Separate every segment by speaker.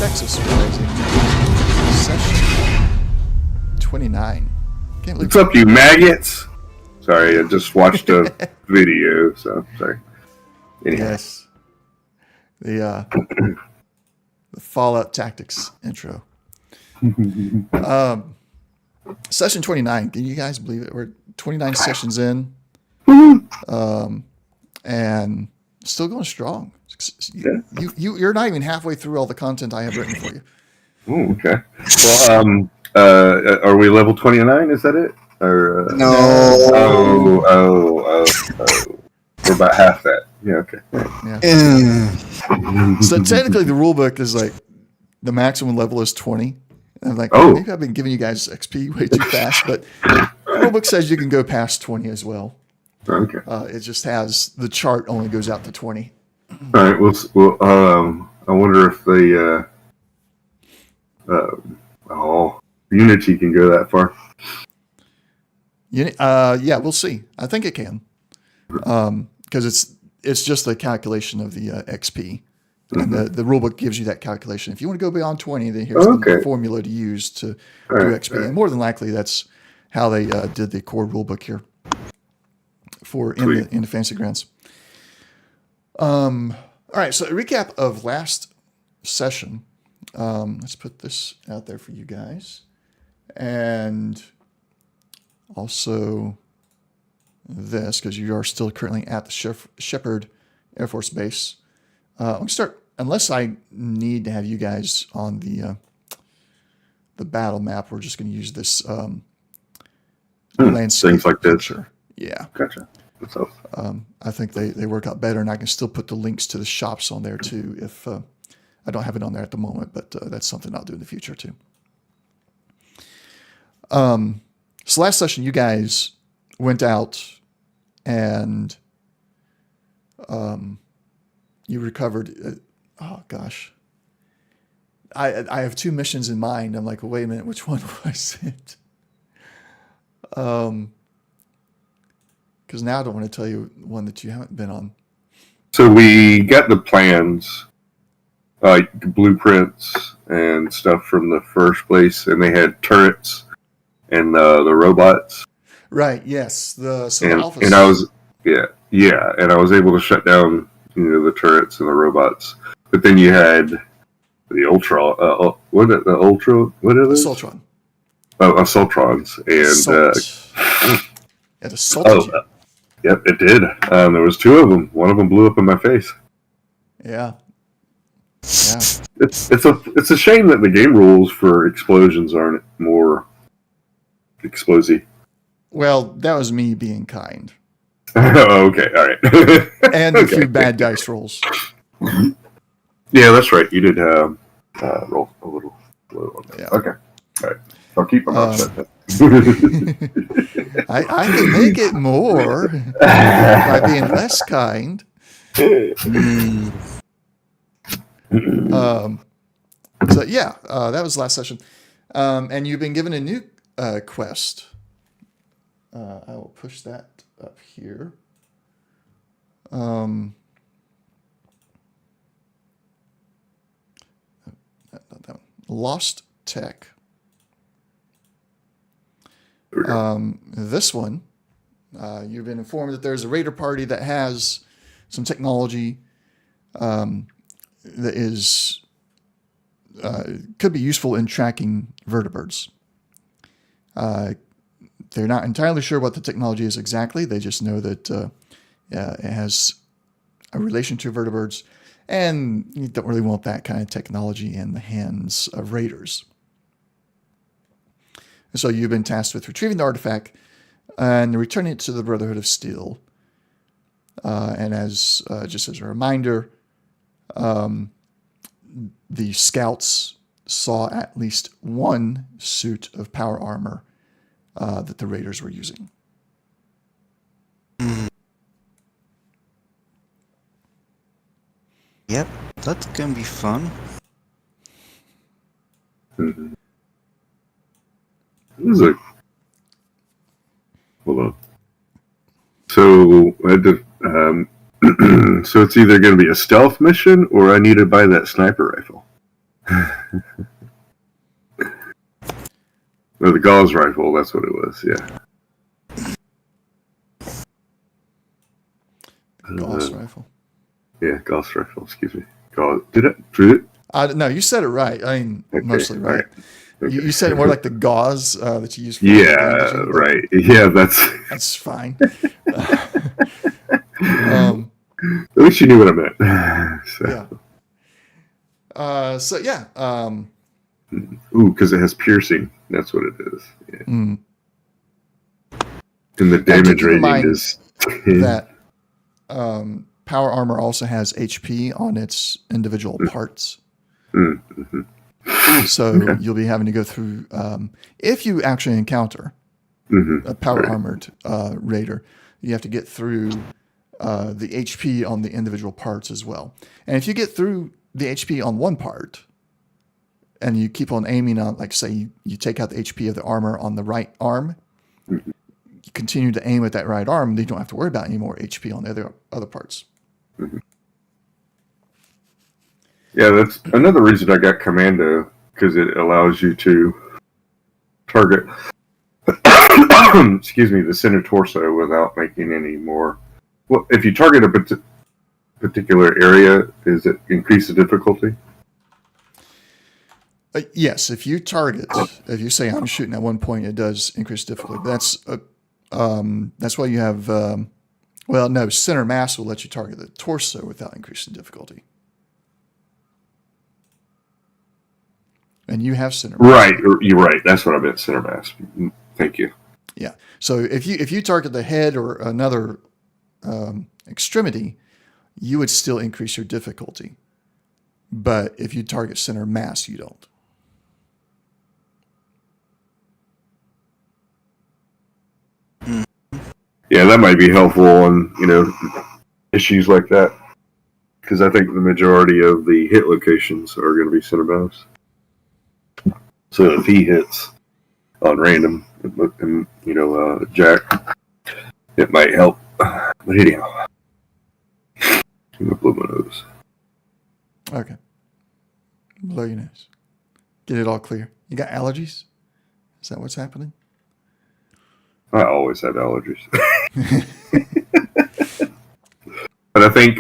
Speaker 1: Texas Rising, session 29. Can't believe
Speaker 2: What's up, you maggots? Sorry, I just watched a video, so sorry. Anyhow.
Speaker 1: Yes. The Fallout Tactics intro. Session 29. Can you guys believe it? We're 29 sessions in. And still going strong. You're not even halfway through all the content I have written for you.
Speaker 2: Oh, okay. Well, are we level 29? Is that it? Or
Speaker 3: No.
Speaker 2: Oh. We're about half that. Yeah. Okay.
Speaker 1: Yeah. So technically, the rule book is like the maximum level is 20. And I'm like, maybe I've been giving you guys XP way too fast, but the rule book says you can go past 20 as well.
Speaker 2: Okay.
Speaker 1: It just has the chart only goes out to 20.
Speaker 2: All right. Well, I wonder if the Unity can go that far.
Speaker 1: Yeah, we'll see. I think it can, because it's just the calculation of the XP, and the rulebook gives you that calculation. If you want to go beyond 20, then here's the formula to use to do XP, and more than likely that's how they did the core rulebook here for in the Fantasy Grounds. All right, so a recap of last session. Let's put this out there for you guys, and also this, because you are still currently at the Shepherd Air Force Base. I'm going to start, unless I need to have you guys on the battle map, we're just going to use this landscape.
Speaker 2: Things like this.
Speaker 1: Picture. Yeah.
Speaker 2: Gotcha. So,
Speaker 1: I think they work out better, and I can still put the links to the shops on there too if I don't have it on there at the moment, but that's something I'll do in the future too. So last session, you guys went out and you recovered. Oh gosh, I have two missions in mind. I'm like, well, wait a minute, which one was it? Because now I don't want to tell you one that you haven't been on.
Speaker 2: So we got the plans, like blueprints and stuff from the first place, and they had turrets and the robots. Right.
Speaker 1: Yes. And
Speaker 2: I was and I was able to shut down the turrets and the robots. But then you had the Ultra. What are those?
Speaker 1: Assaultron.
Speaker 2: Assaultrons and
Speaker 1: it assaulted you.
Speaker 2: Yep, it did. There was two of them. One of them blew up in my face.
Speaker 1: Yeah.
Speaker 2: It's a shame that the game rules for explosions aren't more explosive.
Speaker 1: Well, that was me being kind.
Speaker 2: Okay, all right.
Speaker 1: And a few bad dice rolls.
Speaker 2: Yeah, that's right. You did roll a little on that.
Speaker 1: Yeah.
Speaker 2: Okay, all right. I'll keep my mouth shut.
Speaker 1: I can make it more by being less kind. So yeah, that was last session, and you've been given a new quest. I will push that up here. Not that one. Lost Tech. This one, you've been informed that there's a raider party that has some technology that is could be useful in tracking vertibirds. They're not entirely sure what the technology is exactly. They just know that it has a relation to vertibirds, and you don't really want that kind of technology in the hands of raiders. And so you've been tasked with retrieving the artifact and returning it to the Brotherhood of Steel. And as just as a reminder, the scouts saw at least one suit of power armor that the raiders were using.
Speaker 3: Yep, that can be fun.
Speaker 2: Mm-hmm. Hold on. So I had to, so it's either going to be a stealth mission or I need to buy that sniper rifle. No, the Gauss rifle, that's what it was, yeah.
Speaker 1: Gauss rifle.
Speaker 2: Yeah, Gauss rifle, excuse me. Gauss. Did it?
Speaker 1: No, you said it right. I mean,
Speaker 2: Okay,
Speaker 1: mostly right.
Speaker 2: right. Okay.
Speaker 1: You said it more like the gauze that you use for
Speaker 2: Yeah,
Speaker 1: bandaging, but
Speaker 2: right. Yeah,
Speaker 1: that's fine.
Speaker 2: At least you knew what I meant. So.
Speaker 1: Yeah. So yeah.
Speaker 2: Ooh, because it has piercing. That's what it is. Yeah.
Speaker 1: Mm.
Speaker 2: And the
Speaker 1: Now, do
Speaker 2: damage
Speaker 1: keep in
Speaker 2: rating
Speaker 1: mind
Speaker 2: is 10.
Speaker 1: that power armor also has HP on its individual parts.
Speaker 2: Mm-hmm.
Speaker 1: So
Speaker 2: Okay.
Speaker 1: you'll be having to go through, if you actually encounter a power armored raider, you have to get through the HP on the individual parts as well. And if you get through the HP on one part and you keep on aiming on, like say you take out the HP of the armor on the right arm, you continue to aim at that right arm, then you don't have to worry about any more HP on the other parts.
Speaker 2: Yeah, that's another reason I got Commando, because it allows you to target excuse me, the center torso without making any more. Well, if you target a particular area, does it increase the difficulty?
Speaker 1: Yes, if you target, if you say I'm shooting at one point, it does increase difficulty. That's why you have. Well, no, center mass will let you target the torso without increasing difficulty. And you have center mass.
Speaker 2: Right, you're right. That's what I meant, center mass. Thank you.
Speaker 1: Yeah. So if you target the head or another extremity, you would still increase your difficulty. But if you target center mass, you don't.
Speaker 2: Yeah, that might be helpful on issues like that, because I think the majority of the hit locations are going to be center mass. So if he hits on random, and Jack, it might help. But anyhow, I'm gonna blow my nose.
Speaker 1: Okay. Blow your nose. Get it all clear. You got allergies? Is that what's happening?
Speaker 2: I always have allergies. But I think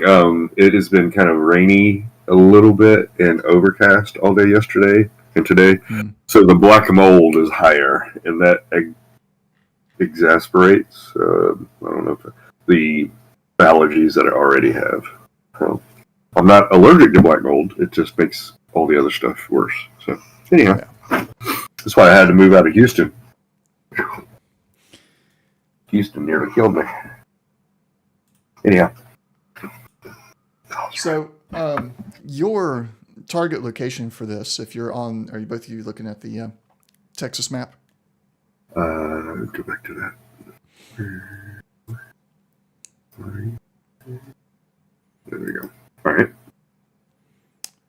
Speaker 2: it has been kind of rainy a little bit and overcast all day yesterday and today. So the black mold is higher, and that exasperates, I don't know, the allergies that I already have. I'm not allergic to black mold. It just makes all the other stuff worse. So anyhow, that's why I had to move out of Houston. Houston nearly killed me. Anyhow.
Speaker 1: So your target location for this, if you're on, are you both of you looking at the Texas map?
Speaker 2: Go back to that. There we go. All right.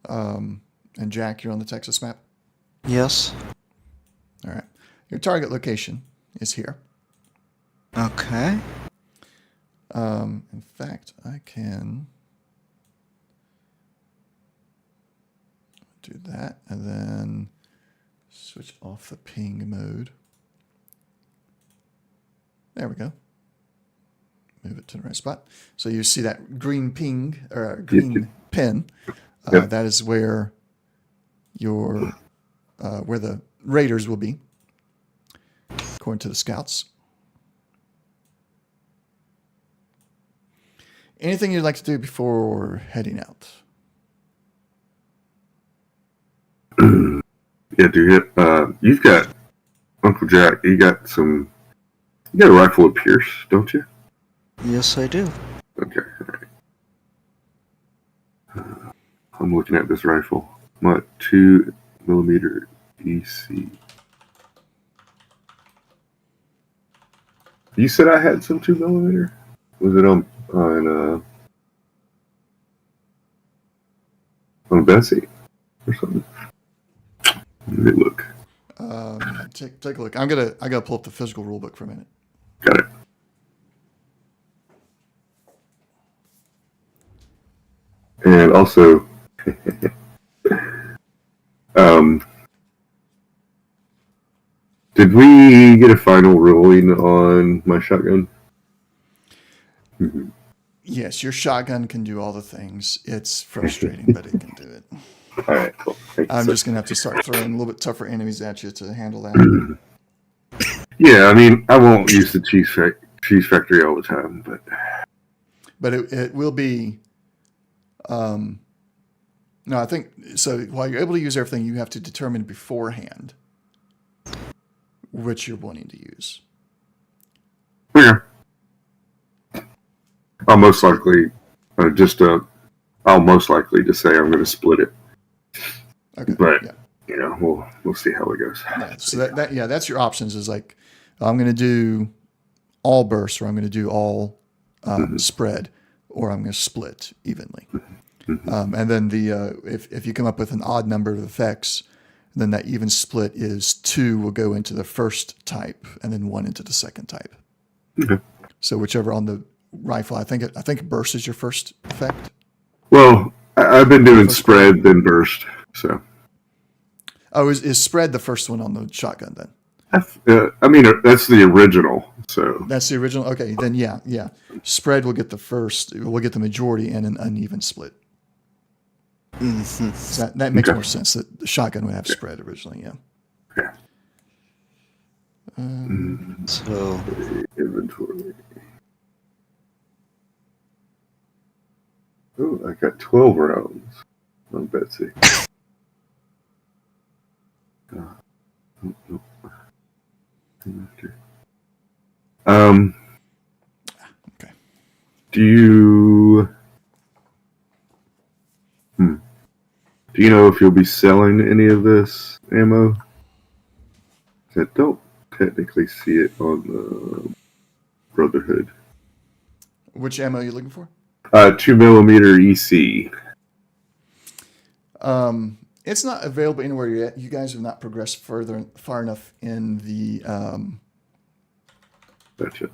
Speaker 1: And Jack, you're on the Texas map?
Speaker 3: Yes.
Speaker 1: All right. Your target location is here.
Speaker 3: Okay.
Speaker 1: In fact, I can do that and then switch off the ping mode. There we go. Move it to the right spot. So you see that green ping or green pin. That is where where the raiders will be, according to the scouts. Anything you'd like to do before heading out?
Speaker 2: Yeah, dude. You've got Uncle Jack. You got a rifle of Pierce, don't you?
Speaker 3: Yes, I do.
Speaker 2: Okay. All right. I'm looking at this rifle. What 2mm EC? You said I had some 2mm. Was it on Bessie or something? Let me look.
Speaker 1: Take a look. I gotta pull up the physical rule book for a minute.
Speaker 2: Got it. And also, Um, did we get a final ruling on my shotgun?
Speaker 1: Yes, your shotgun can do all the things. It's frustrating, but it can do it.
Speaker 2: All right, cool.
Speaker 1: I'm just going to have to start throwing a little bit tougher enemies at you to handle that.
Speaker 2: Yeah, I mean, I won't use the cheese factory all the time,
Speaker 1: but it will be. No, I think so. While you're able to use everything, you have to determine beforehand which you're wanting to use.
Speaker 2: yeah, I'll most likely just say I'm going to split it.
Speaker 1: Okay,
Speaker 2: but
Speaker 1: yeah.
Speaker 2: You know, we'll see how it goes.
Speaker 1: Yeah, so that's your options. Is like I'm going to do all bursts, or I'm going to do all spread, or I'm going to split evenly. And then if you come up with an odd number of effects, then that even split is 2 will go into the first type, and then 1 into the second type.
Speaker 2: Okay.
Speaker 1: So whichever on the rifle, I think burst is your first effect.
Speaker 2: Well, I've been doing spread then burst. So.
Speaker 1: Oh, is spread the first one on the shotgun then?
Speaker 2: I mean, that's the original. So
Speaker 1: that's the original. Okay, then yeah. Spread will get the first. Will get the majority and an uneven split.
Speaker 3: Mm-hmm.
Speaker 1: So that makes more sense. That the shotgun would have spread originally. Yeah.
Speaker 2: Okay.
Speaker 3: So
Speaker 2: inventory. Oh, I got 12 rounds on Betsy.
Speaker 1: Okay.
Speaker 2: Do you know if you'll be selling any of this ammo? I don't technically see it on the Brotherhood.
Speaker 1: Which ammo are you looking for?
Speaker 2: 2mm EC.
Speaker 1: It's not available anywhere yet. You guys have not progressed far enough in the
Speaker 2: Gotcha.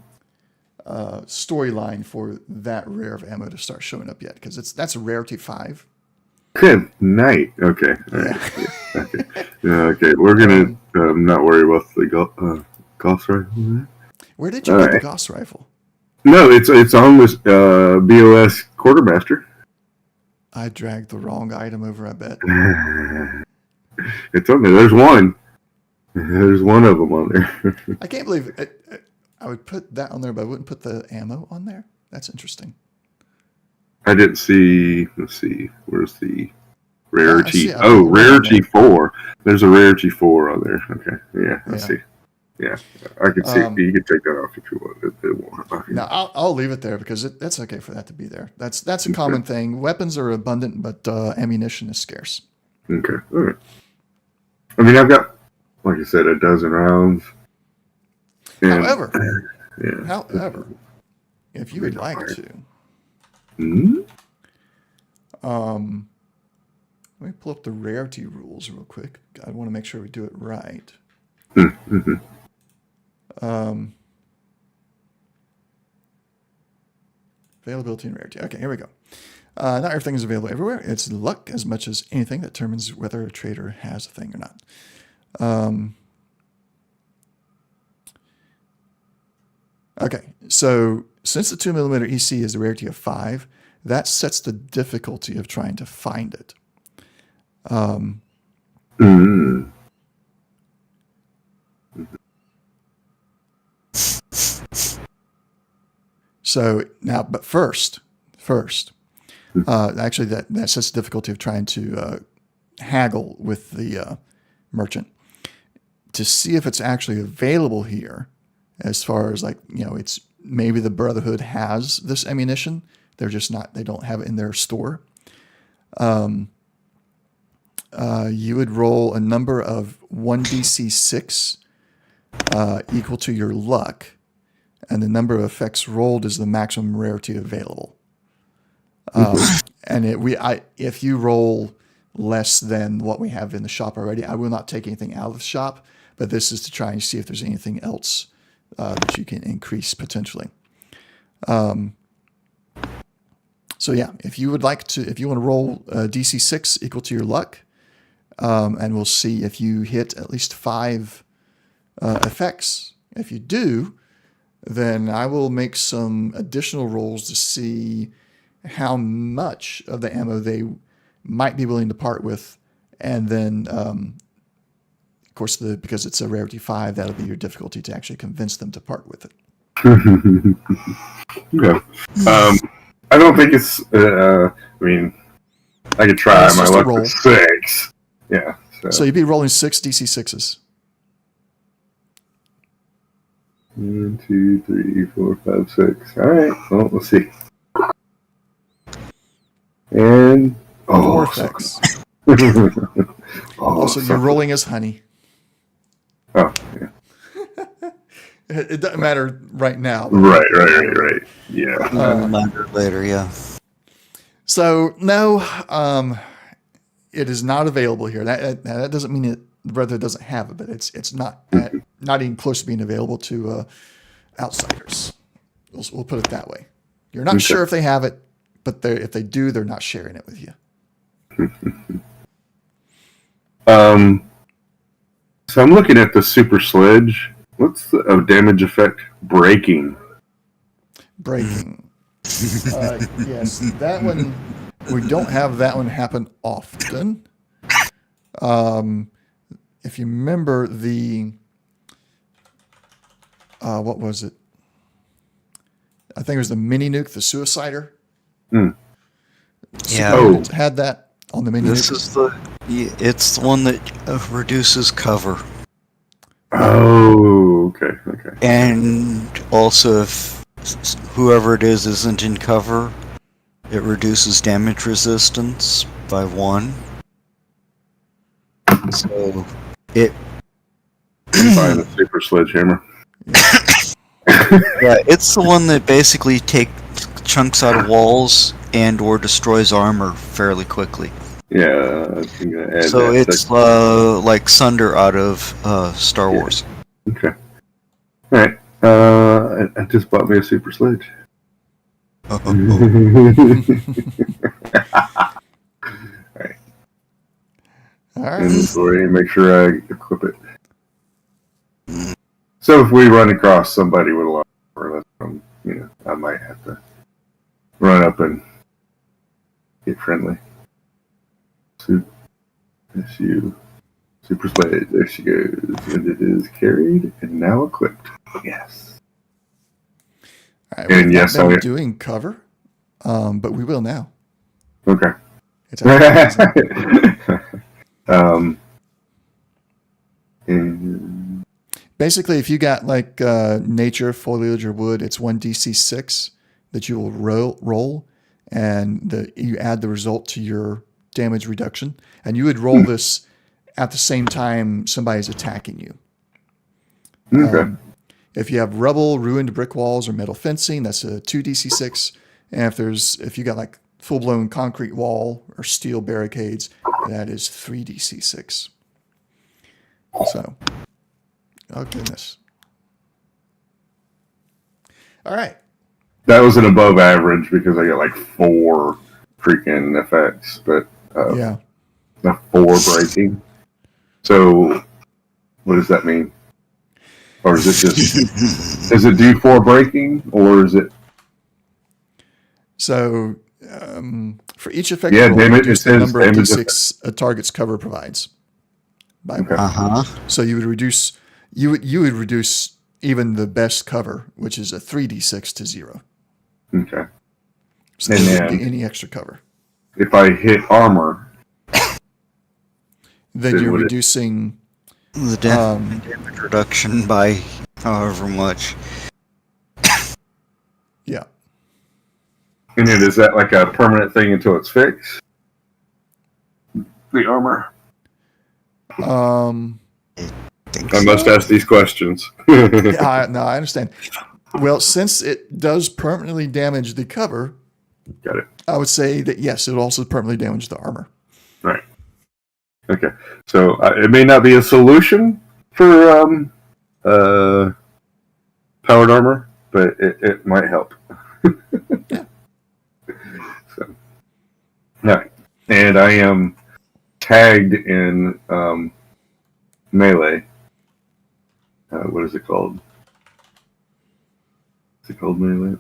Speaker 1: storyline for that rare of ammo to start showing up yet, because that's a rarity 5.
Speaker 2: Good night. Okay. All right. Yeah. Okay. Okay. We're gonna not worry about the Gauss rifle.
Speaker 1: Where did you get the Gauss rifle?
Speaker 2: No, it's on this BOS Quartermaster.
Speaker 1: I dragged the wrong item over, I bet.
Speaker 2: It's on there. There's one. There's one of them on there.
Speaker 1: I can't believe it. I would put that on there, but I wouldn't put the ammo on there. That's interesting.
Speaker 2: I didn't see. Let's see. Where's the rarity?
Speaker 1: I
Speaker 2: rarity 4. There's a rarity 4 on there. Okay. Yeah, I see. Yeah, I can see. You can take that off if you want. It won't.
Speaker 1: No, I'll leave it there because that's okay for that to be there. That's a common thing. Weapons are abundant, but ammunition is scarce.
Speaker 2: Okay. All right. I mean, I've got, like I said, a dozen rounds.
Speaker 1: However, if you would like to, let me pull up the rarity rules real quick. I want to make sure we do it right. Availability and rarity. Okay, here we go. Not everything is available everywhere. It's luck as much as anything that determines whether a trader has a thing or not. Okay, so since the 2mm EC is the rarity of 5, that sets the difficulty of trying to find it. So now, but first, actually that sets the difficulty of trying to haggle with the merchant to see if it's actually available here. As far as it's maybe the Brotherhood has this ammunition. They're just not, they don't have it in their store. You would roll a number of 1d6 equal to your luck, and the number of effects rolled is the maximum rarity available. And if you roll less than what we have in the shop already, I will not take anything out of the shop, but this is to try and see if there's anything else that you can increase potentially. So yeah, if you want to roll DC 6 equal to your luck, and we'll see if you hit at least 5 effects. If you do, then I will make some additional rolls to see how much of the ammo they might be willing to part with. And then, of course, because it's a rarity 5, that'll be your difficulty to actually convince them to part with it.
Speaker 2: Yeah. I don't think it's. I mean, I could try my luck with 6. Yeah.
Speaker 1: So you'd be rolling 6 DC 6s.
Speaker 2: 1, 2, 3, 4, 5, 6. All right. Well, let's see. And
Speaker 1: 4 effects. Also, you're rolling as honey.
Speaker 2: Oh, yeah.
Speaker 1: It doesn't matter right now.
Speaker 2: Right. Yeah.
Speaker 3: Reminder later, yeah.
Speaker 1: So, no, it is not available here. That doesn't mean the brother doesn't have it, but it's not even close to being available to outsiders. We'll put it that way. You're not sure if they have it, but if they do, they're not sharing it with you.
Speaker 2: So I'm looking at the super sledge. What's the damage effect? Breaking.
Speaker 1: Yes, that one, we don't have that one happen often. If you remember what was it? I think it was the mini nuke, the suicider.
Speaker 3: Yeah.
Speaker 1: It had that on the mini nuke.
Speaker 3: It's the one that reduces cover.
Speaker 2: Oh, okay.
Speaker 3: And also, if whoever it is isn't in cover, it reduces damage resistance by 1. So it.
Speaker 2: Buying the super sledgehammer.
Speaker 3: Yeah, it's the one that basically takes chunks out of walls and/or destroys armor fairly quickly.
Speaker 2: Yeah, I was gonna add
Speaker 3: so
Speaker 2: that
Speaker 3: it's like Sunder out of Star Wars.
Speaker 2: Okay. All right. I just bought me a super sledge. All right. Inventory. Make sure I equip it. So if we run across somebody with a lot of armor, I might have to run up and get friendly. Super sledge. There she goes. And it is carried and now equipped. Yes.
Speaker 1: All right, and yes, I'm doing cover, but we will now.
Speaker 2: Okay.
Speaker 1: It's
Speaker 2: and
Speaker 1: basically, if you got like nature, foliage, or wood, it's 1 DC 6 that you will roll, and you add the result to your damage reduction, and you would roll this at the same time somebody's attacking you.
Speaker 2: Okay.
Speaker 1: If you have rubble, ruined brick walls, or metal fencing, that's a 2 DC 6. And if you got like full-blown concrete wall or steel barricades, that is 3 DC 6. So, oh goodness. All right.
Speaker 2: That was an above average because I got like 4 freaking effects, but
Speaker 1: yeah,
Speaker 2: not 4 breaking. So, what does that mean? Or is it just is it D4 breaking or is it?
Speaker 1: So for each effect,
Speaker 2: yeah,
Speaker 1: roll,
Speaker 2: damage. It
Speaker 1: the
Speaker 2: says
Speaker 1: number of
Speaker 2: damage
Speaker 1: D6 a target's cover provides.
Speaker 2: Okay.
Speaker 1: So you would reduce you would reduce even the best cover, which is a 3d6 to 0.
Speaker 2: Okay.
Speaker 1: So there wouldn't be any extra cover.
Speaker 2: If I hit armor,
Speaker 1: then you're reducing
Speaker 3: the damage reduction by however much.
Speaker 1: Yeah.
Speaker 2: And then is that like a permanent thing until it's fixed? The armor. I must ask these questions.
Speaker 1: Yeah, no, I understand. Well, since it does permanently damage the cover,
Speaker 2: got it.
Speaker 1: I would say that yes, it will also permanently damage the armor.
Speaker 2: Right. Okay. So it may not be a solution for powered armor, but it might help.
Speaker 1: Yeah.
Speaker 2: So, all right. And I am tagged in melee. What is it called? Is it called melee?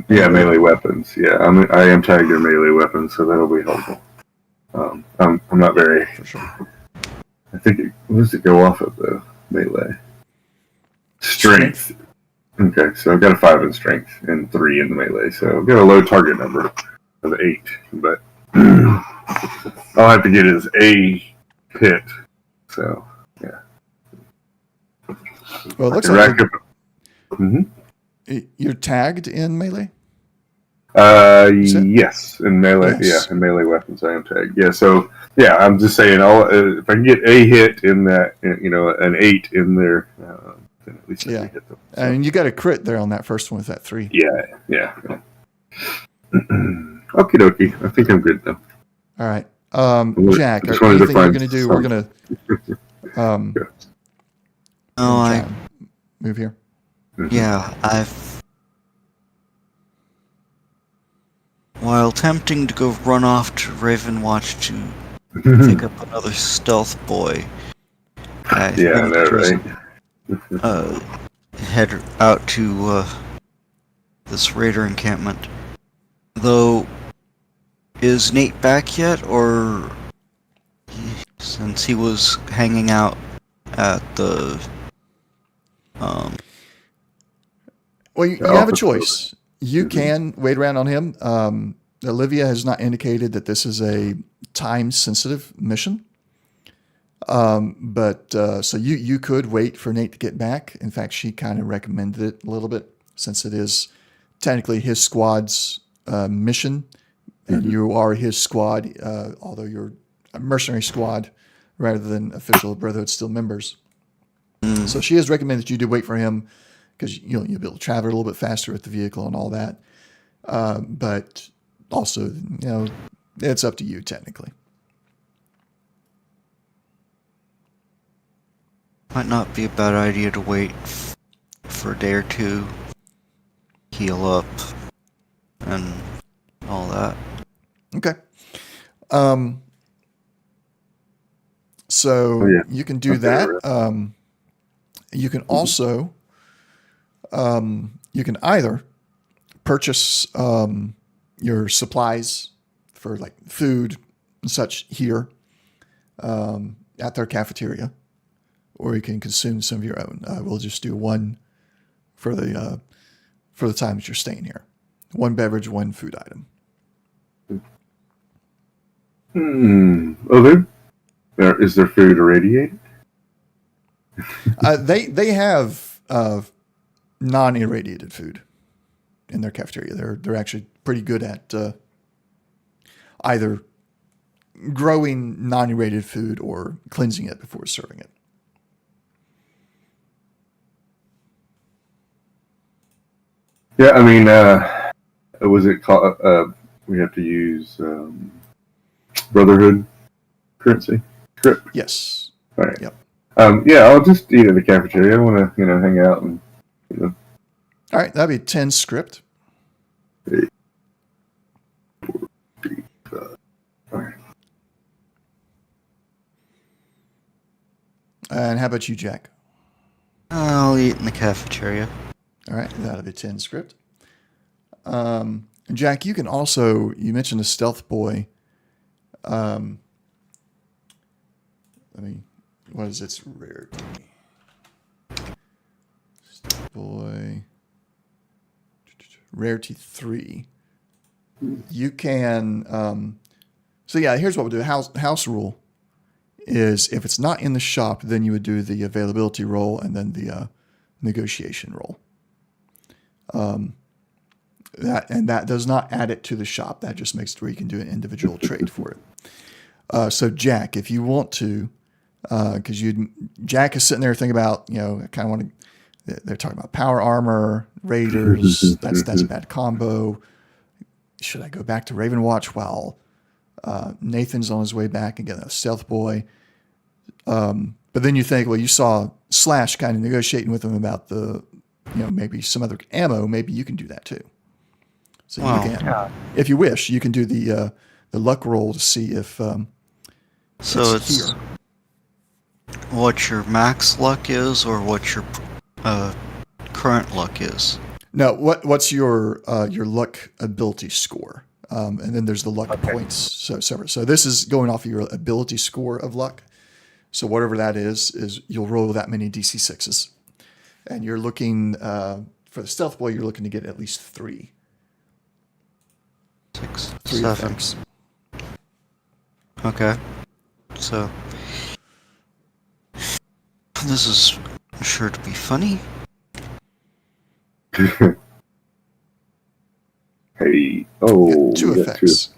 Speaker 2: Yeah, melee weapons. Yeah, I am tagged in melee weapons, so that'll be helpful. I'm not very.
Speaker 1: For sure.
Speaker 2: I think what does it go off of the melee? Strength. Okay, so I've got a 5 in strength and 3 in the melee, so I've got a low target number of 8, but all I have to get is a hit. So yeah.
Speaker 1: Well, it looks like you're tagged in melee.
Speaker 2: Yes, in melee.
Speaker 1: Yes.
Speaker 2: Yeah, in melee weapons, I am tagged. Yeah, so yeah, I'm just saying, if I can get a hit in that, an 8 in there, then at least I can hit them. So.
Speaker 1: And you got a crit there on that first one with that 3.
Speaker 2: Yeah. Okie dokie. I think I'm good though.
Speaker 1: All right, Jack. Anything you're going to do? We're going to. Move here.
Speaker 3: Yeah, while attempting to go run off to Ravenwatch to pick up another stealth boy, head out to this raider encampment. Though, is Nate back yet, or since he was hanging out at the
Speaker 1: Well, you have a choice. You can wait around on him. Olivia has not indicated that this is a time-sensitive mission. But so you could wait for Nate to get back. In fact, she kind of recommended it a little bit since it is technically his squad's mission, and you are his squad, although you're a mercenary squad rather than official Brotherhood still members. So she has recommended that you do wait for him because you'll be able to travel a little bit faster with the vehicle and all that. But also, it's up to you technically.
Speaker 3: Might not be a bad idea to wait for a day or two, heal up, and all that.
Speaker 1: Okay. So you can do that. You can also, you can either purchase your supplies for like food and such here at their cafeteria, or you can consume some of your own. We'll just do one for the time that you're staying here. One beverage, one food item.
Speaker 2: Is their food irradiated?
Speaker 1: They have non-irradiated food in their cafeteria. They're actually pretty good at either growing non-irradiated food or cleansing it before serving it.
Speaker 2: Yeah, I mean, was it called? We have to use Brotherhood currency script.
Speaker 1: Yes.
Speaker 2: All right.
Speaker 1: Yep.
Speaker 2: I'll just eat at the cafeteria. I want to, hang out and.
Speaker 1: All right, that'd be 10 script.
Speaker 2: 8, 4, 3, 5. All right.
Speaker 1: And how about you, Jack?
Speaker 3: I'll eat in the cafeteria.
Speaker 1: All right, that'll be 10 script. Jack, you can also, you mentioned a stealth boy. What is its rarity? Stealth boy. Rarity 3. You can, here's what we'll do. House rule is if it's not in the shop, then you would do the availability roll and then the negotiation roll. That does not add it to the shop. That just makes it where you can do an individual trade for it. So Jack, if you want to, because Jack is sitting there thinking about, I kind of want to. They're talking about power armor, raiders. That's a bad combo. Should I go back to Ravenwatch while Nathan's on his way back and get a stealth boy? But then you think, well, you saw Slash kind of negotiating with him about the, maybe some other ammo. Maybe you can do that too. So you can, if you wish, you can do the luck roll to see if
Speaker 3: So it's
Speaker 1: here.
Speaker 3: what your max luck is, or what your current luck is.
Speaker 1: No, what's your luck ability score? And then there's the luck points, so separate. So this is going off of your ability score of luck. So whatever that is you'll roll that many DC sixes, and you're looking for the stealth boy. You're looking to get at least 3.
Speaker 3: 6,
Speaker 1: 3
Speaker 3: 7.
Speaker 1: effects.
Speaker 3: Okay. So this is sure to be funny.
Speaker 2: Hey, oh,
Speaker 1: 2
Speaker 2: we got
Speaker 1: effects.
Speaker 2: two.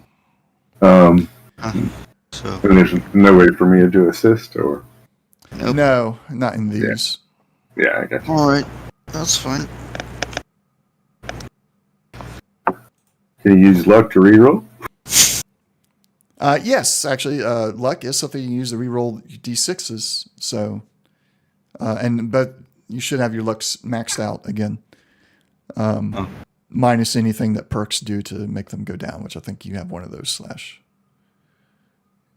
Speaker 3: So
Speaker 2: And there's no way for me to assist, or
Speaker 3: nope.
Speaker 1: No, not in these.
Speaker 2: yeah, I guess.
Speaker 3: All right, that's fine.
Speaker 2: Can you use luck to reroll?
Speaker 1: Yes, actually, luck is something you can use to reroll d6s. So, but you should have your lucks maxed out again, minus anything that perks do to make them go down. Which I think you have one of those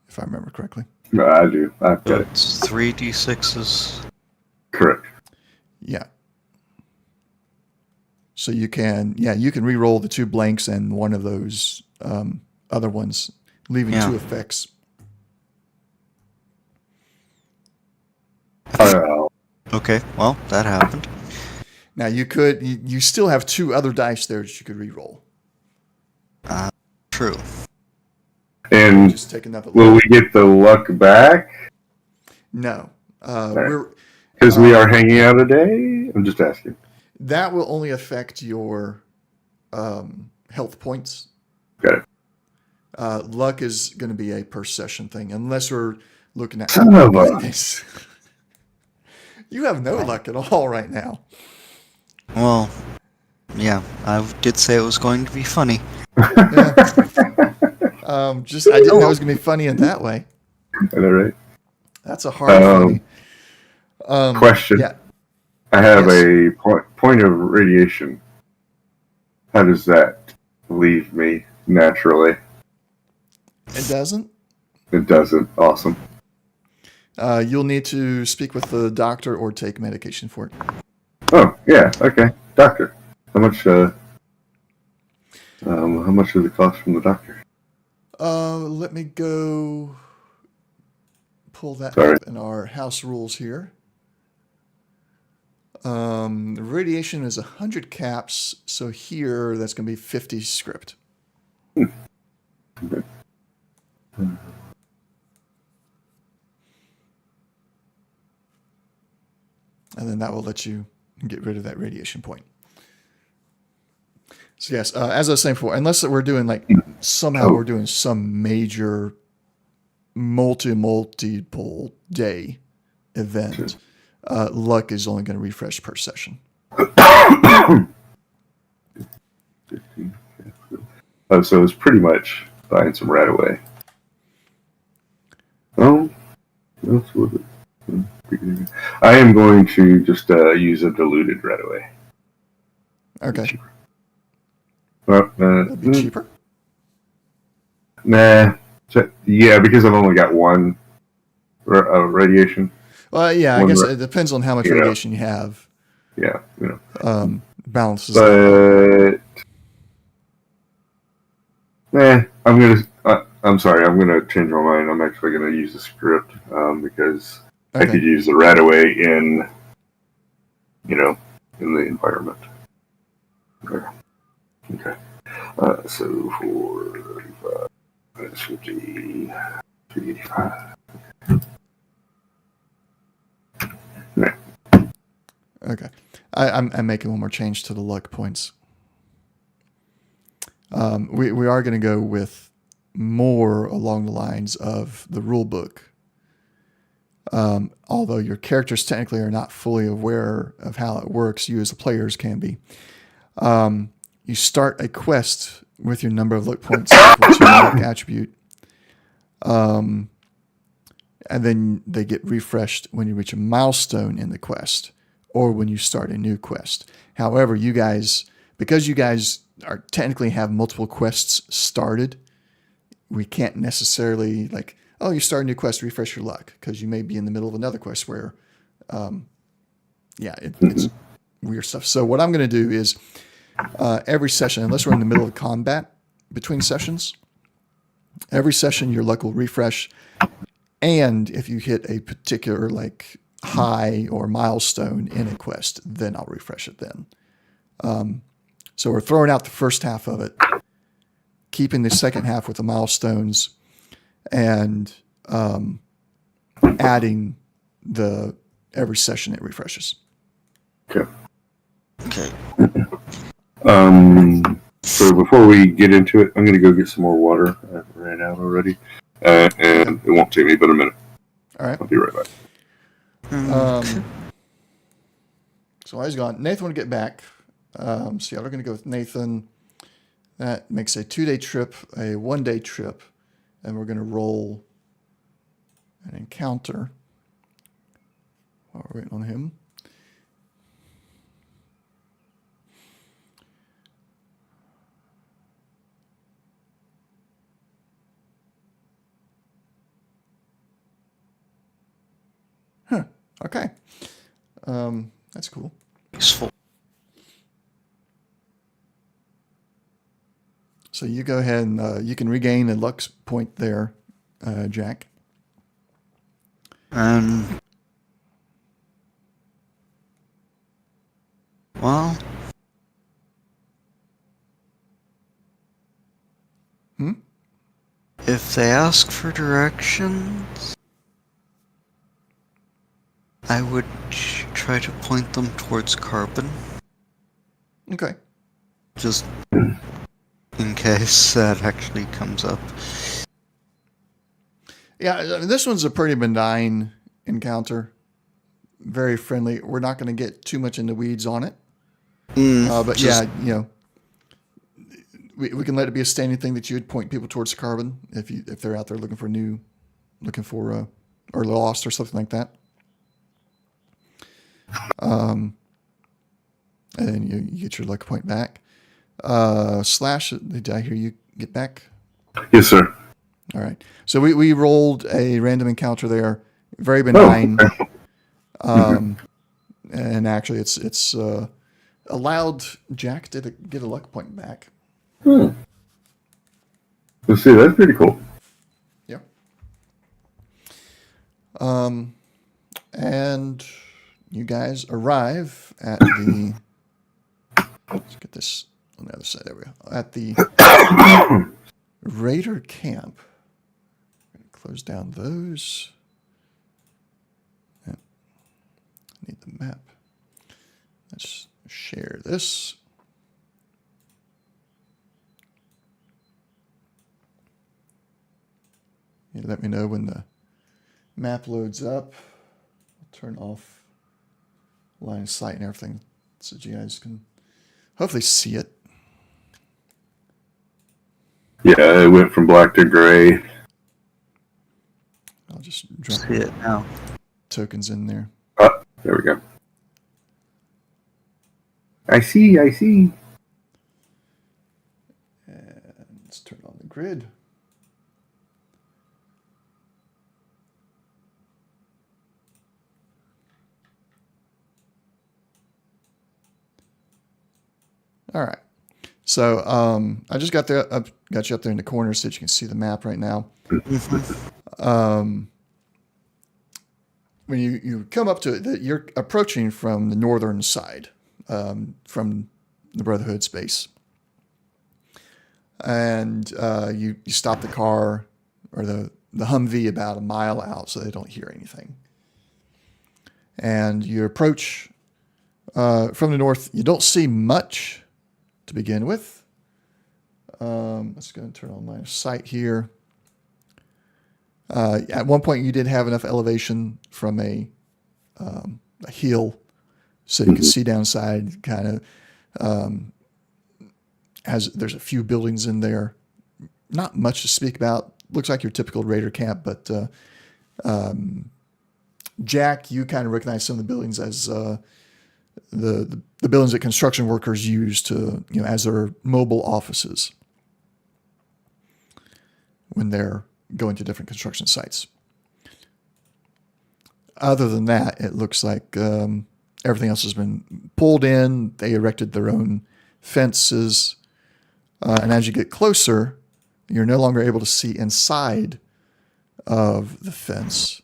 Speaker 1: if I remember correctly.
Speaker 2: No, I do. I've got it.
Speaker 3: It's 3d6s.
Speaker 2: Correct.
Speaker 1: Yeah. So you can re-roll the 2 blanks and one of those other ones, leaving 2 effects.
Speaker 3: Okay, well, that happened.
Speaker 1: Now you still have 2 other dice there that you could re-roll.
Speaker 3: True.
Speaker 1: Just
Speaker 2: And
Speaker 1: take another
Speaker 2: will
Speaker 1: look.
Speaker 2: we get the luck back?
Speaker 1: No.
Speaker 2: Right. Because we are hanging out a day? I'm just asking.
Speaker 1: That will only affect your health points.
Speaker 2: Got it.
Speaker 1: Luck is going to be a per session thing, unless we're looking at.
Speaker 2: Son of a-
Speaker 1: Goodness. You have no luck at all right now.
Speaker 3: Well, yeah, I did say it was going to be funny.
Speaker 1: Yeah. I didn't know it was going to be funny in that way.
Speaker 2: Is that right?
Speaker 1: That's a hard funny.
Speaker 2: Question.
Speaker 1: Yeah.
Speaker 2: I have
Speaker 1: Yes.
Speaker 2: a point of radiation. How does that leave me naturally?
Speaker 1: It doesn't.
Speaker 2: It doesn't. Awesome.
Speaker 1: You'll need to speak with the doctor or take medication for it.
Speaker 2: Oh, yeah. Okay. Doctor. How much does it cost from the doctor?
Speaker 1: Let me go pull that
Speaker 2: Sorry.
Speaker 1: up in our house rules here. Radiation is 100 caps, so here that's going to be 50 script.
Speaker 2: Okay.
Speaker 1: And then that will let you get rid of that radiation point. So yes, as I was saying before, unless we're doing we're doing some major multiple day event, luck is only going to refresh per session.
Speaker 2: 15. Oh, so it's pretty much buying some right away. Oh, that's what I am going to just use a diluted right away.
Speaker 1: Okay.
Speaker 2: That'd
Speaker 1: be cheaper?
Speaker 2: Nah. Yeah, because I've only got one radiation.
Speaker 1: Well, yeah, I guess it depends on how much radiation you have.
Speaker 2: Yeah,
Speaker 1: Balances.
Speaker 2: But I'm sorry. I'm gonna change my mind. I'm actually gonna use the script because I could use the right away in the environment. Okay. So for 35, that's 50, 385. Right.
Speaker 1: Okay. I'm making one more change to the luck points. We are going to go with more along the lines of the rule book. Although your characters technically are not fully aware of how it works, you as the players can be. You start a quest with your number of luck points with your luck attribute. And then they get refreshed when you reach a milestone in the quest or when you start a new quest. However, because you guys technically have multiple quests started, we can't necessarily oh, you start a new quest, refresh your luck, because you may be in the middle of another quest where, it's weird stuff. So what I'm going to do is every session, unless we're in the middle of combat between sessions, every session your luck will refresh. And if you hit a particular like high or milestone in a quest, then I'll refresh it then. So we're throwing out the first half of it, keeping the second half with the milestones, and adding every session it refreshes.
Speaker 2: Okay.
Speaker 3: Okay.
Speaker 2: So before we get into it, I'm going to go get some more water. I ran out already. And it won't take me but a minute.
Speaker 1: All right.
Speaker 2: I'll be right back.
Speaker 1: So he's gone. Nathan will get back. So yeah, we're going to go with Nathan. That makes a 2-day trip, a 1-day trip, and we're going to roll an encounter while we're waiting on him. Huh. Okay. That's cool.
Speaker 3: Useful.
Speaker 1: So you go ahead and you can regain a luck point there, Jack.
Speaker 3: Well. If they ask for directions, I would try to point them towards carbon.
Speaker 1: Okay.
Speaker 3: Just in case that actually comes up.
Speaker 1: Yeah, I mean, this one's a pretty benign encounter. Very friendly. We're not going to get too much in the weeds on it. But yeah, we can let it be a standing thing that you would point people towards carbon if they're out there looking for or lost or something like that. And then you get your luck point back. Slash, did I hear you get back?
Speaker 2: Yes, sir.
Speaker 1: All right. So we rolled a random encounter there. Very benign.
Speaker 2: Oh, okay.
Speaker 1: And actually it's allowed Jack to get a luck point back.
Speaker 2: Let's see, that's pretty cool.
Speaker 1: Yeah. And you guys arrive at the. Let's get this on the other side. There we go. At the Raider camp. I'm going to close down those. Yeah. Need the map. Let's share this. You let me know when the map loads up. I'll turn off line of sight and everything so you guys can hopefully see it.
Speaker 2: Yeah, it went from black to gray.
Speaker 1: I'll just drop
Speaker 3: See it now.
Speaker 1: tokens in there.
Speaker 2: There we go. I see.
Speaker 1: And let's turn on the grid. All right. So I just got you up there in the corner so that you can see the map right now. When you come up to it, you're approaching from the northern side, from the Brotherhood space. And you stop the car or the Humvee about a mile out so they don't hear anything. And you approach from the north. You don't see much to begin with. Let's go and turn on my sight here. At one point, you did have enough elevation from a hill so you can see downside. Kind of there's a few buildings in there. Not much to speak about. Looks like your typical raider camp, but Jack, you kind of recognize some of the buildings as the buildings that construction workers use to, as their mobile offices when they're going to different construction sites. Other than that, it looks like everything else has been pulled in. They erected their own fences. And as you get closer, you're no longer able to see inside of the fence.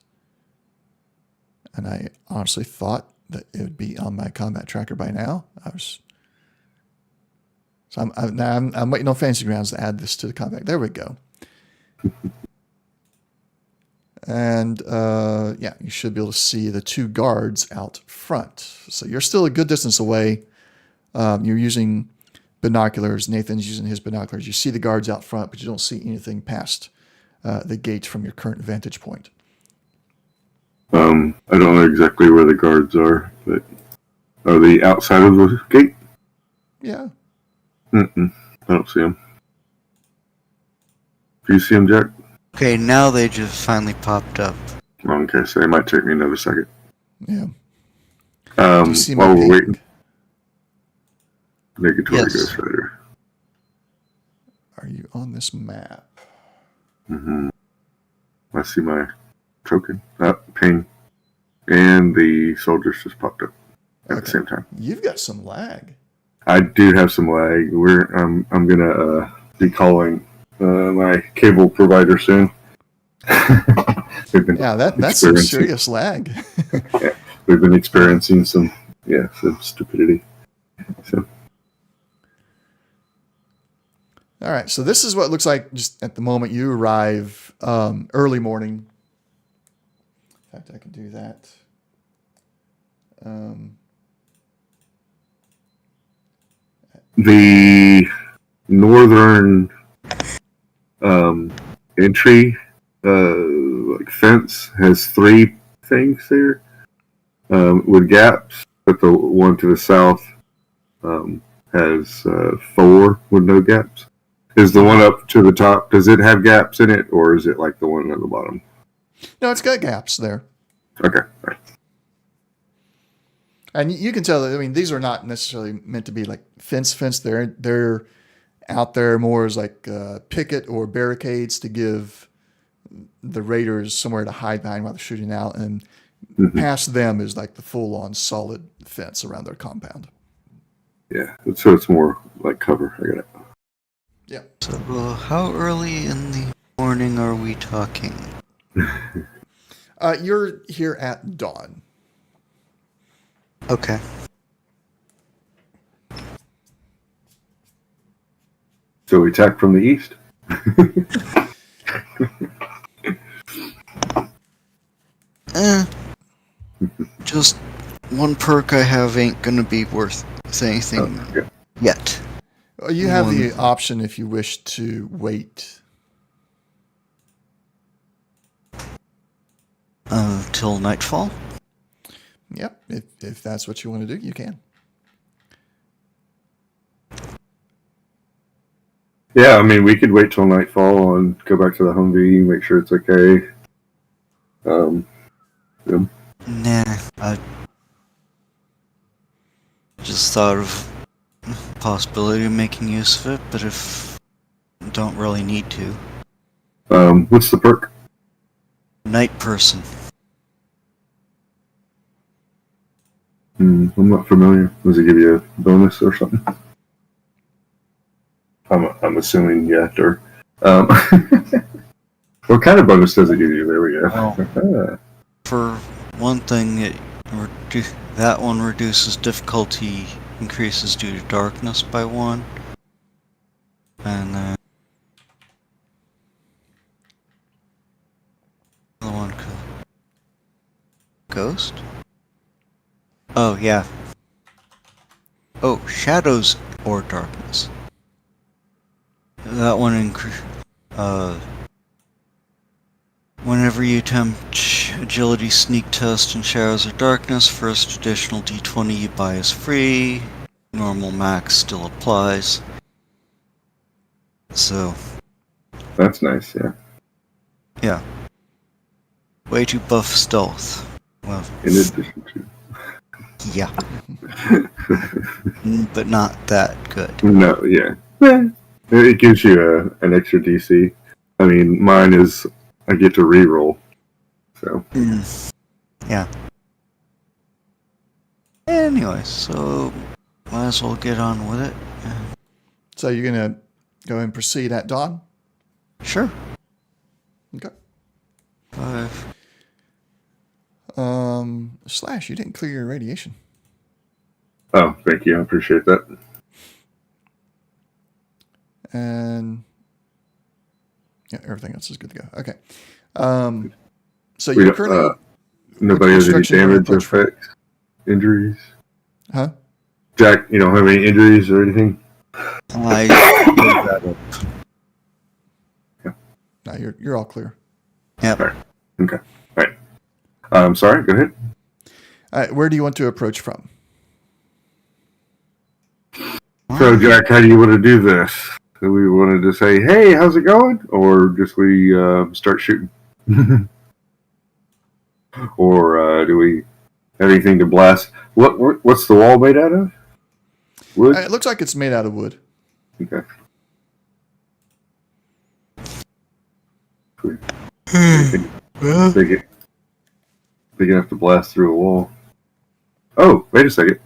Speaker 1: And I honestly thought that it would be on my combat tracker by now. I'm waiting on Fantasy Grounds to add this to the combat. There we go. And you should be able to see the two guards out front. So you're still a good distance away. You're using binoculars. Nathan's using his binoculars. You see the guards out front, but you don't see anything past the gate from your current vantage point.
Speaker 2: I don't know exactly where the guards are, but are they outside of the gate?
Speaker 1: Yeah.
Speaker 2: I don't see them. Do you see them, Jack?
Speaker 3: Okay, now they just finally popped up.
Speaker 2: Okay, so it might take me another second.
Speaker 1: Yeah. Do you see
Speaker 2: while
Speaker 1: my
Speaker 2: we're
Speaker 1: ping?
Speaker 2: waiting, Negatory
Speaker 3: Yes.
Speaker 2: Ghost Rider.
Speaker 1: Are you on this map?
Speaker 2: I see my token, ping, and the soldiers just popped up at the same time.
Speaker 1: You've got some lag.
Speaker 2: I do have some lag. I'm gonna be calling my cable provider soon.
Speaker 1: That's some serious lag.
Speaker 2: We've been experiencing some stupidity. So.
Speaker 1: All right, so this is what it looks like just at the moment you arrive early morning. In fact, I can do that.
Speaker 2: The northern entry fence has 3 things there with gaps, but the one to the south has 4 with no gaps. Is the one up to the top, does it have gaps in it, or is it like the one at the bottom?
Speaker 1: No, it's got gaps there.
Speaker 2: Okay. All right.
Speaker 1: And you can tell that, I mean, these are not necessarily meant to be like fence. They're out there more as like picket or barricades to give the raiders somewhere to hide behind while they're shooting out. And past them is like the full-on solid fence around their compound.
Speaker 2: Yeah, so it's more like cover. I got it.
Speaker 1: Yeah.
Speaker 3: So, how early in the morning are we talking?
Speaker 1: You're here at dawn.
Speaker 3: Okay.
Speaker 2: So we attack from the east?
Speaker 3: Just one perk I have ain't gonna be worth anything yet.
Speaker 1: You have the option if you wish to wait.
Speaker 3: Till nightfall?
Speaker 1: Yep. If that's what you want to do, you can.
Speaker 2: Yeah, I mean, we could wait till nightfall and go back to the Humvee, make sure it's okay.
Speaker 3: Nah, I just thought of the possibility of making use of it, but if don't really need to.
Speaker 2: What's the perk?
Speaker 3: Night person.
Speaker 2: I'm not familiar. Does it give you a bonus or something? I'm assuming or what kind of bonus does it give you? There we go.
Speaker 3: Well, for one thing, that one reduces difficulty, increases due to darkness by 1, and then the one ghost. Oh yeah. Oh, shadows or darkness. That one whenever you attempt agility sneak test in shadows or darkness, first additional d20 you buy is free. Normal max still applies. So
Speaker 2: that's nice, yeah.
Speaker 3: Yeah. Way to buff stealth. Well,
Speaker 2: in addition to.
Speaker 3: Yeah. But not that good.
Speaker 2: No, yeah. It gives you an extra DC. I mean, mine is I get to reroll. So
Speaker 3: yeah. Anyway, so might as well get on with it.
Speaker 1: So you're gonna go and proceed at dawn.
Speaker 3: Sure.
Speaker 1: Okay.
Speaker 3: 5.
Speaker 1: Slash, you didn't clear your radiation.
Speaker 2: Oh, thank you. I appreciate that.
Speaker 1: And yeah, everything else is good to go. Okay. So you're currently
Speaker 2: nobody has any
Speaker 1: construction
Speaker 2: damage
Speaker 1: approach from-
Speaker 2: effects, injuries.
Speaker 1: Huh?
Speaker 2: Jack, you don't have any injuries or anything?
Speaker 3: I
Speaker 1: No, you're all clear.
Speaker 3: Yep.
Speaker 2: All right. Okay. All right. Sorry, go ahead.
Speaker 1: All right, where do you want to approach from?
Speaker 2: So, Jack, how do you want to do this? Do we wanted to say, hey, how's it going? Or just we start shooting? Or do we have anything to blast? What's the wall made out of? Wood?
Speaker 1: It looks like it's made out of wood.
Speaker 2: Okay. Big enough to blast through a wall. Oh, wait a second.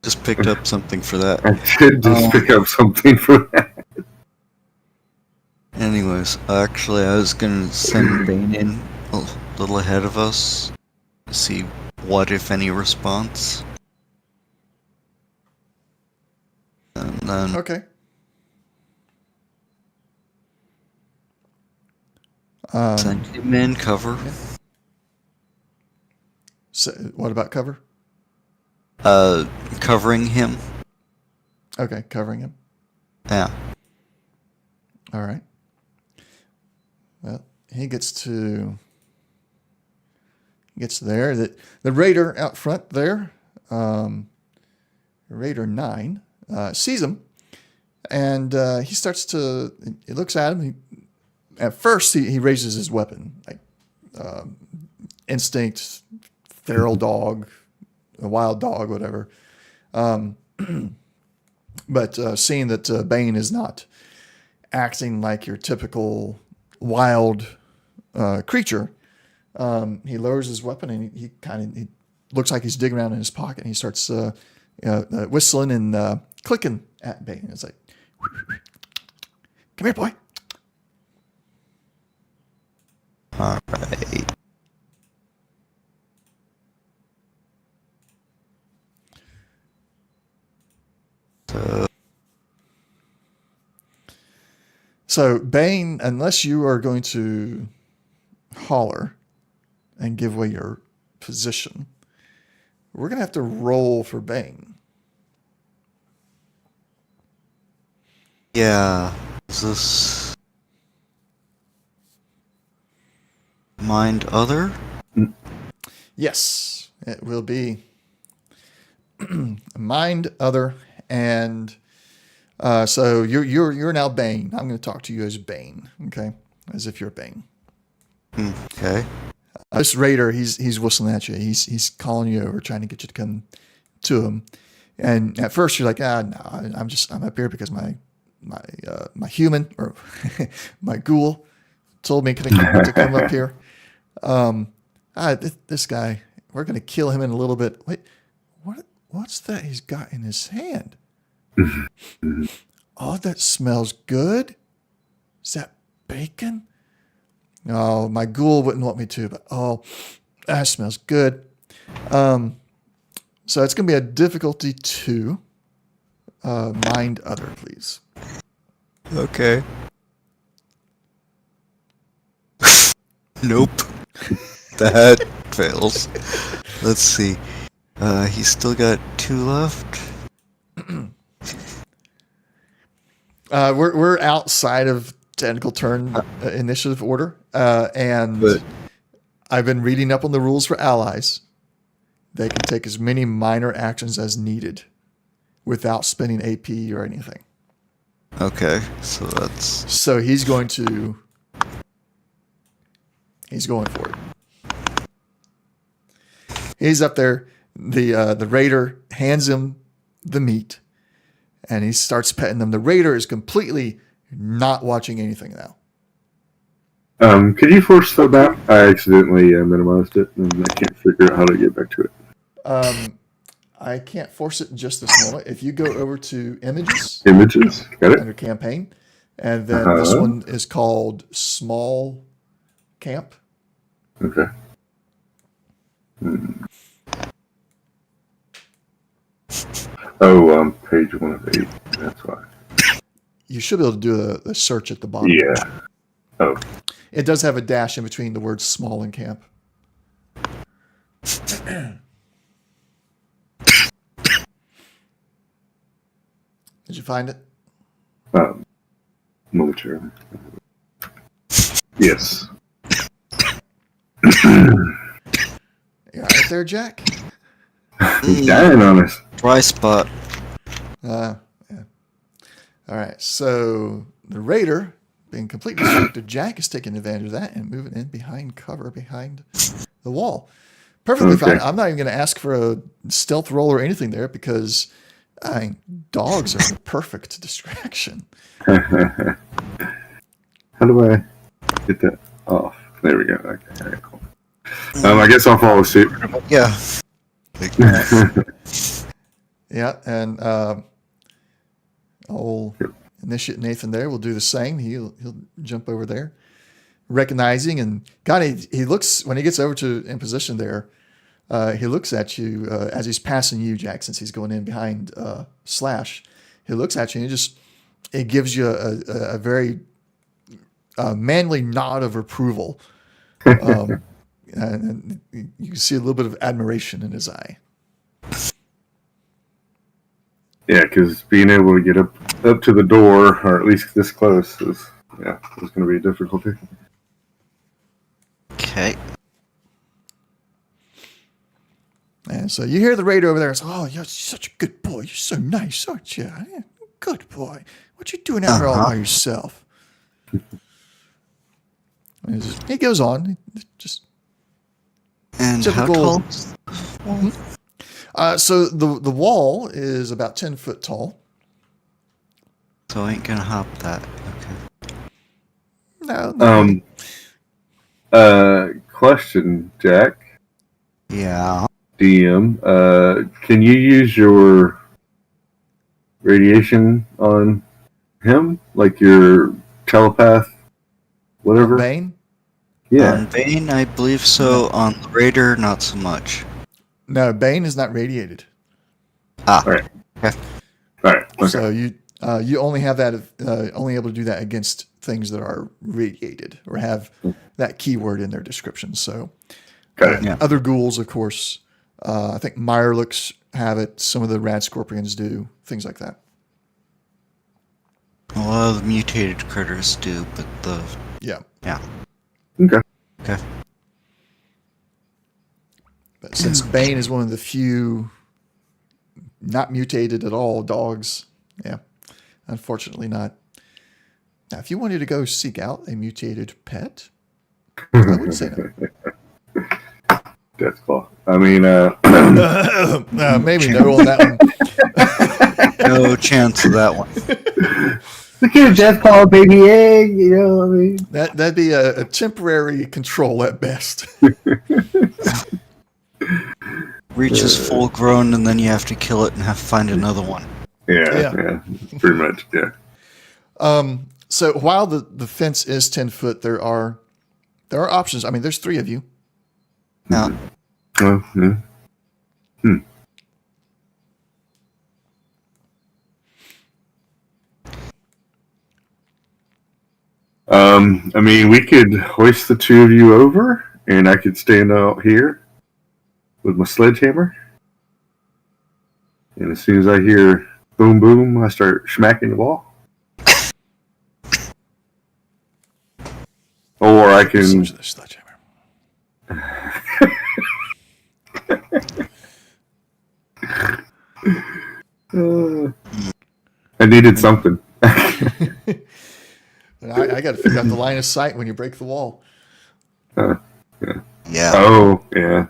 Speaker 3: Just picked up something for that.
Speaker 2: I did just pick up something for that.
Speaker 3: Anyways, actually, I was gonna send Bane in a little ahead of us to see what, if any, response. And then
Speaker 1: Okay.
Speaker 3: send him in cover.
Speaker 1: So what about cover?
Speaker 3: Covering him.
Speaker 1: Okay, covering him.
Speaker 3: Yeah.
Speaker 1: All right. Well, he gets there. The raider out front there, Raider 9, sees him, and he starts to. He looks at him. At first, he raises his weapon, like instinct, feral dog, a wild dog, whatever. But seeing that Bane is not acting like your typical wild creature, he lowers his weapon and he looks like he's digging around in his pocket. And he starts whistling and clicking at Bane. It's like, come here, boy.
Speaker 3: All right.
Speaker 1: So Bane, unless you are going to holler and give away your position, we're going to have to roll for Bane.
Speaker 3: Yeah. Is this mind other?
Speaker 1: Yes, it will be mind other, and so you're now Bane. I'm going to talk to you as Bane, okay, as if you're Bane.
Speaker 3: Okay.
Speaker 1: This raider, he's whistling at you. He's calling you over, trying to get you to come to him. And at first you're like, no, I'm up here because my human or my ghoul told me to come up here. This guy, we're gonna kill him in a little bit. Wait, what's that he's got in his hand? Oh, that smells good. Is that bacon? Oh, my ghoul wouldn't want me to, but that smells good. So it's gonna be a difficulty 2. Mind other, please.
Speaker 3: Okay. Nope. That fails. Let's see. He's still got 2 left.
Speaker 1: We're outside of technical turn initiative order, and I've been reading up on the rules for allies. They can take as many minor actions as needed without spending AP or anything.
Speaker 3: Okay, so
Speaker 1: he's going for it. He's up there. The raider hands him the meat, and he starts petting them. The raider is completely not watching anything now.
Speaker 2: Could you force the map? I accidentally minimized it, and I can't figure out how to get back to it.
Speaker 1: I can't force it in just this moment. If you go over to Images,
Speaker 2: got it
Speaker 1: under Campaign, and then this one is called Small Camp.
Speaker 2: Okay. Oh, page 1 of 8. That's why.
Speaker 1: You should be able to do a search at the bottom.
Speaker 2: Yeah. Oh.
Speaker 1: It does have a dash in between the words small and camp. Did you find it?
Speaker 2: Momentarily. Yes.
Speaker 1: You all right there, Jack?
Speaker 2: He's dying on us.
Speaker 3: Dry spot.
Speaker 1: Yeah. All right. So the raider, being completely distracted, Jack is taking advantage of that and moving in behind cover, behind the wall. Perfectly fine. I'm not even going to ask for a stealth roll or anything there because dogs are the perfect distraction.
Speaker 2: How do I get that off? There we go. Okay, all right, cool. I guess I'll follow suit.
Speaker 3: Yeah.
Speaker 1: Yeah, and old initiate Nathan there will do the same. He'll jump over there, recognizing, and God, he looks when he gets over to in position there. He looks at you as he's passing you, Jack, since he's going in behind Slash. He looks at you and it gives you a very manly nod of approval. And you can see a little bit of admiration in his eye.
Speaker 2: Yeah, because being able to get up to the door, or at least this close, is going to be a difficulty.
Speaker 3: Okay.
Speaker 1: And so you hear the raider over there. It's, oh, you're such a good boy. You're so nice, aren't you? Yeah, good boy. What you doing out here all by yourself? He goes on. Just
Speaker 3: And
Speaker 1: typical.
Speaker 3: how tall?
Speaker 1: So the wall is about 10 foot tall.
Speaker 3: So I ain't gonna hop that. Okay.
Speaker 1: No.
Speaker 2: Question, Jack.
Speaker 3: Yeah.
Speaker 2: DM, can you use your radiation on him? Like your telepath, whatever?
Speaker 1: Bane?
Speaker 2: Yeah.
Speaker 3: On Bane, I believe so. On the Raider, not so much.
Speaker 1: No, Bane is not radiated.
Speaker 3: Ah.
Speaker 2: All right.
Speaker 3: Okay.
Speaker 2: All right. Okay.
Speaker 1: So you only have that only able to do that against things that are radiated or have that keyword in their description. So
Speaker 2: Got it.
Speaker 1: other ghouls, of course. I think Mirelooks have it. Some of the rad scorpions do. Things like that.
Speaker 3: A lot of the mutated critters do, but
Speaker 1: Yeah.
Speaker 2: Okay.
Speaker 3: Okay.
Speaker 1: But since Bane is one of the few not mutated at all dogs, unfortunately not. Now, if you wanted to go seek out a mutated pet, I would say no.
Speaker 2: Death Claw. I mean,
Speaker 1: maybe no on that one.
Speaker 3: no chance of that one.
Speaker 2: look at Death Claw, baby egg. You know what I mean?
Speaker 1: That'd be a temporary control at best.
Speaker 3: Reaches full grown, and then you have to kill it and have to find another one.
Speaker 2: Yeah, pretty much. Yeah.
Speaker 1: So while the fence is 10 foot, there are options. I mean, there's 3 of you.
Speaker 3: Now,
Speaker 2: Oh, yeah. I mean, we could hoist the 2 of you over, and I could stand out here with my sledgehammer. And as soon as I hear boom, boom, I start smacking the wall. Or I can. I needed something.
Speaker 1: I got to figure out the line of sight when you break the wall.
Speaker 3: yeah.
Speaker 2: Oh, yeah.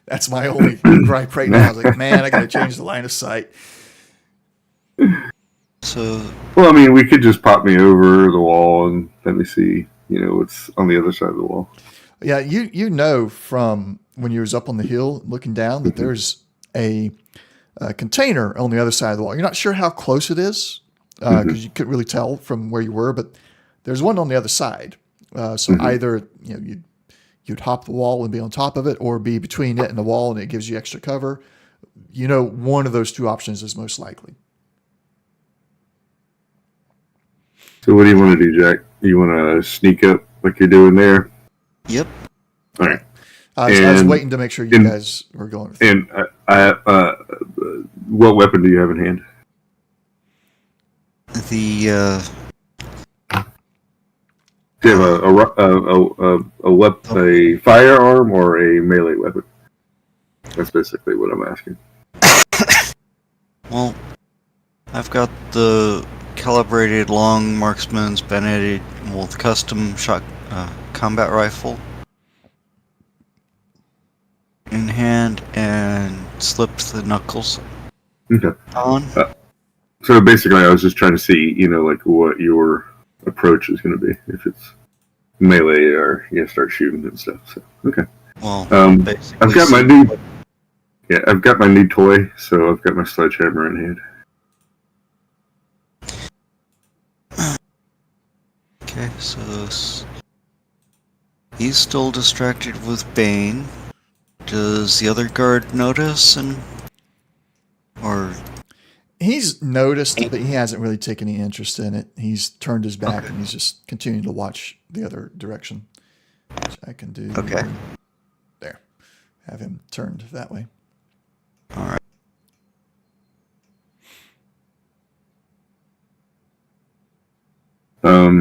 Speaker 1: That's my only gripe right now. I was like, man, I got to change the line of sight.
Speaker 3: So,
Speaker 2: Well, I mean, we could just pop me over the wall and let me see, what's on the other side of the wall.
Speaker 1: Yeah, you know from when you was up on the hill looking down that there's a container on the other side of the wall. You're not sure how close it is because you couldn't really tell from where you were, but there's one on the other side. So either you'd hop the wall and be on top of it, or be between it and the wall, and it gives you extra cover. One of those two options is most likely.
Speaker 2: So what do you want to do, Jack? You want to sneak up like you're doing there?
Speaker 3: yep.
Speaker 2: All right.
Speaker 1: I was waiting to make sure you guys were going with it.
Speaker 2: And what weapon do you have in hand?
Speaker 3: The
Speaker 2: Do you have a firearm or a melee weapon? That's basically what I'm asking.
Speaker 3: well, I've got the calibrated long marksman's bayoneted with custom shot combat rifle in hand and slipped the knuckles
Speaker 2: Okay.
Speaker 3: on.
Speaker 2: So basically, I was just trying to see, like what your approach is going to be. If it's melee or you start shooting and stuff. So okay.
Speaker 3: Well,
Speaker 2: I've got my new toy, so I've got my sledgehammer in hand.
Speaker 3: Okay, so he's still distracted with Bane. Does the other guard notice or
Speaker 1: He's noticed, but he hasn't really taken any interest in it. He's turned his back and he's just continuing to watch the other direction, which I can do.
Speaker 3: Okay.
Speaker 1: There. Have him turned that way.
Speaker 3: All right.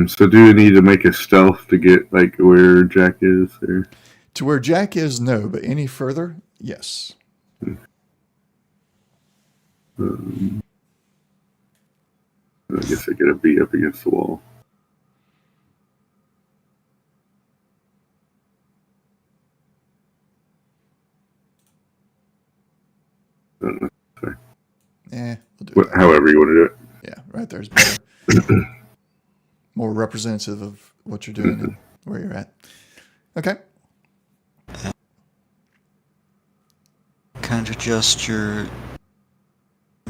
Speaker 2: So do you need to make a stealth to get like where Jack is? Or?
Speaker 1: To where Jack is, no, but any further, yes.
Speaker 2: I guess I gotta be up against the wall.
Speaker 1: We'll do it.
Speaker 2: However you want to do it.
Speaker 1: Yeah, right there's better. More representative of what you're doing and where you're at. Okay.
Speaker 3: Kind of gesture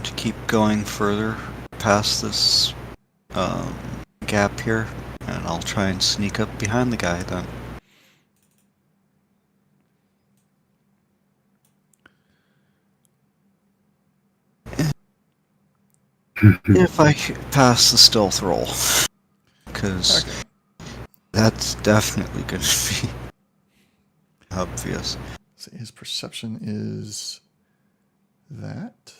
Speaker 3: to keep going further past this gap here, and I'll try and sneak up behind the guy then. If I pass the stealth roll, because that's definitely going to be obvious.
Speaker 1: See, his perception is that.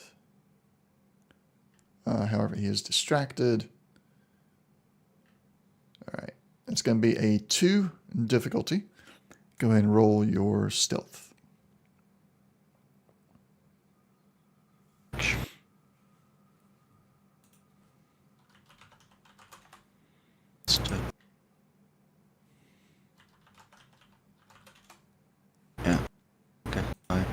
Speaker 1: However, he is distracted. All right. It's going to be a 2 difficulty. Go ahead and roll your stealth.
Speaker 3: Yeah. Okay. Fine.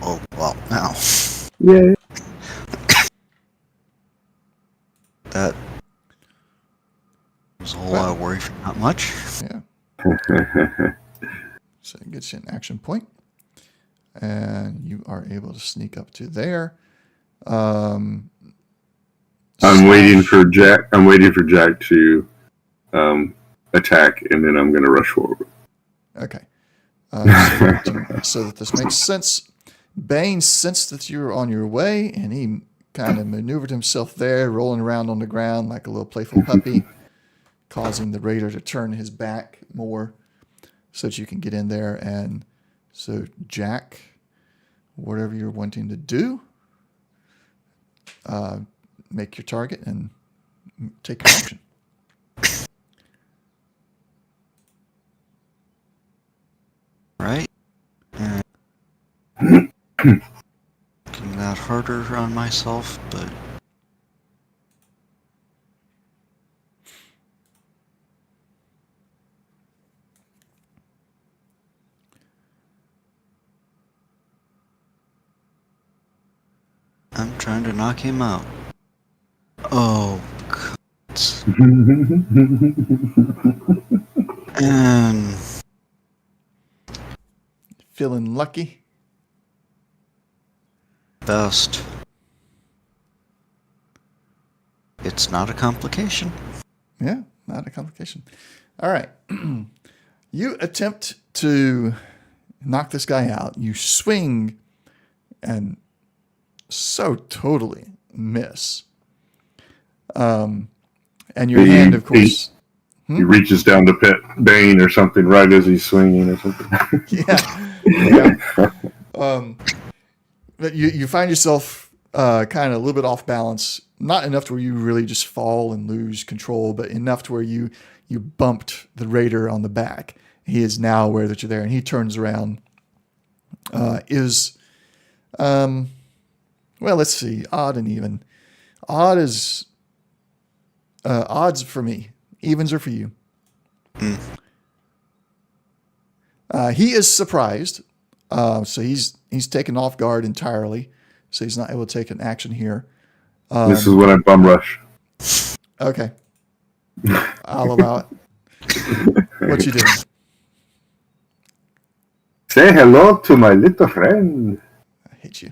Speaker 3: Oh, well, now.
Speaker 2: Yeah.
Speaker 3: That was a whole lot of worry for not much.
Speaker 1: Yeah. So it gets you an action point. And you are able to sneak up to there.
Speaker 2: I'm waiting for Jack. I'm waiting for Jack to attack, and then I'm going to rush forward.
Speaker 1: Okay. So that this makes sense, Bane sensed that you were on your way, and he kind of maneuvered himself there, rolling around on the ground like a little playful puppy, causing the raider to turn his back more so that you can get in there. And so, Jack, whatever you're wanting to do, make your target and take your action.
Speaker 3: Right? Making that harder on myself, but I'm trying to knock him out. Oh, God. And
Speaker 1: Feeling lucky?
Speaker 3: best. It's not a complication.
Speaker 1: Yeah, not a complication. All right. You attempt to knock this guy out. You swing and so totally miss. And your hand, of course.
Speaker 2: He reaches down to pet Bane or something right as he's swinging or something.
Speaker 1: Yeah. But you find yourself kind of a little bit off balance. Not enough to where you really just fall and lose control, but enough to where you bumped the raider on the back. He is now aware that you're there, and he turns around. Well, let's see, odd and even. Odd is odds for me. Evens are for you. He is surprised, so he's taken off guard entirely, so he's not able to take an action here.
Speaker 2: This is when I bum rush.
Speaker 1: Okay, I'll allow it. What you doing?
Speaker 2: Say hello to my little friend.
Speaker 1: I hate you.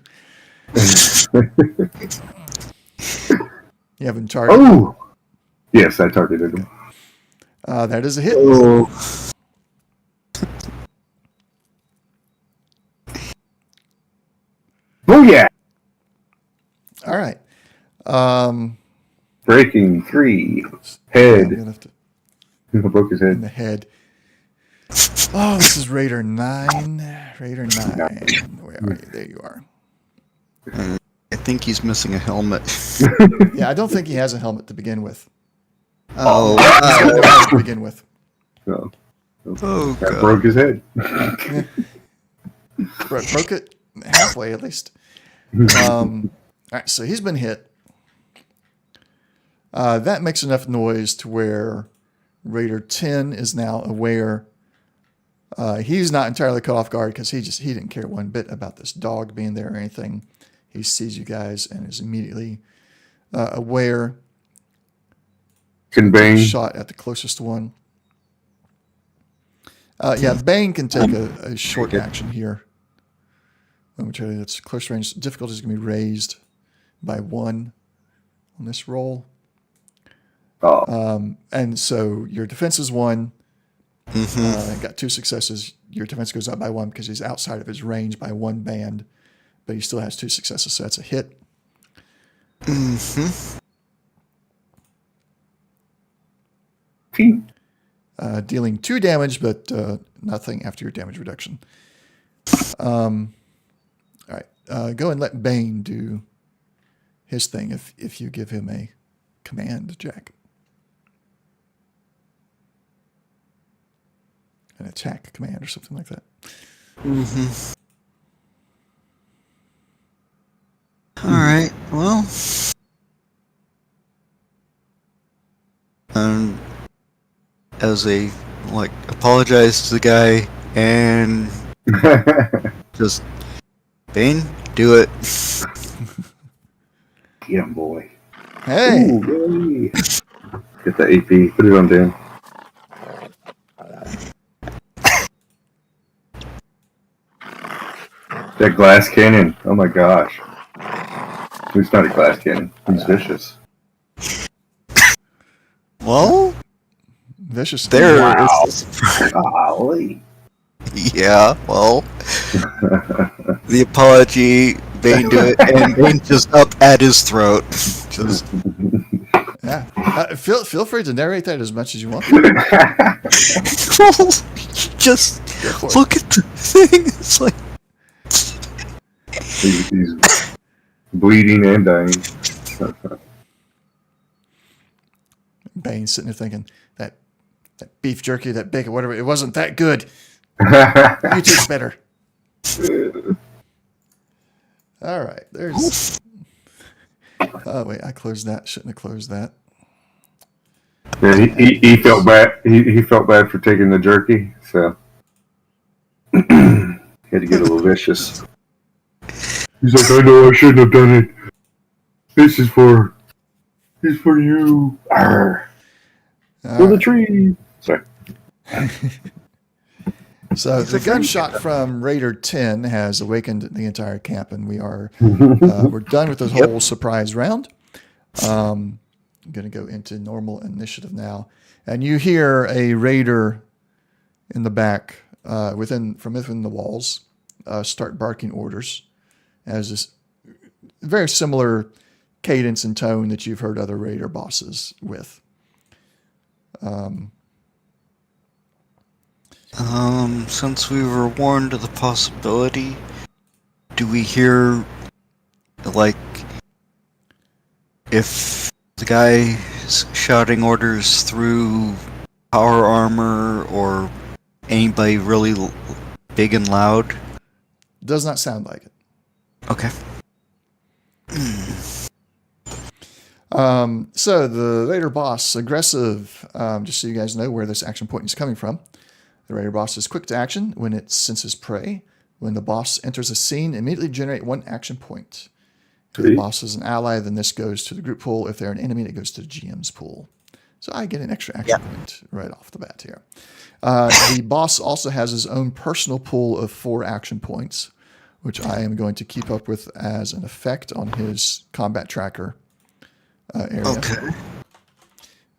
Speaker 1: You haven't targeted.
Speaker 2: Oh, yes, I targeted him.
Speaker 1: That is a hit.
Speaker 2: Oh. Oh yeah.
Speaker 1: All right.
Speaker 2: Breaking 3.
Speaker 1: I'm
Speaker 2: Head.
Speaker 1: gonna have to
Speaker 2: Broke his
Speaker 1: in
Speaker 2: head.
Speaker 1: the head. Oh, this is Raider 9. Raider 9. Where are you? There you are.
Speaker 3: I think he's missing a helmet.
Speaker 1: Yeah, I don't think he has a helmet to begin with.
Speaker 3: Oh,
Speaker 1: He's got no helmet to begin with.
Speaker 2: So,
Speaker 3: oh
Speaker 2: that
Speaker 3: God.
Speaker 2: broke his head.
Speaker 1: Broke it halfway at least. All right, so he's been hit. That makes enough noise to where Raider 10 is now aware. He's not entirely caught off guard because he didn't care one bit about this dog being there or anything. He sees you guys and is immediately aware.
Speaker 2: Can Bane?
Speaker 1: Shot at the closest one. Yeah, Bane can take a short action here. Momentarily, that's close range. Difficulty is going to be raised by 1 on this roll.
Speaker 2: Oh.
Speaker 1: And so your defense is 1. Got 2 successes. Your defense goes up by 1 because he's outside of his range by 1 band, but he still has 2 successes, so that's a hit. Dealing 2 damage, but nothing after your damage reduction. All right, go and let Bane do his thing if you give him a command, Jack. An attack command or something like that.
Speaker 3: All right. Well, as a apologize to the guy and just Bane, do it.
Speaker 2: Get him, boy.
Speaker 1: Hey!
Speaker 2: Ooh, yay. Get the AP. Put it on Dan. That glass cannon. Oh my gosh. It's not a glass cannon. He's vicious.
Speaker 3: Well,
Speaker 1: Vicious.
Speaker 3: there.
Speaker 2: Wow. Golly.
Speaker 3: Yeah. Well, the apology. Bane do it, and Bane just up at his throat. Just
Speaker 1: Yeah. Feel free to narrate that as much as you want.
Speaker 3: just look at the thing. It's like
Speaker 2: He's bleeding and dying.
Speaker 1: Bane's sitting there thinking that beef jerky, that bacon, whatever, it wasn't that good. You taste better. All right, there's. Oh wait, I closed that. Shouldn't have closed that.
Speaker 2: Yeah, he felt bad. He felt bad for taking the jerky, so he had to get a little vicious. He's like, I know I shouldn't have done it. This is for you. Arr. For the tree. Sorry.
Speaker 1: So the gunshot from Raider 10 has awakened the entire camp, and we're done with the whole surprise round. I'm going to go into normal initiative now, and you hear a Raider in the back, from within the walls, start barking orders, as this very similar cadence and tone that you've heard other Raider bosses with.
Speaker 3: Since we were warned of the possibility, do we hear, like, if the guy is shouting orders through power armor or anybody really big and loud?
Speaker 1: Does not sound like it.
Speaker 3: Okay.
Speaker 1: So the Raider boss, aggressive, just so you guys know where this action point is coming from. The Raider boss is quick to action when it senses prey. When the boss enters a scene, immediately generate 1 action point. If the boss is an ally, then this goes to the group pool. If they're an enemy, it goes to the GM's pool. So I get an extra action point right off the bat here. The boss also has his own personal pool of 4 action points, which I am going to keep up with as an effect on his combat tracker area.
Speaker 3: Okay.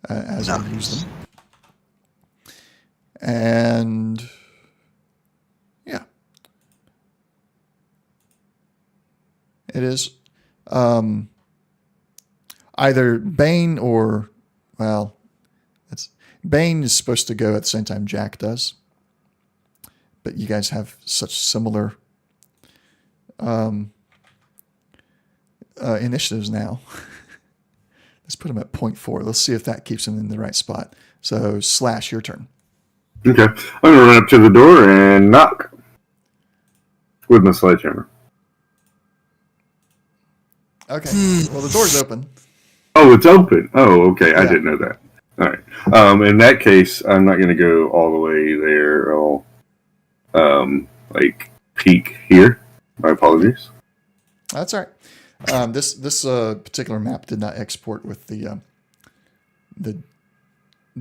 Speaker 1: As I use them. And yeah, it is either Bane or, Bane is supposed to go at the same time Jack does, but you guys have such similar initiatives now. Let's put him at 0.4. Let's see if that keeps him in the right spot. So Slash, your turn.
Speaker 2: Okay. I'm going to run up to the door and knock with my sledgehammer.
Speaker 1: Okay. Well, the door's open.
Speaker 2: Oh, it's open. Oh, okay.
Speaker 1: Yeah.
Speaker 2: I didn't know that. All right. In that case, I'm not going to go all the way there. I'll, peek here. My apologies.
Speaker 1: That's all right. This particular map did not export with the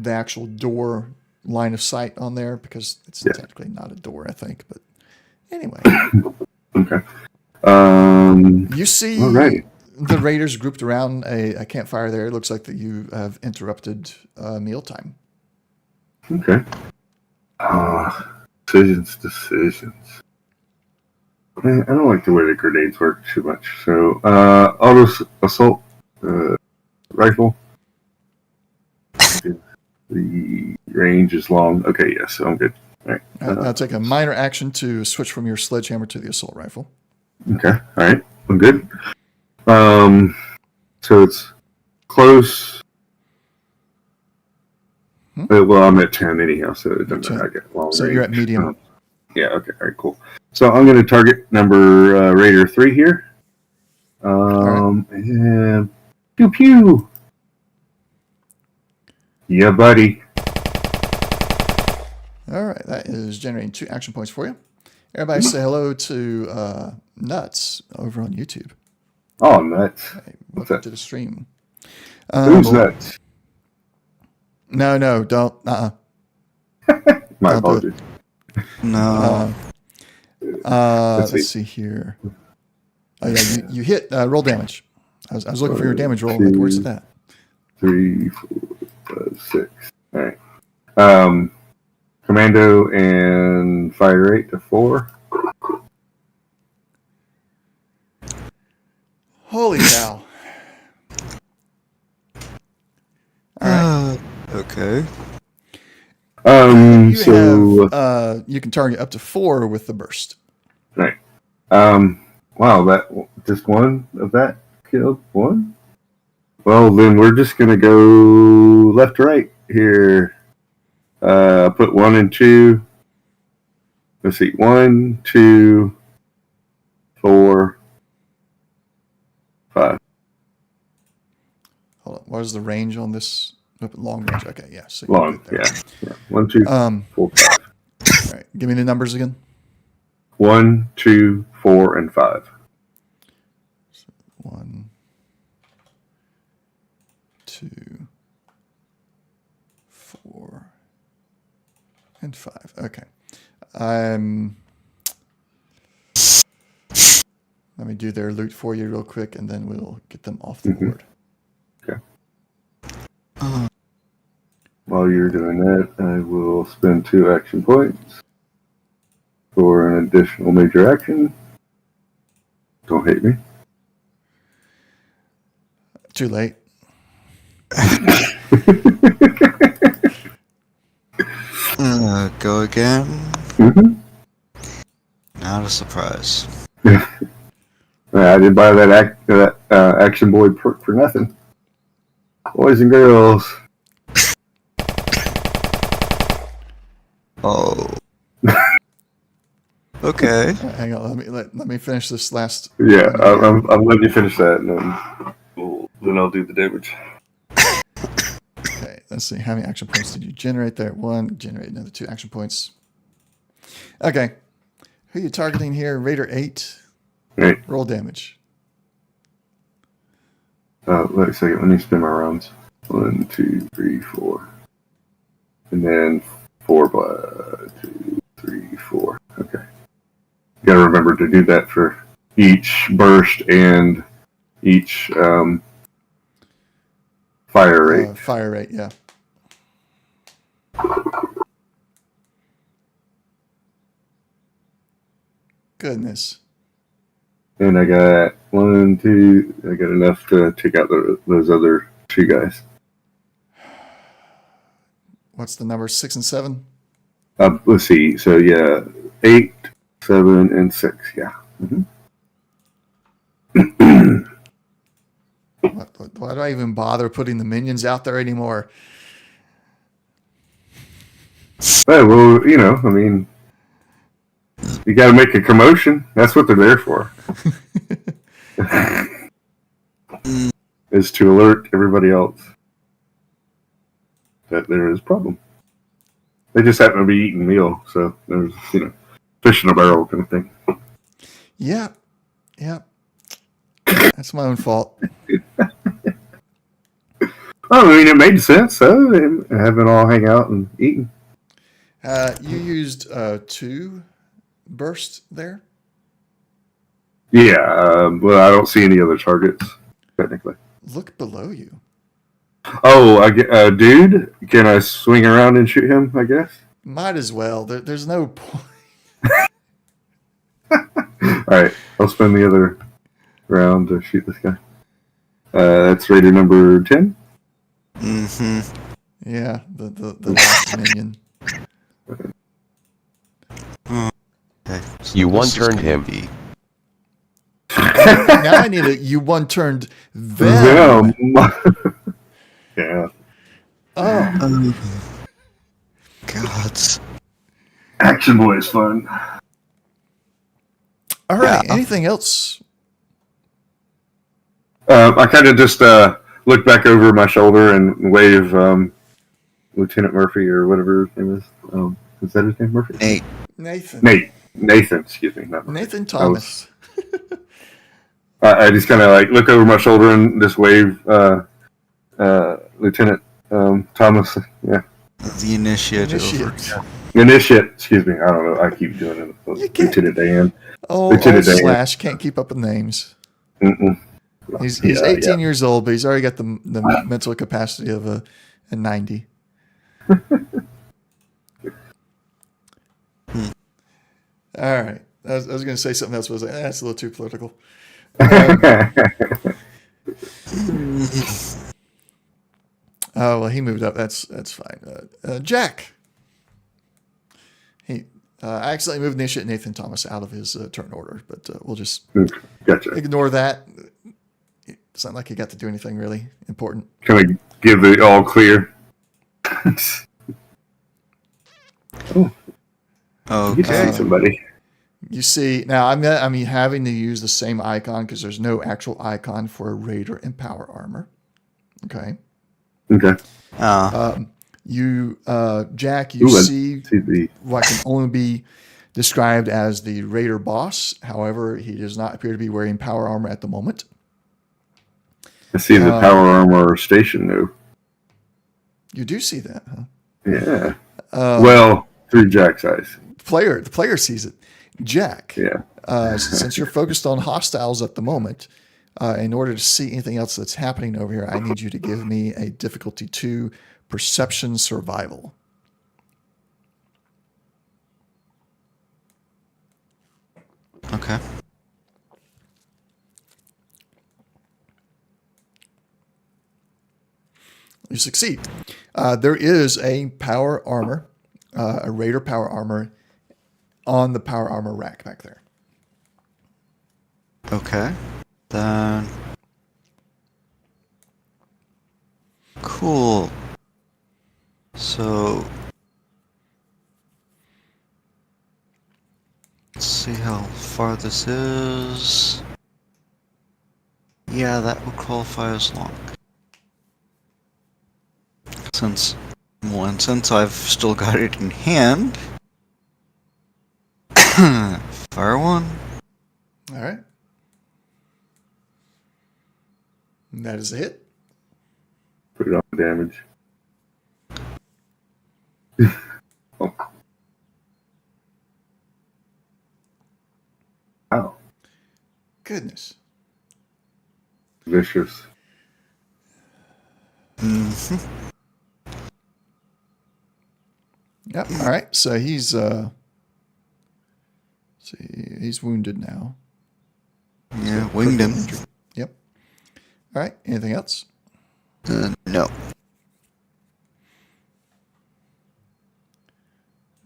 Speaker 1: actual door line of sight on there because it's technically not a door, I think. But anyway.
Speaker 2: Okay.
Speaker 1: You see the Raiders grouped around a campfire there. It looks like that you have interrupted mealtime.
Speaker 2: Okay. Decisions. I don't like the way the grenades work too much. So, auto assault rifle. The range is long. Okay, yes, so I'm good. All right.
Speaker 1: I'll take a minor action to switch from your sledgehammer to the assault rifle.
Speaker 2: Okay, all right, I'm good. So it's close. Well, I'm at 10 anyhow, so it doesn't matter. I get long
Speaker 1: so
Speaker 2: range.
Speaker 1: You're at medium.
Speaker 2: Yeah, okay, all right, cool. So I'm going to target number Raider 3 here.
Speaker 1: Right.
Speaker 2: And pew pew. Yeah, buddy.
Speaker 1: All right, that is generating 2 action points for you. Everybody say hello to Nuts over on YouTube.
Speaker 2: Oh, Nuts.
Speaker 1: Hey,
Speaker 2: What's
Speaker 1: welcome
Speaker 2: that?
Speaker 1: to the stream.
Speaker 2: Who's Nuts?
Speaker 1: No, don't.
Speaker 2: My
Speaker 1: Don't
Speaker 2: apologies.
Speaker 3: No.
Speaker 1: Let's see here. Oh yeah, you hit roll damage. I was looking for your damage roll. Like, where's it at?
Speaker 2: 3, 4, 5, 6. All right. Commando and fire rate to 4.
Speaker 1: Holy cow! All right.
Speaker 3: Okay.
Speaker 1: You can target up to 4 with the burst.
Speaker 2: Right. Wow, that just one of that killed one? Well, then we're just going to go left to right here. Put 1 and 2. Let's see. 1, 2, 4, 5.
Speaker 1: Hold on. What is the range on this? Long range. Okay, yeah. So
Speaker 2: Long, yeah. 1, 2, 4, 5.
Speaker 1: All right. Give me the numbers again.
Speaker 2: 1, 2, 4, and 5.
Speaker 1: 1, 2, 4, and 5. Okay. Let me do their loot for you real quick, and then we'll get them off the board.
Speaker 2: Okay. While you're doing that, I will spend 2 action points for an additional major action. Don't hate me.
Speaker 1: Too late.
Speaker 3: Go again.
Speaker 2: Mm-hmm.
Speaker 3: Not a surprise.
Speaker 2: I didn't buy that action boy perk for nothing. Boys and girls.
Speaker 3: Oh. Okay.
Speaker 1: Hang on. Let me finish this last.
Speaker 2: Yeah, I'm letting you finish that, and then I'll do the damage.
Speaker 1: Okay, let's see. How many action points did you generate there? 1. Generate another 2 action points. Okay. Who are you targeting here? Raider 8.
Speaker 2: Right.
Speaker 1: Roll damage.
Speaker 2: Wait a second. Let me spin my rounds. 1, 2, 3, 4. And then 4 blood. 2, 3, 4. Okay. You gotta remember to do that for each burst and each fire rate.
Speaker 1: Fire rate, yeah. Goodness.
Speaker 2: And I got 1, 2. I got enough to take out those other 2 guys.
Speaker 1: What's the number? 6 and 7?
Speaker 2: Let's see. So yeah, 8, 7, and 6. Yeah. Mm-hmm.
Speaker 1: Why do I even bother putting the minions out there anymore?
Speaker 2: Well, I mean, you got to make a commotion. That's what they're there for. Is to alert everybody else that there is a problem. They just happen to be eating meal, so there's, fish in a barrel kind of thing.
Speaker 1: Yeah. That's my own fault.
Speaker 2: I mean, it made sense, though, having all hang out and eating.
Speaker 1: You used 2 bursts there?
Speaker 2: Yeah, well, I don't see any other targets, technically.
Speaker 1: Look below you.
Speaker 2: Oh, dude, can I swing around and shoot him, I guess?
Speaker 1: Might as well. There's no point.
Speaker 2: Alright, I'll spend the other round to shoot this guy. That's Raider number 10.
Speaker 3: Mm-hmm.
Speaker 1: Yeah, the last minion.
Speaker 3: Okay. So
Speaker 4: You
Speaker 3: this is
Speaker 4: one-turned
Speaker 3: gonna
Speaker 4: him.
Speaker 3: be-
Speaker 1: Now I need you one-turned them.
Speaker 2: Yeah.
Speaker 1: Oh.
Speaker 3: Gods.
Speaker 2: Action Boy is fun.
Speaker 1: All right.
Speaker 3: Yeah.
Speaker 1: Anything else?
Speaker 2: I kind of just look back over my shoulder and wave Lieutenant Murphy or whatever his name is. Is that his name, Murphy?
Speaker 3: Nate.
Speaker 2: Nathan, excuse me. Not Murphy.
Speaker 1: Nathan Thomas.
Speaker 2: I just kind of look over my shoulder and just wave Lieutenant Thomas. Yeah.
Speaker 3: The initiate.
Speaker 2: Initiate. Excuse me. I don't know. I keep doing it. Lieutenant Dan.
Speaker 1: Old Slash can't keep up with names.
Speaker 2: Mm-mm.
Speaker 1: He's 18 years old, but he's already got the mental capacity of a 90. All right. I was going to say something else, but I was like, that's a little too political. Oh, well, he moved up. That's fine. Jack. I accidentally moved Nathan Thomas out of his turn order, but we'll just ignore that. It's not like he got to do anything really important.
Speaker 2: Can I give the all clear?
Speaker 3: Okay.
Speaker 2: You see somebody.
Speaker 1: You see, now I'm having to use the same icon because there's no actual icon for a Raider in power armor. Okay.
Speaker 2: Okay.
Speaker 1: Jack, you see what can only be described as the Raider boss. However, he does not appear to be wearing power armor at the moment.
Speaker 2: I see the power armor station though.
Speaker 1: You do see that, huh?
Speaker 2: Yeah. Well, through Jack's eyes.
Speaker 1: The player sees it. Jack.
Speaker 2: Yeah.
Speaker 1: Since you're focused on hostiles at the moment, in order to see anything else that's happening over here, I need you to give me a difficulty 2 perception survival.
Speaker 3: Okay.
Speaker 1: You succeed. There is a power armor, a Raider power armor on the power armor rack back there.
Speaker 3: Okay. Then. Cool. So. Let's see how far this is. Yeah, that would qualify as long. Since I've still got it in hand. Fire 1.
Speaker 1: All right. And that is a hit.
Speaker 2: Put it on damage. Oh. Wow.
Speaker 1: Goodness.
Speaker 2: Vicious.
Speaker 3: Mm-hmm.
Speaker 1: Yep. All right. So he's he's wounded now.
Speaker 3: Yeah, winged him.
Speaker 1: Yep. All right. Anything else?
Speaker 3: No.
Speaker 1: All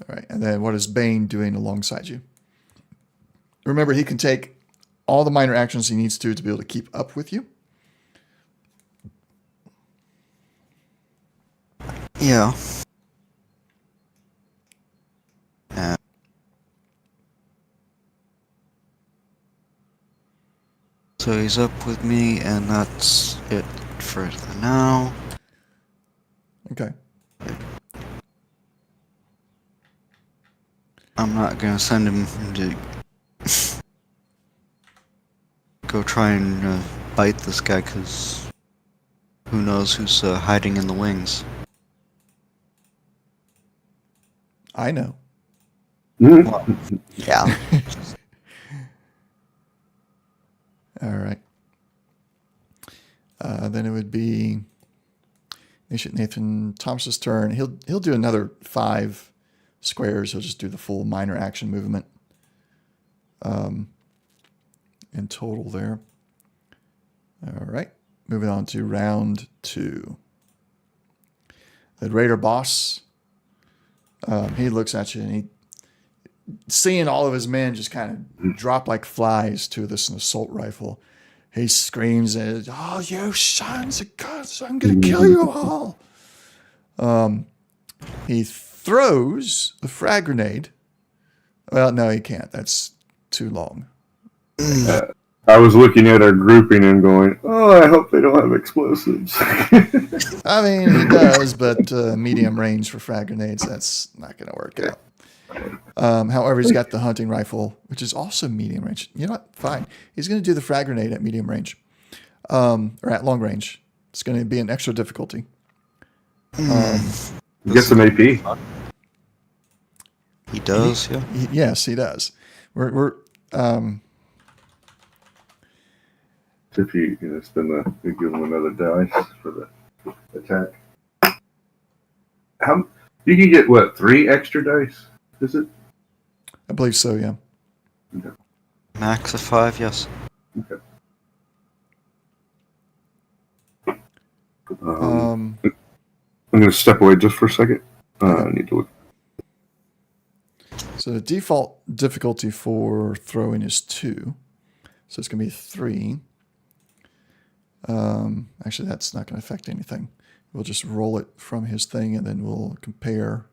Speaker 1: right. And then what is Bane doing alongside you? Remember, he can take all the minor actions he needs to be able to keep up with you.
Speaker 3: Yeah. So he's up with me, and that's it for now.
Speaker 1: Okay.
Speaker 3: I'm not gonna send him to go try and bite this guy, because who knows who's hiding in the wings.
Speaker 1: I know.
Speaker 3: Well, yeah.
Speaker 1: All right. Then it would be Nathan Thomas's turn. He'll do another 5 squares. He'll just do the full minor action movement. In total there. All right. Moving on to round 2. The Raider boss. He looks at you and he, seeing all of his men just kind of drop like flies to this assault rifle, he screams, "Oh, you sons of guns, I'm going to kill you all." He throws a frag grenade. Well, no, he can't. That's too long.
Speaker 2: I was looking at our grouping and going, "Oh, I hope they don't have explosives."
Speaker 1: I mean, he does, but medium range for frag grenades, that's not going to work out. However, he's got the hunting rifle, which is also medium range. You know what? Fine. He's going to do the frag grenade at medium range, or at long range. It's going to be an extra difficulty.
Speaker 2: Get some AP.
Speaker 3: He does, yeah.
Speaker 1: Yes, he does. We're
Speaker 2: If you spend you give him another dice for the attack. How you can get what 3 extra dice? Is it?
Speaker 1: I believe so. Yeah.
Speaker 2: Okay.
Speaker 3: Max of 5, yes.
Speaker 2: Okay.
Speaker 1: Um,
Speaker 2: I'm going to step away just for a second. I need to look.
Speaker 1: So the default difficulty for throwing is 2. So it's going to be 3. Actually, that's not going to affect anything. We'll just roll it from his thing, and then we'll compare.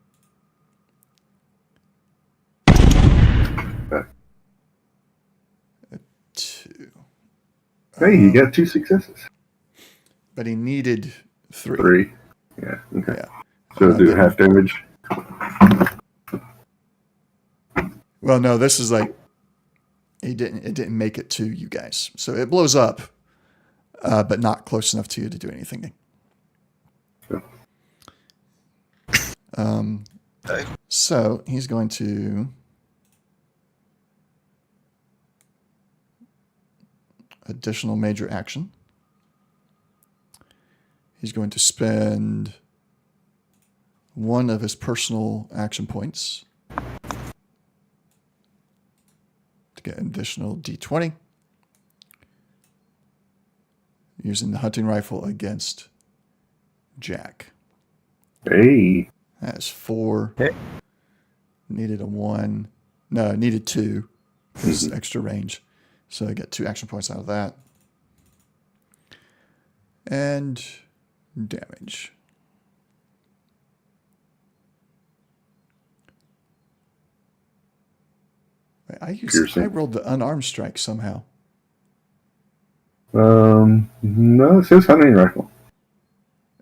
Speaker 2: Okay.
Speaker 1: 2.
Speaker 2: Hey, you got 2 successes.
Speaker 1: But he needed 3.
Speaker 2: 3. Yeah. Okay.
Speaker 1: Yeah.
Speaker 2: So do half damage.
Speaker 1: Well, no, this is like it didn't make it to you guys. So it blows up. but not close enough to you to do anything. So he's going to additional major action. He's going to spend one of his personal action points to get an additional D20 using the hunting rifle against Jack.
Speaker 2: Hey.
Speaker 1: That's 4.
Speaker 4: Hey.
Speaker 1: Needed a 1. No, needed 2 because extra range. So I get 2 action points out of that. And damage. Wait, I rolled the unarmed strike somehow.
Speaker 2: No, it says hunting rifle.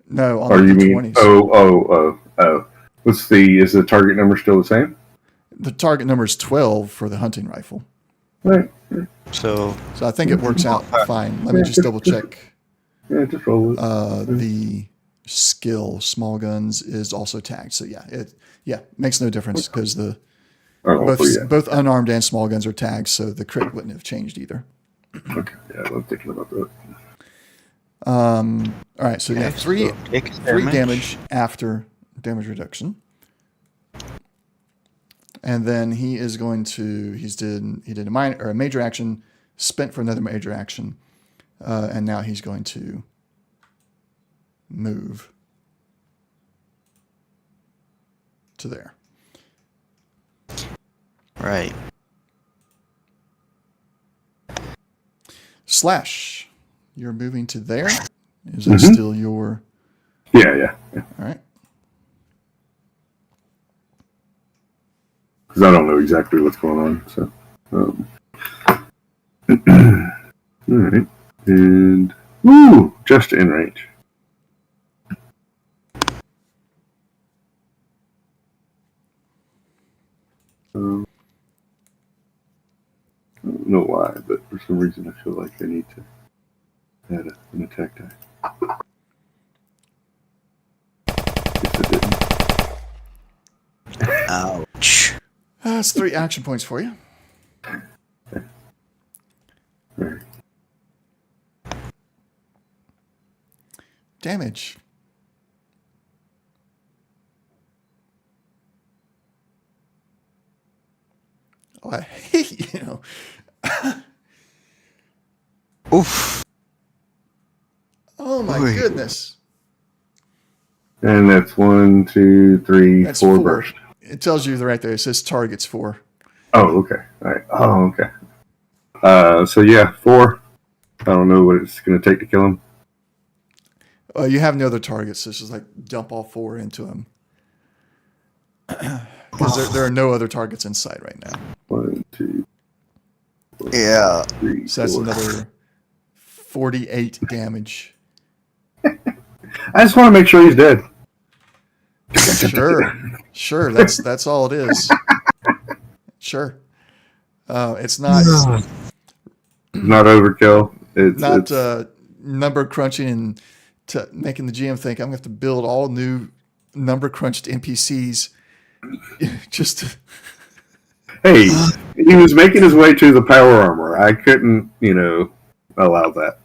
Speaker 1: No, on
Speaker 2: Or
Speaker 1: the
Speaker 2: you
Speaker 1: D20s.
Speaker 2: mean? Oh. Is the target number still the same?
Speaker 1: The target number is 12 for the hunting rifle.
Speaker 2: Right.
Speaker 3: So
Speaker 1: I think it works out fine. Let me just double check.
Speaker 2: Yeah, just roll it.
Speaker 1: The skill small guns is also tagged. So it makes no difference because both unarmed and small guns are tagged. So the crit wouldn't have changed either.
Speaker 2: Okay. Yeah, I'm thinking about that.
Speaker 1: All right. So
Speaker 3: Okay,
Speaker 1: three
Speaker 3: so take
Speaker 1: three damage after damage reduction. And then he is going to, he did a major action, spent for another major action, and now he's going to move to there.
Speaker 3: right.
Speaker 1: Slash, you're moving to there. Is that still your?
Speaker 2: Yeah.
Speaker 1: All right.
Speaker 2: Because I don't know exactly what's going on. So, all right, and just in range. I don't know why, but for some reason I feel like I need to add an attack die. Guess I didn't.
Speaker 3: Ouch.
Speaker 1: That's 3 action points for you.
Speaker 2: Right.
Speaker 1: Damage. Oh, I hate you.
Speaker 3: Oof.
Speaker 1: Oh my
Speaker 3: Oy.
Speaker 1: goodness.
Speaker 2: And that's 1, 2, 3,
Speaker 1: That's
Speaker 2: 4
Speaker 1: 4.
Speaker 2: burst.
Speaker 1: It tells you right there. It says targets 4.
Speaker 2: Oh, okay. All right. Oh, okay. So yeah, 4. I don't know what it's going to take to kill him.
Speaker 1: You have no other targets. So it's just like dump all 4 into him. Because there are no other targets in sight right now.
Speaker 2: 1, 2, 4,
Speaker 3: Yeah.
Speaker 2: 3,
Speaker 1: So that's
Speaker 2: 4.
Speaker 1: another 48 damage.
Speaker 2: I just want to make sure he's dead.
Speaker 1: Sure. That's all it is. Sure. It's not
Speaker 2: Not overkill.
Speaker 1: not
Speaker 2: It's
Speaker 1: number crunching and making the GM think I'm going to have to build all new number crunched NPCs. Just to,
Speaker 2: hey, he was making his way to the power armor. I couldn't, allow that.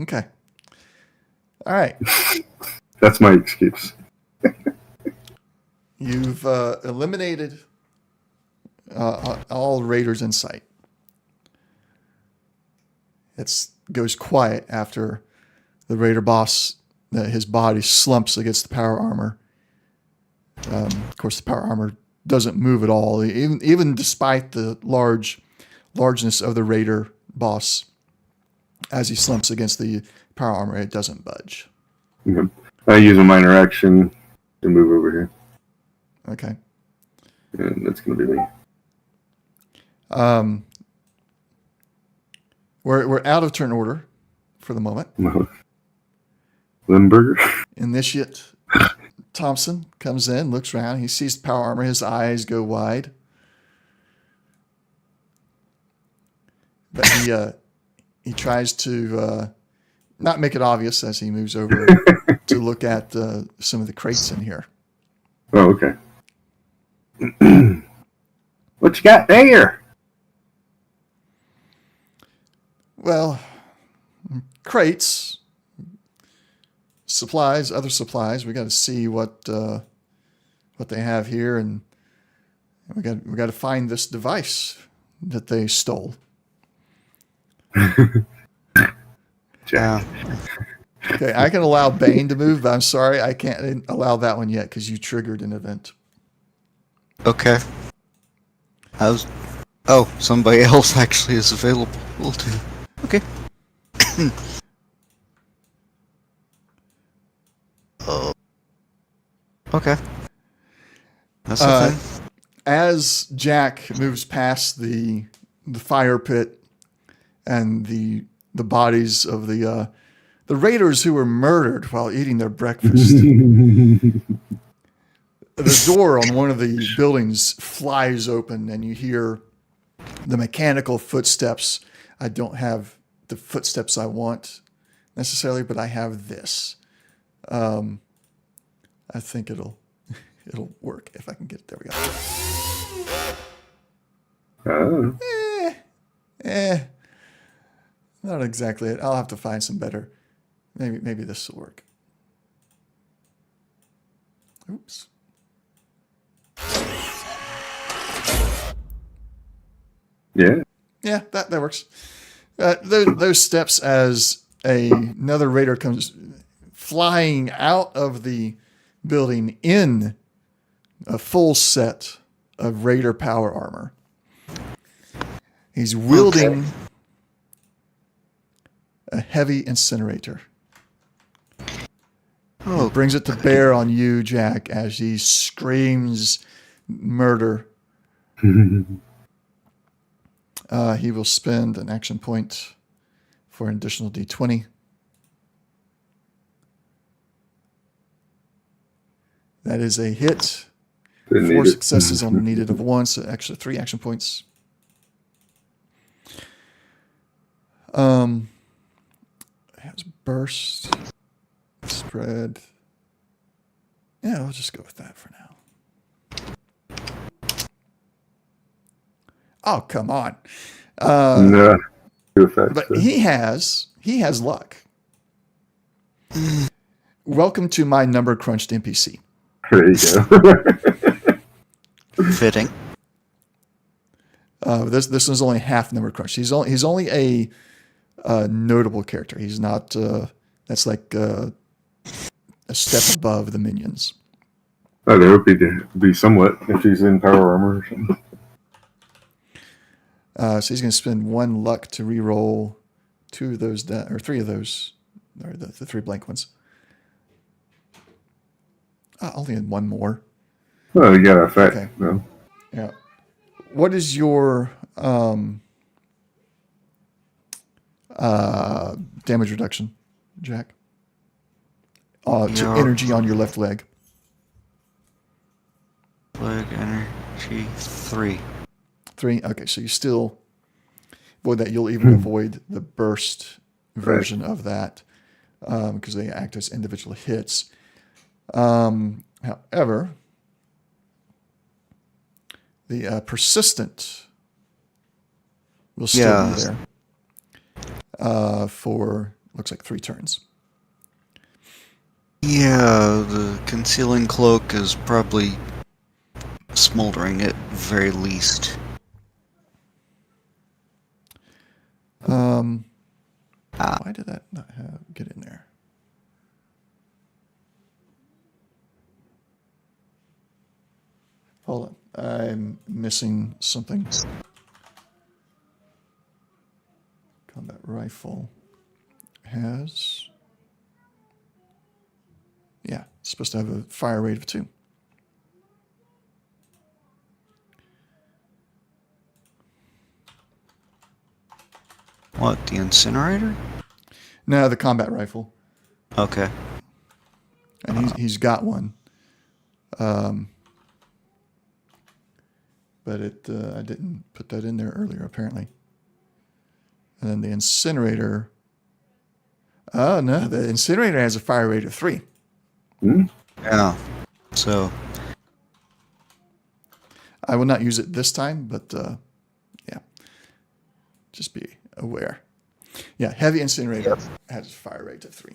Speaker 1: okay. All right.
Speaker 2: That's my excuse.
Speaker 1: You've eliminated all raiders in sight. It goes quiet after the raider boss, his body slumps against the power armor. Of course, the power armor doesn't move at all, even despite the largeness of the raider boss. As he slumps against the power armor, it doesn't budge.
Speaker 2: Okay. I use a minor action to move over here,
Speaker 1: Okay.
Speaker 2: and that's going to be me.
Speaker 1: We're out of turn order for the moment.
Speaker 2: Limburger.
Speaker 1: Initiate Thompson comes in, looks around. He sees the power armor. His eyes go wide. But he tries to not make it obvious as he moves over to look at some of the crates in here.
Speaker 2: Oh, okay. What you got there?
Speaker 1: Well, crates, supplies, other supplies. We got to see what they have here, and we got to find this device that they stole.
Speaker 3: Yeah.
Speaker 1: Okay, I can allow Bane to move, but I'm sorry, I can't allow that one yet because you triggered an event.
Speaker 3: Okay. Oh, somebody else actually is available. Will do. Okay. Oh. Okay. That's the thing.
Speaker 1: As Jack moves past the fire pit and the bodies of the raiders who were murdered while eating their breakfast, the door on one of the buildings flies open, and you hear the mechanical footsteps. I don't have the footsteps I want necessarily, but I have this. I think it'll work if I can get it. There we go.
Speaker 2: Oh.
Speaker 1: Not exactly it. I'll have to find some better. Maybe this will work. Oops.
Speaker 2: Yeah.
Speaker 1: Yeah, that works. Those steps as another raider comes flying out of the building in a full set of raider power armor. He's wielding a heavy incinerator.
Speaker 3: Oh,
Speaker 1: He brings it to bear on you, Jack, as he screams murder. He will spend an action point for an additional D20. That is a hit.
Speaker 2: Didn't
Speaker 1: 4
Speaker 2: need it.
Speaker 1: successes on the needed of 1, so actually 3 action points. Has burst, spread. Yeah, I'll just go with that for now. Oh, come on.
Speaker 2: No. Too fast.
Speaker 1: But he has luck. Welcome to my number crunched NPC.
Speaker 2: There you go.
Speaker 3: fitting.
Speaker 1: This one's only half number crunch. He's only a notable character. He's not. That's like a step above the minions.
Speaker 2: Oh, there would be somewhat if he's in power armor or something.
Speaker 1: So he's going to spend 1 luck to re-roll 2 of those, or 3 of those, or the 3 blank ones. Only 1 more.
Speaker 2: Oh, you got a effect.
Speaker 1: Okay.
Speaker 2: No.
Speaker 1: Yeah. What is your damage reduction, Jack? To energy on your left leg.
Speaker 3: Leg energy 3.
Speaker 1: 3. Okay, so you still avoid that. You'll even avoid the burst version of that because they act as individual hits. However, the persistent will still be there for, looks like 3 turns.
Speaker 3: Yeah, the concealing cloak is probably smoldering at very least.
Speaker 1: Why did that not get in there? Hold on. I'm missing something. Combat rifle has... Yeah, it's supposed to have a fire rate of 2.
Speaker 3: What, the incinerator?
Speaker 1: No, the combat rifle.
Speaker 3: Okay.
Speaker 1: And he's got one. But I didn't put that in there earlier, apparently. And then the incinerator... Oh, no. The incinerator has a fire rate of 3.
Speaker 3: Yeah. So.
Speaker 1: I will not use it this time, but yeah. Just be aware. Yeah, heavy incinerator has a fire rate of 3.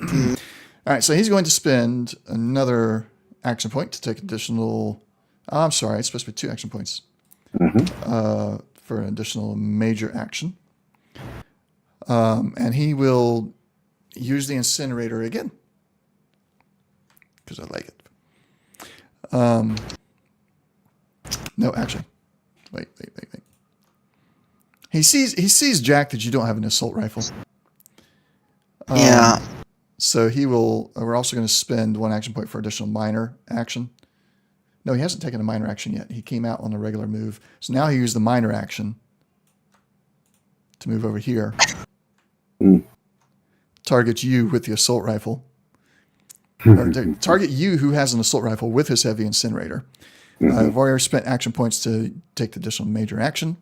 Speaker 1: All right, so he's going to spend another action point to take additional. Oh, I'm sorry, it's supposed to be 2 action points for an additional major action. And he will use the incinerator again because I like it. No, actually, wait. He sees Jack that you don't have an assault rifle.
Speaker 3: Yeah.
Speaker 1: So he will. We're also going to spend 1 action point for additional minor action. No, he hasn't taken a minor action yet. He came out on a regular move. So now he used the minor action to move over here. Target you with the assault rifle. Or target you who has an assault rifle with his heavy incinerator. Warrior spent action points to take the additional major action.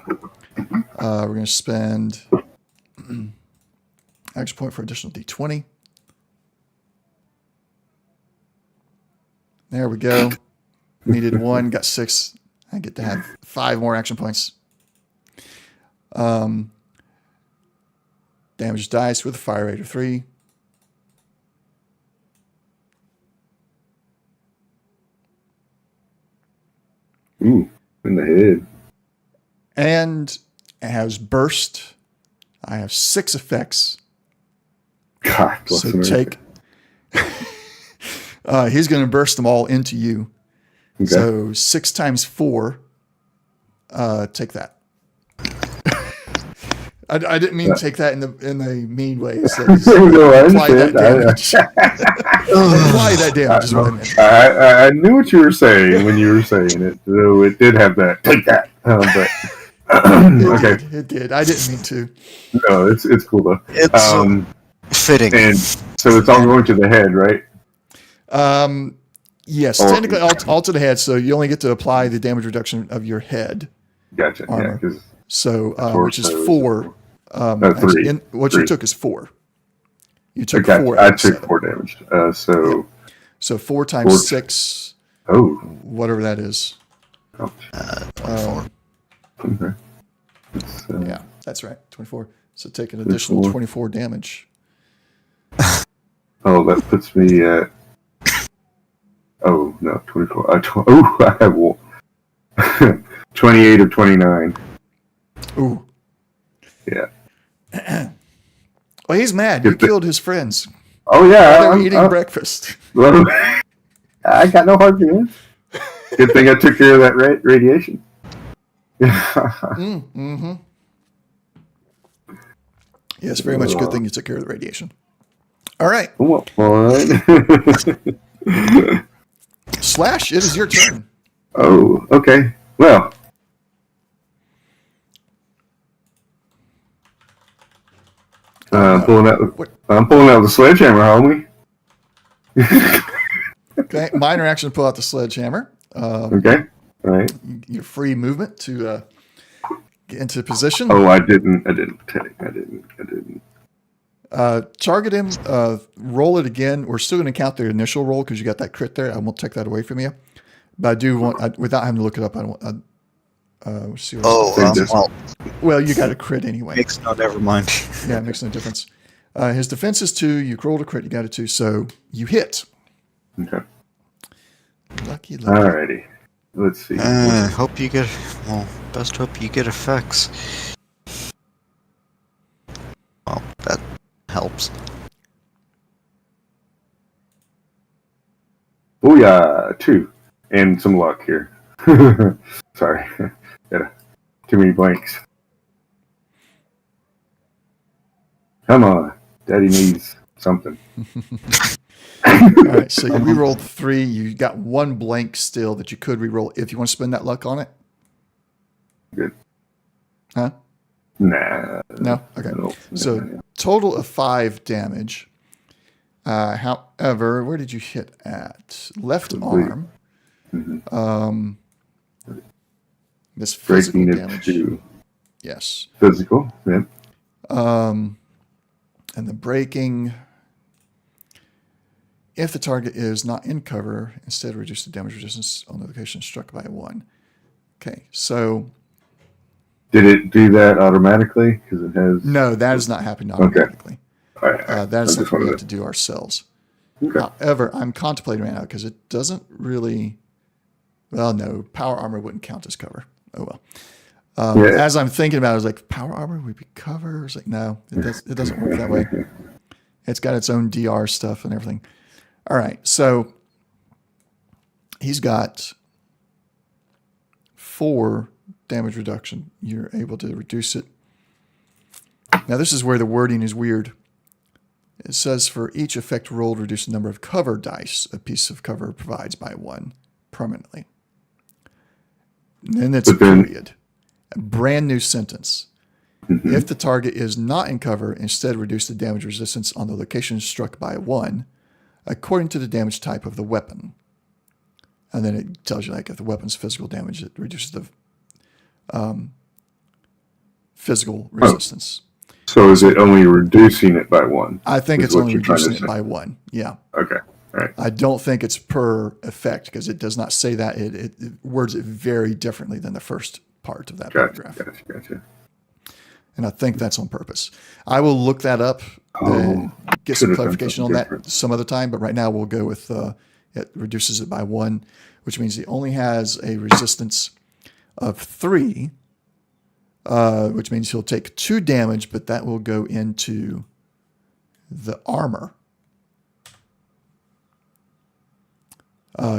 Speaker 1: We're going to spend action point for additional D20. There we go. Needed 1, got 6. I get to have 5 more action points. Damage dice with a fire rate of 3.
Speaker 2: Ooh, in the head.
Speaker 1: And it has burst. I have 6 effects.
Speaker 2: God bless
Speaker 1: So
Speaker 2: America.
Speaker 1: take. He's going to burst them all into you.
Speaker 2: Okay.
Speaker 1: So 6 times 4. Take that. I didn't mean take that in the mean way. So
Speaker 2: No, I
Speaker 1: apply that
Speaker 2: understand.
Speaker 1: damage. Apply that damage is what I meant.
Speaker 2: I knew what you were saying when you were saying it. So it did have that. Take that. But okay.
Speaker 1: It did. I didn't mean to.
Speaker 2: No, it's cool though.
Speaker 3: It's fitting.
Speaker 2: And so it's all going to the head, right?
Speaker 1: Yes,
Speaker 2: Or-
Speaker 1: technically all to the head. So you only get to apply the damage reduction of your head.
Speaker 2: Gotcha.
Speaker 1: Armor.
Speaker 2: Yeah, because
Speaker 1: So which is
Speaker 2: torso.
Speaker 1: 4.
Speaker 2: Three.
Speaker 1: What
Speaker 2: Three.
Speaker 1: you took is 4. You took
Speaker 2: okay,
Speaker 1: 4.
Speaker 2: I
Speaker 1: out of
Speaker 2: took
Speaker 1: 7.
Speaker 2: 4 damage. So
Speaker 1: So 4 times
Speaker 2: 4.
Speaker 1: 6,
Speaker 2: oh,
Speaker 1: whatever that is.
Speaker 2: ouch.
Speaker 3: 24.
Speaker 2: Okay. It's,
Speaker 1: Yeah, that's right. 24. So take an additional 24 damage.
Speaker 2: Oh, that puts me at. Oh no, 24. I have 28 of 29.
Speaker 1: Ooh.
Speaker 2: Yeah.
Speaker 1: Well, he's mad. You killed his friends.
Speaker 2: Oh yeah.
Speaker 1: They were eating breakfast.
Speaker 2: Well, I got no hard feelings. Good thing I took care of that radiation.
Speaker 1: Mm-hmm. Yes, very much a good thing you took care of the radiation. All right.
Speaker 2: What?
Speaker 1: Slash, it is your turn.
Speaker 2: Oh, okay. Well. I'm pulling out the sledgehammer, homie.
Speaker 1: Okay. Minor action, pull out the sledgehammer.
Speaker 2: Okay. All right.
Speaker 1: Your free movement to get into position.
Speaker 2: Oh, I didn't.
Speaker 1: Target him. Roll it again. We're still going to count the initial roll because you got that crit there. I won't take that away from you. But I do want, without having to look it up, I don't want. See what well, you got a crit anyway.
Speaker 3: No, never mind.
Speaker 1: Yeah, it makes no difference. His defense is 2. You rolled a crit. You got a 2. So you hit.
Speaker 2: Okay.
Speaker 1: Lucky.
Speaker 2: Alrighty. Let's see.
Speaker 3: Hope you get. Well, best hope you get effects. Well, that helps.
Speaker 2: Oh yeah, 2. And some luck here. Sorry. Got too many blanks. Come on. Daddy needs something.
Speaker 1: All right, so you re-rolled 3. You got 1 blank still that you could re-roll if you want to spend that luck on it.
Speaker 2: Good.
Speaker 1: Huh?
Speaker 2: Nah.
Speaker 1: No? Okay.
Speaker 2: No.
Speaker 1: So total of 5 damage. However, where did you hit at? Left arm.
Speaker 2: Mm-hmm.
Speaker 1: This physical
Speaker 2: Breaking it
Speaker 1: damage.
Speaker 2: to
Speaker 1: Yes.
Speaker 2: physical. Yeah.
Speaker 1: And the breaking, if the target is not in cover, instead reduce the damage resistance on the location struck by 1. Okay, so...
Speaker 2: Did it do that automatically? Because it has...
Speaker 1: No, that is not happening automatically.
Speaker 2: Okay. All right.
Speaker 1: That is something we have to do ourselves.
Speaker 2: Okay.
Speaker 1: However, I'm contemplating right now because it doesn't really... Well, no, power armor wouldn't count as cover. Oh, well. As I'm thinking about it, I was like, power armor would be cover? I was like, no, it doesn't work that way. It's got its own DR stuff and everything. All right, so he's got 4 damage reduction. You're able to reduce it. Now, this is where the wording is weird. It says for each effect rolled, reduce the number of cover dice a piece of cover provides by 1 permanently. And then it's a period. A brand new sentence. If the target is not in cover, instead reduce the damage resistance on the location struck by 1 according to the damage type of the weapon. And then it tells you, like, if the weapon's physical damage, it reduces the physical resistance.
Speaker 2: So is it only reducing it by 1?
Speaker 1: I think it's only reducing it by 1. Yeah.
Speaker 2: Okay. All right.
Speaker 1: I don't think it's per effect because it does not say that. It words it very differently than the first part of that paragraph.
Speaker 2: Gotcha.
Speaker 1: And I think that's on purpose. I will look that up and get some clarification on that some other time. But right now we'll go with it reduces it by 1, which means he only has a resistance of 3, which means he'll take 2 damage, but that will go into the armor.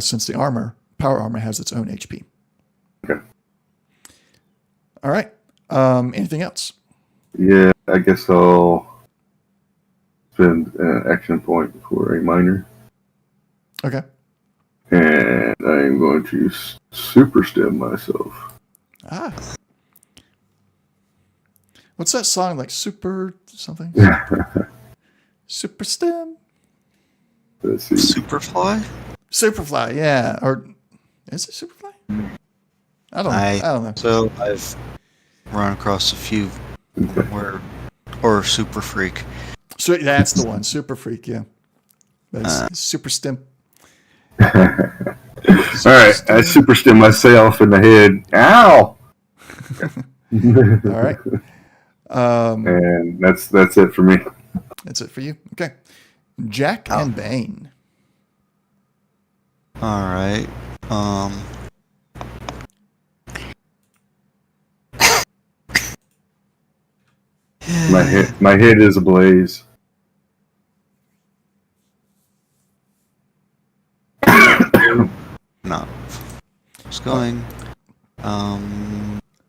Speaker 1: Since the power armor has its own HP.
Speaker 2: Okay.
Speaker 1: All right. Anything else?
Speaker 2: Yeah, I guess I'll spend an action point for a minor.
Speaker 1: Okay.
Speaker 2: And I'm going to super stem myself.
Speaker 1: Ah. What's that song like? Super something? Super stem?
Speaker 2: Let's see.
Speaker 3: Superfly?
Speaker 1: Superfly, yeah. Or is it Superfly? I don't know.
Speaker 3: So I've run across a few or Super Freak.
Speaker 1: So that's the one, Super Freak, yeah. That's Super Stem.
Speaker 2: All right, I super stem myself in the head. Ow!
Speaker 1: All right.
Speaker 2: And that's it for me.
Speaker 1: That's it for you. Okay. Jack and Bane.
Speaker 3: All right.
Speaker 2: My head is ablaze.
Speaker 3: Not. It's going.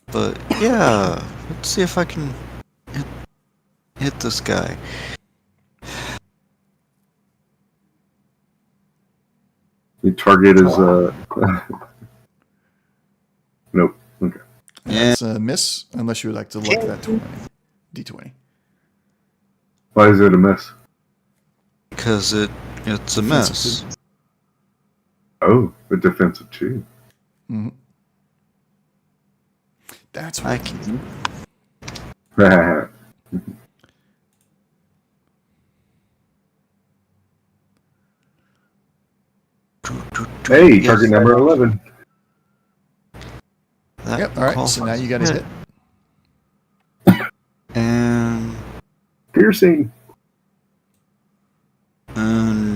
Speaker 3: But yeah, let's see if I can hit this guy.
Speaker 2: The target is nope. Okay.
Speaker 1: That's a miss, unless you would like to look at that D20.
Speaker 2: Why is it a miss?
Speaker 3: Because it's a miss.
Speaker 2: Oh, a defensive 2.
Speaker 1: Mm-hmm. That's what
Speaker 3: I can.
Speaker 2: Hey, target number 11.
Speaker 1: Yep. All right. So now you got to hit.
Speaker 3: And
Speaker 2: Piercing.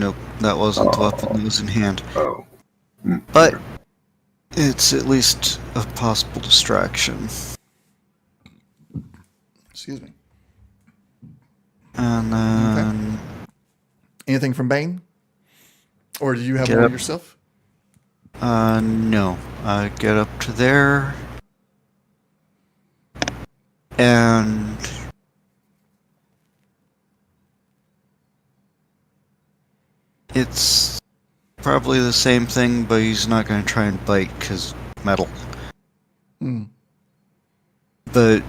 Speaker 3: nope, that wasn't the weapon that was in hand.
Speaker 2: Oh.
Speaker 3: But it's at least a possible distraction.
Speaker 1: Excuse me.
Speaker 3: And then
Speaker 1: Anything from Bane? Or do you have one yourself?
Speaker 3: no. I get up to there. And it's probably the same thing, but he's not going to try and bite because metal. But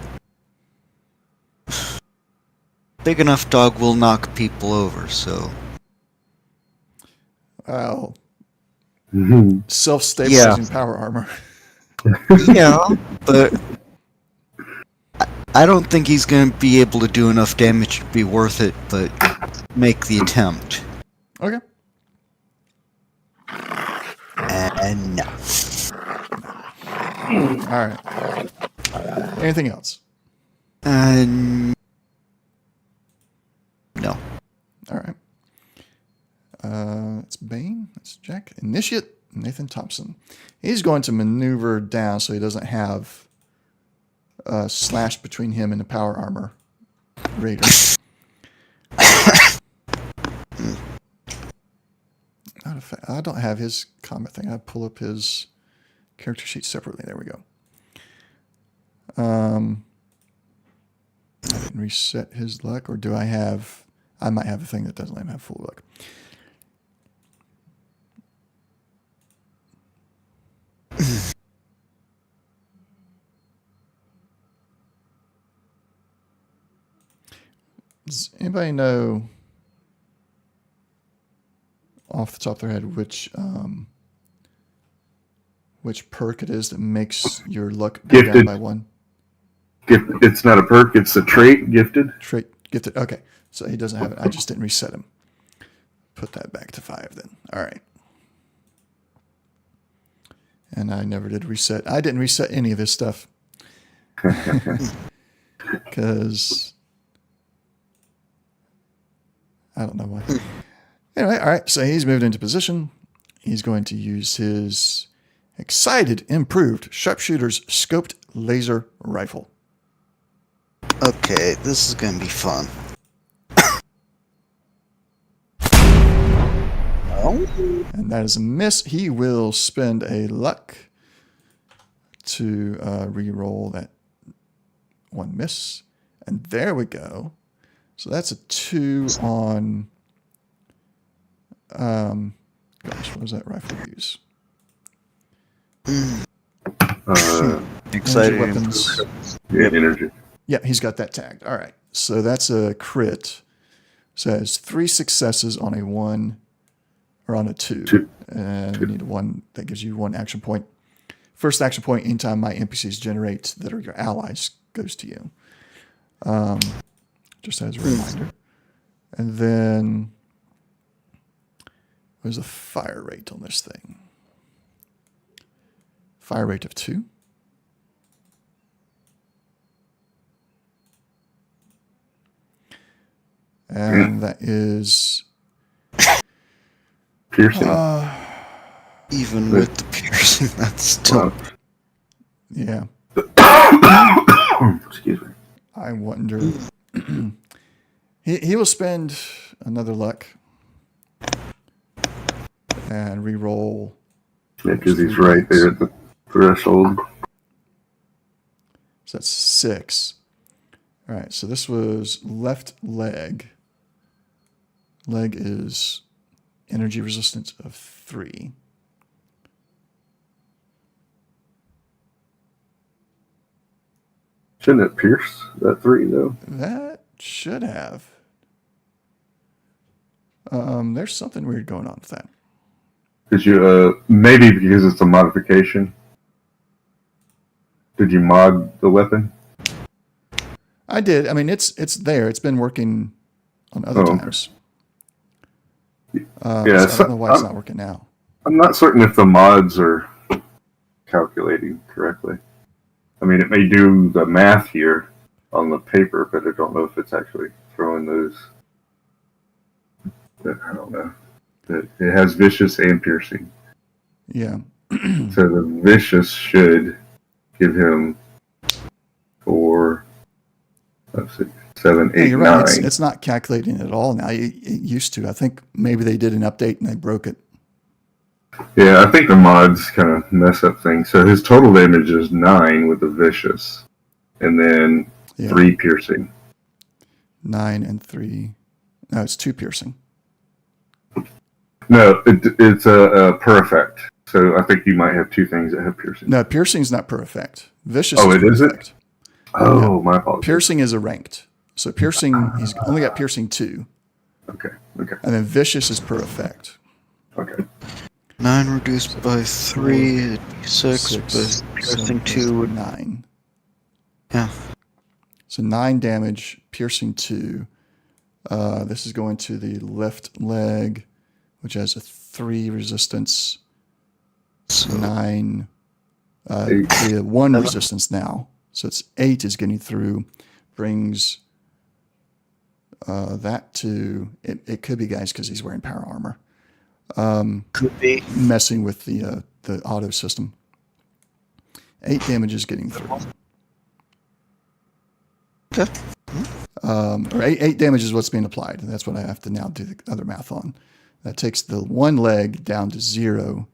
Speaker 3: big enough dog will knock people over, so.
Speaker 1: Well, self-stabilizing power armor.
Speaker 3: Yeah, but I don't think he's going to be able to do enough damage to be worth it, but make the attempt.
Speaker 1: Okay.
Speaker 3: And no.
Speaker 1: All right. Anything else?
Speaker 3: No.
Speaker 1: All right. It's Bane. It's Jack. Initiate Nathan Thompson. He's going to maneuver down so he doesn't have a slash between him and the power armor raider. I don't have his combat thing. I pull up his character sheet separately. There we go. I didn't reset his luck, or do I have? I might have a thing that doesn't let him have full luck. Does anybody know off the top of their head which perk it is that makes your luck go down by 1?
Speaker 2: It's not a perk, it's a trait, gifted.
Speaker 1: Trait, gifted. Okay, so he doesn't have it. I just didn't reset him. Put that back to 5 then. All right. And I never did reset. I didn't reset any of his stuff. Because I don't know why. Anyway, all right. So he's moved into position. He's going to use his excited, improved sharpshooter's scoped laser rifle.
Speaker 3: Okay, this is going to be fun.
Speaker 1: And that is a miss. He will spend a luck to re-roll that one miss. And there we go. So that's a 2 on... gosh, what does that rifle use?
Speaker 3: Excited
Speaker 1: weapons.
Speaker 2: Yeah, energy.
Speaker 1: Yeah, he's got that tagged. All right. So that's a crit. So it has 3 successes on a 1 or on a 2. And you need 1 that gives you 1 action point. First action point anytime my NPCs generate that are your allies goes to you. Just as a reminder. And then what's the fire rate on this thing? Fire rate of 2. And that is
Speaker 2: piercing.
Speaker 3: Even with the piercing, that's still...
Speaker 1: Yeah.
Speaker 2: Excuse me.
Speaker 1: I wonder. He will spend another luck and re-roll.
Speaker 2: Yeah, because he's right there at the threshold.
Speaker 1: So that's 6. All right, so this was left leg. Leg is energy resistance of 3.
Speaker 2: Shouldn't it pierce that 3 though?
Speaker 1: That should have. There's something weird going on with that.
Speaker 2: Did you maybe because it's a modification? Did you mod the weapon?
Speaker 1: I did. I mean, it's there. It's been working on other times.
Speaker 2: Yeah,
Speaker 1: so I don't know why it's not working now.
Speaker 2: I'm not certain if the mods are calculating correctly. I mean, it may do the math here on the paper, but I don't know if it's actually throwing those. I don't know. It has vicious and piercing.
Speaker 1: Yeah.
Speaker 2: So the vicious should give him 4, 6, 7, 8,
Speaker 1: you're
Speaker 2: 9.
Speaker 1: right. It's not calculating at all now. It used to. I think maybe they did an update and they broke it.
Speaker 2: Yeah, I think the mods kind of mess up things. So his total damage is 9 with the vicious, and then 3 piercing.
Speaker 1: 9 and 3. No, it's 2 piercing.
Speaker 2: No, it's a per effect. So I think you might have 2 things that have piercing.
Speaker 1: No, piercing's not per effect. Vicious
Speaker 2: Oh,
Speaker 1: is
Speaker 2: it
Speaker 1: per
Speaker 2: isn't?
Speaker 1: effect.
Speaker 2: Oh, my apologies.
Speaker 1: Piercing is a ranked. So piercing, he's only got piercing 2.
Speaker 2: Okay.
Speaker 1: And then vicious is per effect.
Speaker 2: Okay.
Speaker 3: 9 reduced by 3, it'd be 6, but piercing 2 would...
Speaker 1: 9.
Speaker 3: Yeah.
Speaker 1: So 9 damage, piercing 2. This is going to the left leg, which has a 3 resistance.
Speaker 3: So
Speaker 1: 9, 1 resistance now. So it's 8 is getting through. Brings that to, it could be, guys, because he's wearing power armor.
Speaker 3: could be.
Speaker 1: Messing with the auto system. 8 damage is getting through.
Speaker 3: Okay.
Speaker 1: Or 8 damage is what's being applied. And that's what I have to now do the other math on. That takes the one leg down to 0,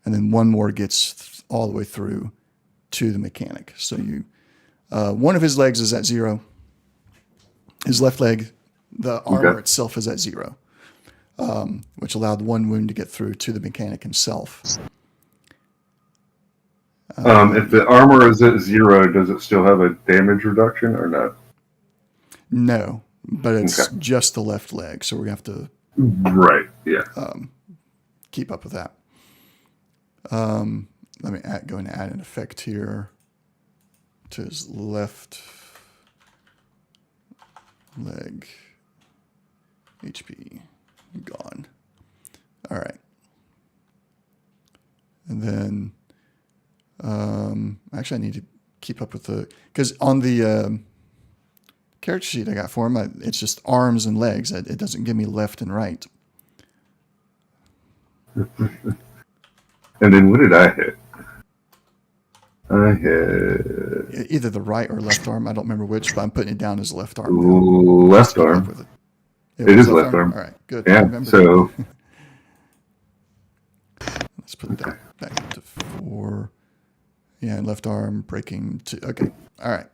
Speaker 1: and then one more gets all the way through to the mechanic. So one of his legs is at 0. His left leg, the armor itself is at 0, which allowed one wound to get through to the mechanic himself.
Speaker 2: If the armor is at 0, does it still have a damage reduction or not?
Speaker 1: No, but it's just the left leg, so we have to keep up with that. Let me go and add an effect here to his left leg. HP gone. All right. And then actually I need to keep up with because on the character sheet I got for him, it's just arms and legs. It doesn't give me left and right.
Speaker 2: And then what did I hit? I hit
Speaker 1: either the right or left arm. I don't remember which, but I'm putting it down as left arm.
Speaker 2: Left arm.
Speaker 1: With it.
Speaker 2: It is left arm.
Speaker 1: All right, good.
Speaker 2: Yeah, so
Speaker 1: let's put it back up to 4. Yeah, left arm breaking 2. Okay, all right.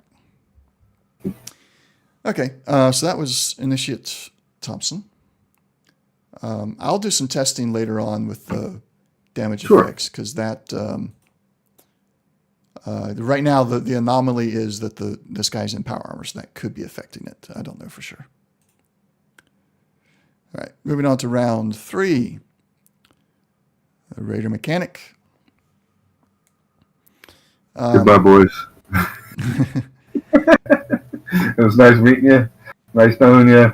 Speaker 1: Okay, so that was Initiate Thompson. I'll do some testing later on with the damage effects, because that right now the anomaly is that this guy's in power armor, so that could be affecting it. I don't know for sure. All right, moving on to round 3. The Raider Mechanic.
Speaker 2: Goodbye, boys. It was nice meeting you. Nice knowing you.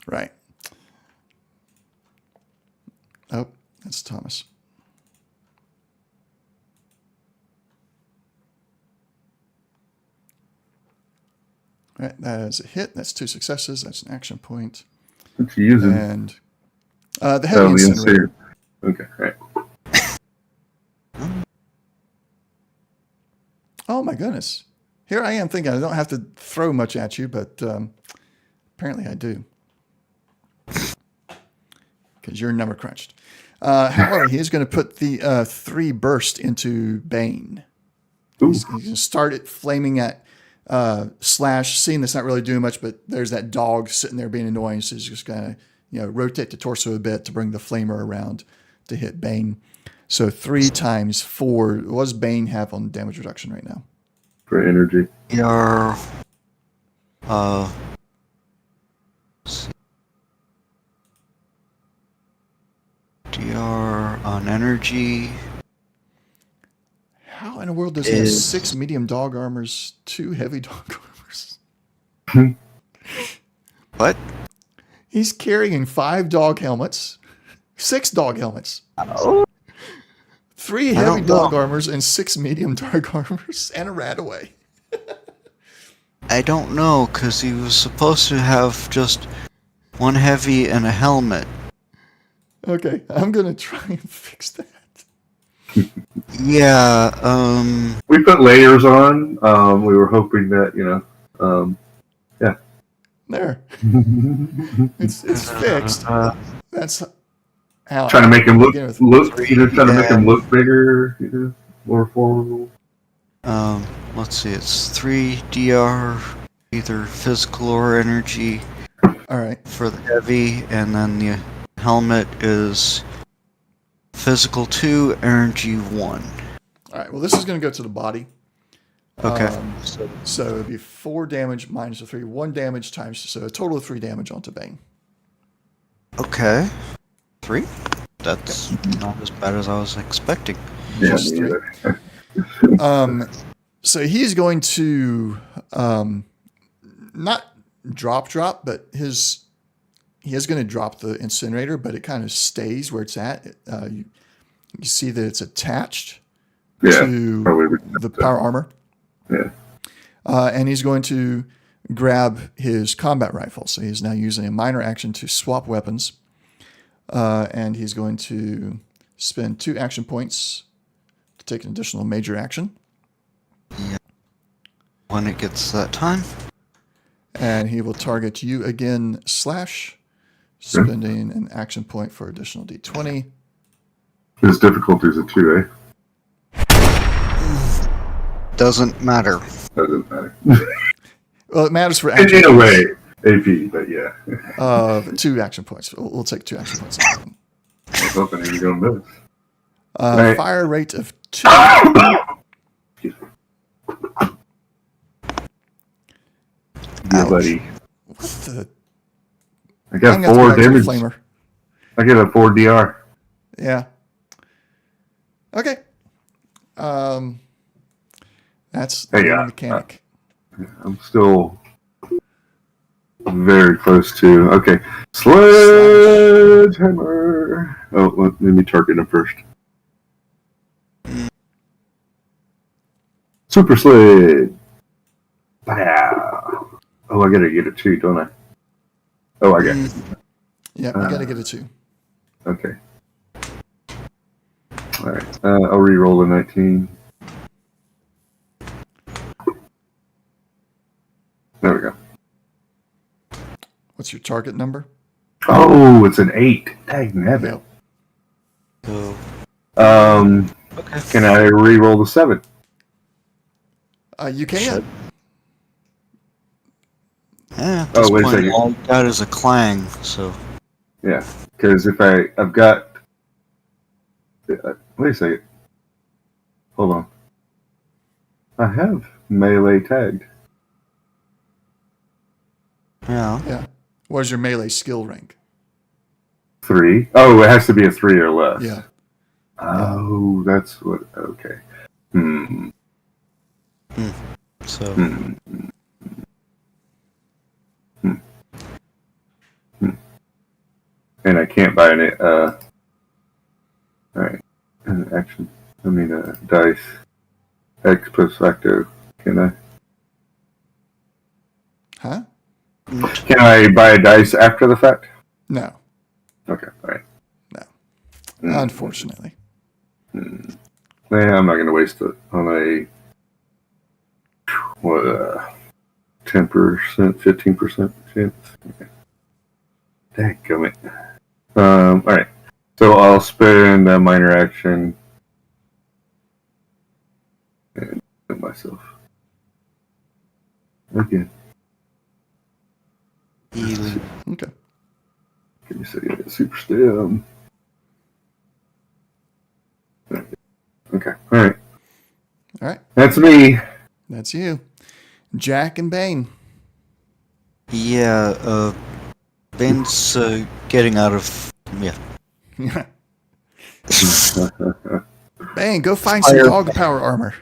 Speaker 1: Right. Oh, that's Thomas. All right, that is a hit. That's 2 successes. That's an action point.
Speaker 2: What you using?
Speaker 1: And the heavy incinerator.
Speaker 2: Okay, right.
Speaker 1: Oh my goodness. Here I am thinking I don't have to throw much at you, but apparently I do. Because you're number crunched. However, he is going to put the 3 burst into Bane. He's going to start it flaming at Slash, seeing that's not really doing much, but there's that dog sitting there being annoying, so he's just going to rotate the torso a bit to bring the flamer around to hit Bane. So 3 times 4. What does Bane have on damage reduction right now?
Speaker 2: For energy.
Speaker 3: Your DR on energy.
Speaker 1: How in the world does he have 6 medium dog armors, 2 heavy dog armors?
Speaker 3: What?
Speaker 1: He's carrying 5 dog helmets, 6 dog helmets.
Speaker 3: Oh.
Speaker 1: 3 heavy dog armors and 6 medium dog armors and a Rataway.
Speaker 3: I don't know, because he was supposed to have just 1 heavy and a helmet.
Speaker 1: Okay, I'm going to try and fix that.
Speaker 3: Yeah,
Speaker 2: We put layers on. We were hoping that, yeah.
Speaker 1: There. It's fixed. That's how
Speaker 2: Trying to make him look
Speaker 3: either
Speaker 2: trying to make him look bigger, more formal.
Speaker 3: Let's see, it's 3 DR, either physical or energy.
Speaker 1: All right.
Speaker 3: For the heavy, and then the helmet is physical 2, energy 1.
Speaker 1: All right. Well, this is going to go to the body.
Speaker 3: Okay.
Speaker 1: So it'd be 4 damage minus the 3, 1 damage times, so a total of 3 damage onto Bane.
Speaker 3: Okay. 3? That's not as bad as I was expecting.
Speaker 2: Yeah,
Speaker 1: Just 3. So he's going to not drop, but he is going to drop the incinerator, but it kind of stays where it's at. You see that it's attached to the power armor.
Speaker 2: Yeah.
Speaker 1: And he's going to grab his combat rifle. So he's now using a minor action to swap weapons. And he's going to spend 2 action points to take an additional major action.
Speaker 3: Yeah. When it gets that time.
Speaker 1: And he will target you again, spending an action point for additional d20.
Speaker 2: His difficulty is a 2,
Speaker 3: Doesn't matter.
Speaker 2: Doesn't matter.
Speaker 1: Well, it matters for action
Speaker 2: in a way, AP, but yeah.
Speaker 1: 2 action points. We'll take 2 action points.
Speaker 2: I was hoping he was going to miss.
Speaker 1: Fire rate of 2.
Speaker 2: Excuse me. Yeah, buddy.
Speaker 1: What the?
Speaker 2: I got 4 damage.
Speaker 1: Flamer.
Speaker 2: I get a 4 DR.
Speaker 1: Yeah. Okay. That's the mechanic.
Speaker 2: I'm still very close to. Okay. Sledgehammer. Oh, let me target him first. Super sled. Wow. Oh, I gotta get a 2, don't I? Oh, I got it.
Speaker 1: Yeah, you gotta get a 2.
Speaker 2: Okay. Alright. I'll re-roll the 19. There we go.
Speaker 1: What's your target number?
Speaker 2: Oh, it's an 8. Dang nabbit.
Speaker 3: So,
Speaker 2: okay. Can I re-roll the 7?
Speaker 1: You can.
Speaker 3: Yeah.
Speaker 2: Oh, wait a second.
Speaker 3: All you got is a clang, so.
Speaker 2: Yeah, because if I've got. Wait a second. Hold on. I have melee tagged.
Speaker 3: Yeah.
Speaker 1: Yeah. What is your melee skill rank?
Speaker 2: 3. Oh, it has to be a 3 or less.
Speaker 1: Yeah.
Speaker 2: Oh, that's what. Okay.
Speaker 3: So.
Speaker 2: And I can't buy any. Alright. Action. I mean, dice. X post facto. Can I?
Speaker 1: Huh?
Speaker 2: Can I buy a dice after the fact?
Speaker 1: No.
Speaker 2: Okay. Alright.
Speaker 1: No. Unfortunately.
Speaker 2: I'm not going to waste it on a. What, 10%, 15% chance? Okay. Dadgummit. Alright. So I'll spend a minor action and hit myself. Again.
Speaker 3: Easy.
Speaker 1: Okay.
Speaker 2: Give me a second. Super stem. Okay. Alright.
Speaker 1: All right.
Speaker 2: That's me.
Speaker 1: That's you. Jack and Bane.
Speaker 3: Yeah, Bane's getting out of. Yeah.
Speaker 1: Bane, go find some dog power armor.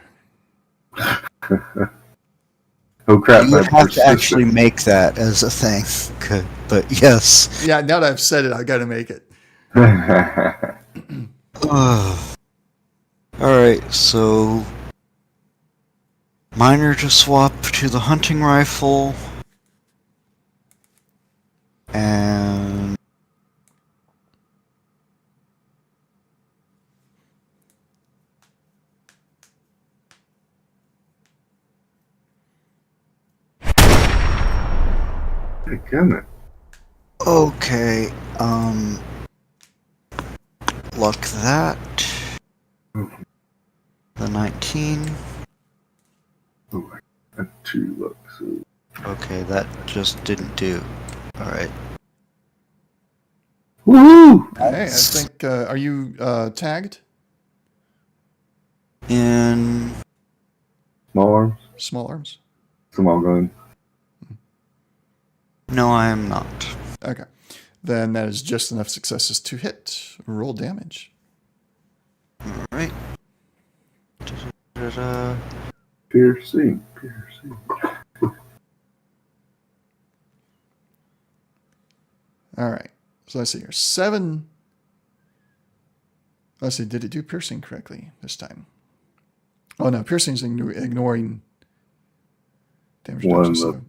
Speaker 2: Oh crap!
Speaker 3: You would have to actually make that as a thing. Okay. But yes.
Speaker 1: Yeah, now that I've said it, I got to make it.
Speaker 3: Alright, so. Minor to swap to the hunting rifle. And. Okay, luck that. The 19.
Speaker 2: Oh, I got 2 luck. So.
Speaker 3: Okay, that just didn't do. Alright.
Speaker 2: Woo!
Speaker 1: Hey, I think, are you tagged?
Speaker 3: In.
Speaker 2: Small arms.
Speaker 1: Small arms?
Speaker 2: Small gun.
Speaker 3: No, I am not.
Speaker 1: Okay. Then that is just enough successes to hit. Roll damage.
Speaker 3: Alright.
Speaker 2: Piercing.
Speaker 1: All right. So let's see here. 7. Let's see. Did it do piercing correctly this time? Oh, no. Piercing's ignoring damage reduction.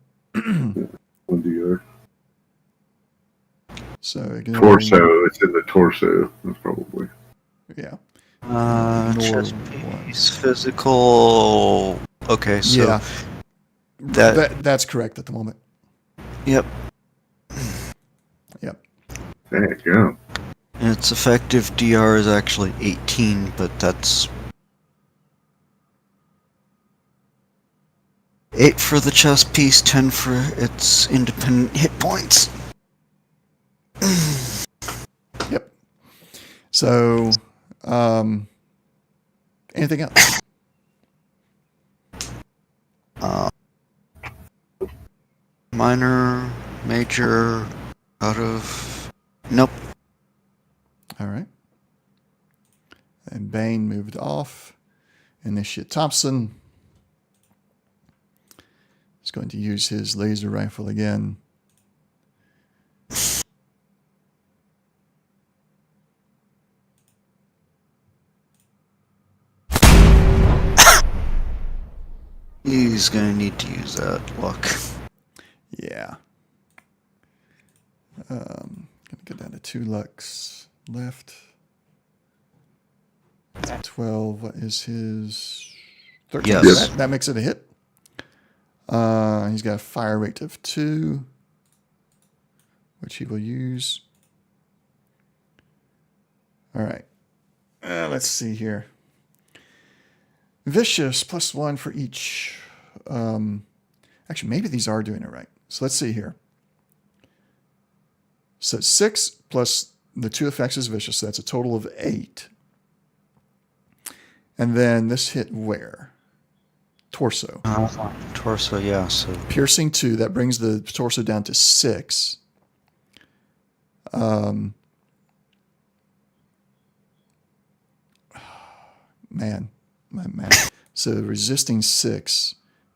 Speaker 2: One DR.
Speaker 1: So ignoring...
Speaker 2: Torso. It's in the torso. That's probably.
Speaker 1: Yeah.
Speaker 3: Chest piece, physical. Okay, so
Speaker 1: yeah. That's correct at the moment.
Speaker 3: Yep.
Speaker 1: Yep.
Speaker 2: There you go.
Speaker 3: And its effective DR is actually 18, but that's 8 for the chest piece, 10 for its independent hit points.
Speaker 1: Yep. So, anything else?
Speaker 3: Minor, major, out of... Nope.
Speaker 1: All right. And Bane moved off. Initiate Thompson is going to use his laser rifle again.
Speaker 3: He's gonna need to use that luck.
Speaker 1: Yeah. Gonna get down to 2 lucks left. 12. What is his? 13.
Speaker 3: Yes.
Speaker 1: That makes it a hit. He's got a fire rate of 2, which he will use. All right. Let's see here. Vicious +1 for each. Actually, maybe these are doing it right. So let's see here. So 6 plus the 2 effects is vicious. So that's a total of 8. And then this hit where? Torso.
Speaker 3: Torso, yeah. So
Speaker 1: Piercing 2. That brings the torso down to 6. Man, my math. So resisting 6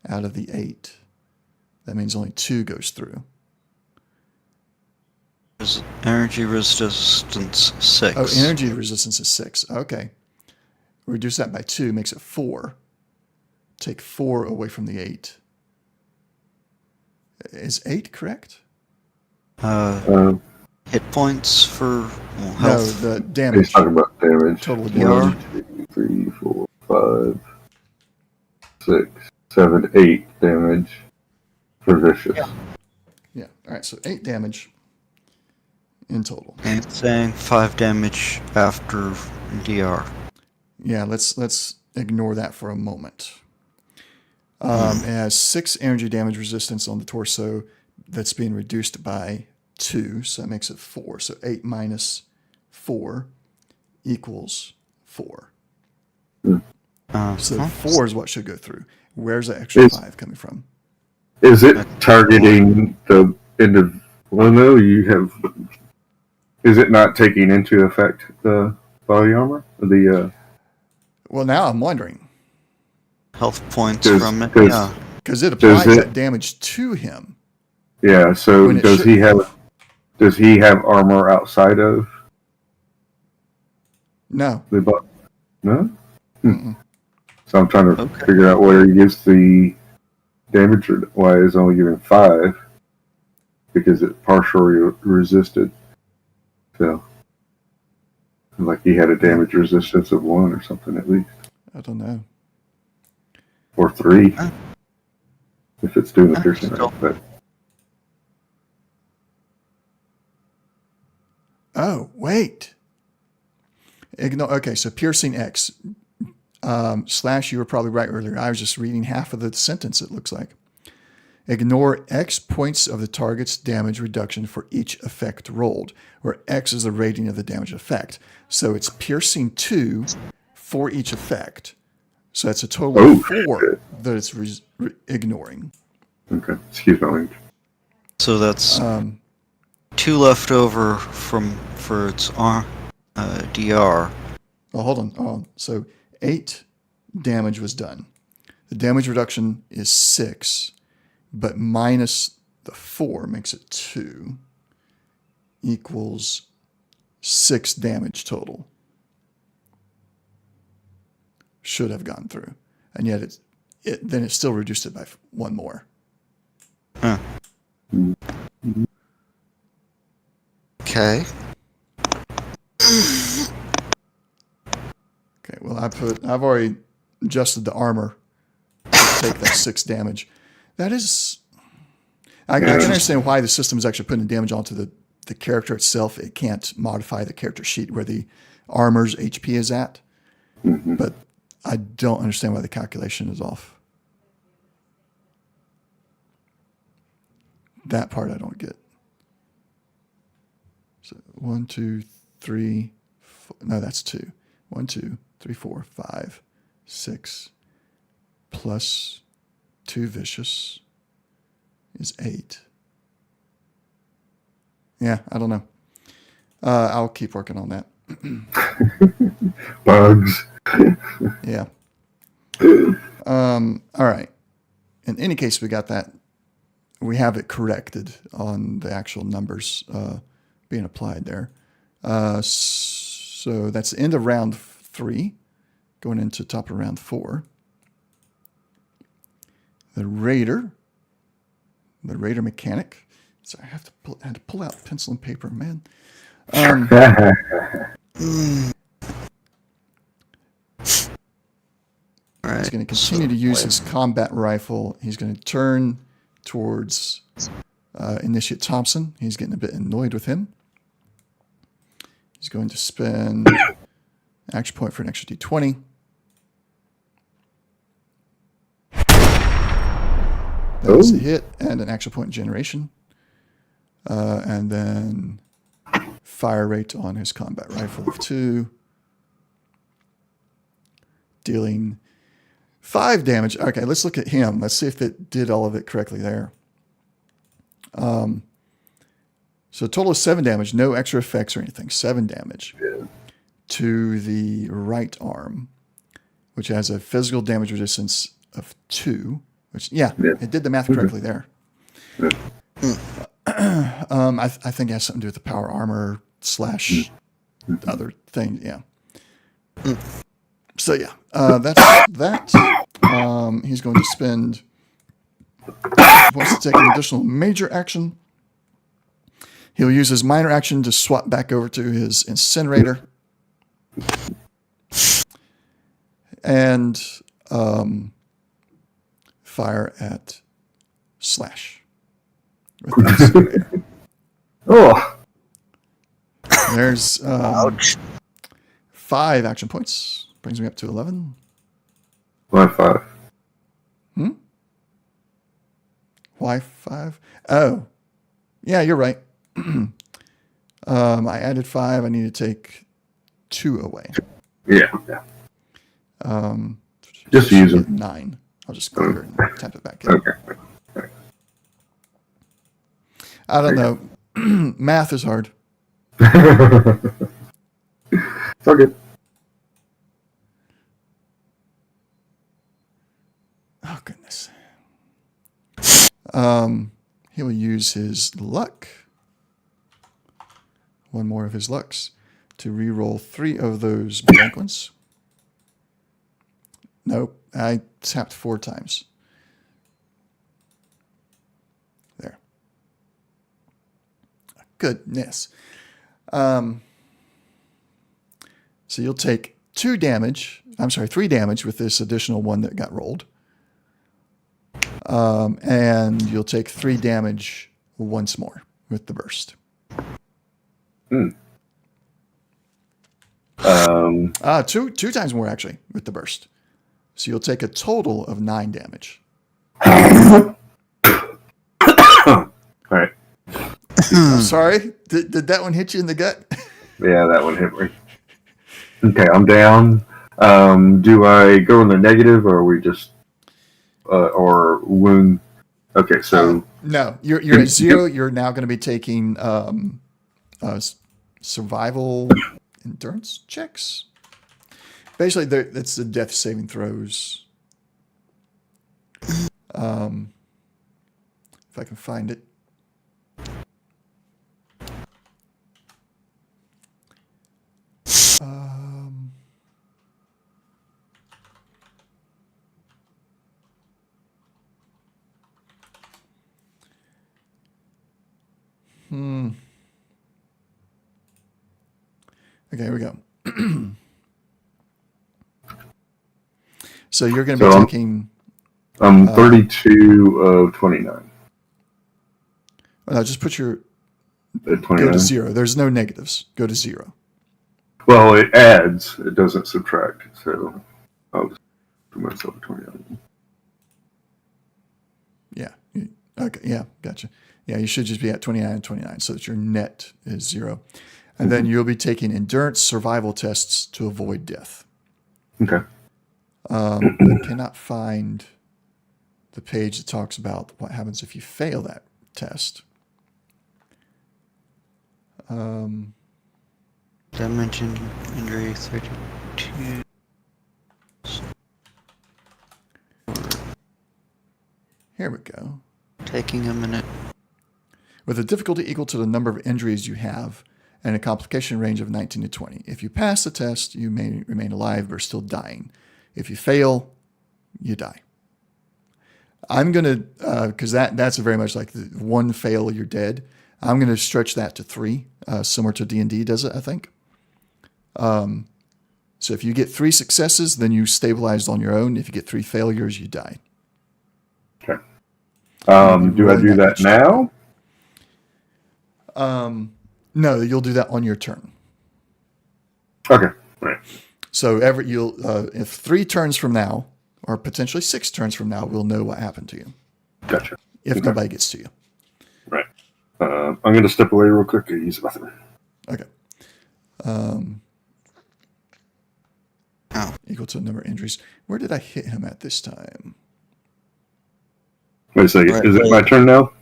Speaker 1: out of the 8. That means only 2 goes through.
Speaker 3: energy resistance 6.
Speaker 1: Oh, energy resistance is 6. Okay. Reduce that by 2 makes it 4. Take 4 away from the 8. Is 8 correct?
Speaker 3: Hit points for health.
Speaker 1: No, the damage.
Speaker 2: He's talking about damage.
Speaker 1: Total
Speaker 3: DR.
Speaker 1: damage.
Speaker 2: 1, 2, 3, 4, 5, 6, 7, 8 damage for vicious.
Speaker 1: Yeah. All right. So 8 damage in total.
Speaker 3: And it's saying 5 damage after DR.
Speaker 1: Yeah. Let's ignore that for a moment. It has 6 energy damage resistance on the torso. That's being reduced by 2, so that makes it 4. So 8 minus 4 equals 4. So 4 is what should go through. Where's the extra 5 coming from?
Speaker 2: Is it targeting the end of one though? Is it not taking into effect the body armor?
Speaker 1: Well, now I'm wondering.
Speaker 3: Health points from it, yeah.
Speaker 1: Because it applies that damage to him.
Speaker 2: Yeah, so does he have armor outside of
Speaker 1: No.
Speaker 2: the body? No? So I'm trying to figure out where he gets the damage or why it's only giving 5. Because it partially resisted. So like he had a damage resistance of 1 or something at least.
Speaker 1: I don't know.
Speaker 2: Or 3. If it's doing the piercing right. But
Speaker 1: Oh, wait. Okay, so piercing X. Slash, you were probably right earlier. I was just reading half of the sentence, it looks like. Ignore X points of the target's damage reduction for each effect rolled, where X is the rating of the damage effect. So it's piercing 2 for each effect. So that's a total of 4 that it's ignoring.
Speaker 2: Okay, excuse my language.
Speaker 3: So that's 2 left over for its DR.
Speaker 1: Oh, hold on. So 8 damage was done. The damage reduction is 6, but minus the 4 makes it 2 equals 6 damage total. Should have gone through. And yet then it still reduced it by 1 more.
Speaker 3: Huh. Okay.
Speaker 1: Okay, well I've already adjusted the armor to take that 6 damage. That is, I can understand why the system is actually putting damage onto the character itself. It can't modify the character sheet where the armor's HP is at.
Speaker 2: Mm-hmm.
Speaker 1: But I don't understand why the calculation is off. That part I don't get. So 1, 2, 3, 4, no, that's 2. 1, 2, 3, 4, 5, 6 plus 2 vicious is 8. Yeah, I don't know. I'll keep working on that.
Speaker 2: Bugs.
Speaker 1: Yeah. All right. In any case, we got that. We have it corrected on the actual numbers being applied there. So that's the end of round 3, going into top of round 4. The Raider mechanic. So I had to pull out pencil and paper, man.
Speaker 3: All right.
Speaker 1: He's going to continue to use his combat rifle. He's going to turn towards Initiate Thompson. He's getting a bit annoyed with him. He's going to spend action point for an extra d20. That's a hit and an action point generation. And then fire rate on his combat rifle of 2. Dealing 5 damage. Okay, let's look at him. Let's see if it did all of it correctly there. So a total of 7 damage, no extra effects or anything. 7 damage to the right arm, which has a physical damage resistance of 2. Which, it did the math correctly there. I think it has something to do with the power armor / other things. Yeah. So that's that. He's going to spend. Wants to take an additional major action. He'll use his minor action to swap back over to his incinerator. And fire at Slash. With the incinerator.
Speaker 2: Oh.
Speaker 1: There's
Speaker 3: Ouch.
Speaker 1: 5 action points. Brings me up to 11.
Speaker 2: Why 5?
Speaker 1: Why 5? Oh. Yeah, you're right. I added 5. I need to take 2 away.
Speaker 2: Yeah. Just use them.
Speaker 1: 9. I'll just go here and tap it back in.
Speaker 2: Okay.
Speaker 1: I don't know. Math is hard.
Speaker 2: It's all good.
Speaker 1: Oh, goodness. He will use his luck. 1 more of his lucks to re-roll 3 of those blank ones. Nope. I tapped 4 times. There. Goodness. So you'll take 3 damage with this additional 1 that got rolled. And you'll take 3 damage once more with the burst. 2 times more actually with the burst. So you'll take a total of 9 damage.
Speaker 2: All right.
Speaker 1: Sorry, did that one hit you in the gut?
Speaker 2: Yeah, that one hit me. Okay, I'm down. Do I go in the negative, or are we just or wound? Okay, so
Speaker 1: no, you're at 0. You're now going to be taking survival endurance checks. Basically, it's the death saving throws. If I can find it. Okay, here we go. So you're going to be taking...
Speaker 2: I'm 32 of 29.
Speaker 1: No, just put your...
Speaker 2: At 29?
Speaker 1: Go to 0. There's no negatives. Go to 0.
Speaker 2: Well, it adds. It doesn't subtract. So I'll just put myself at 29.
Speaker 1: Yeah. Okay. Yeah. Gotcha. Yeah. You should just be at 29 and 29 so that your net is 0. And then you'll be taking endurance survival tests to avoid death.
Speaker 2: Okay.
Speaker 1: I cannot find the page that talks about what happens if you fail that test.
Speaker 3: Damage and injury 32.
Speaker 1: Here we go.
Speaker 3: Taking a minute.
Speaker 1: With a difficulty equal to the number of injuries you have and a complication range of 19 to 20. If you pass the test, you may remain alive but are still dying. If you fail, you die. I'm going to, because that's very much like the one fail, you're dead. I'm going to stretch that to 3, similar to D&D does it, I think. So if you get 3 successes, then you stabilized on your own. If you get 3 failures, you die.
Speaker 2: Okay. Do I do that now?
Speaker 1: No, you'll do that on your turn.
Speaker 2: Okay. All right.
Speaker 1: So if 3 turns from now, or potentially 6 turns from now, we'll know what happened to you.
Speaker 2: Gotcha.
Speaker 1: If nobody gets to you.
Speaker 2: Right. I'm going to step away real quick and use the bathroom.
Speaker 1: Okay. Equal to the number of injuries. Where did I hit him at this time?
Speaker 2: Wait a second.
Speaker 3: Right.
Speaker 2: Is it my turn now?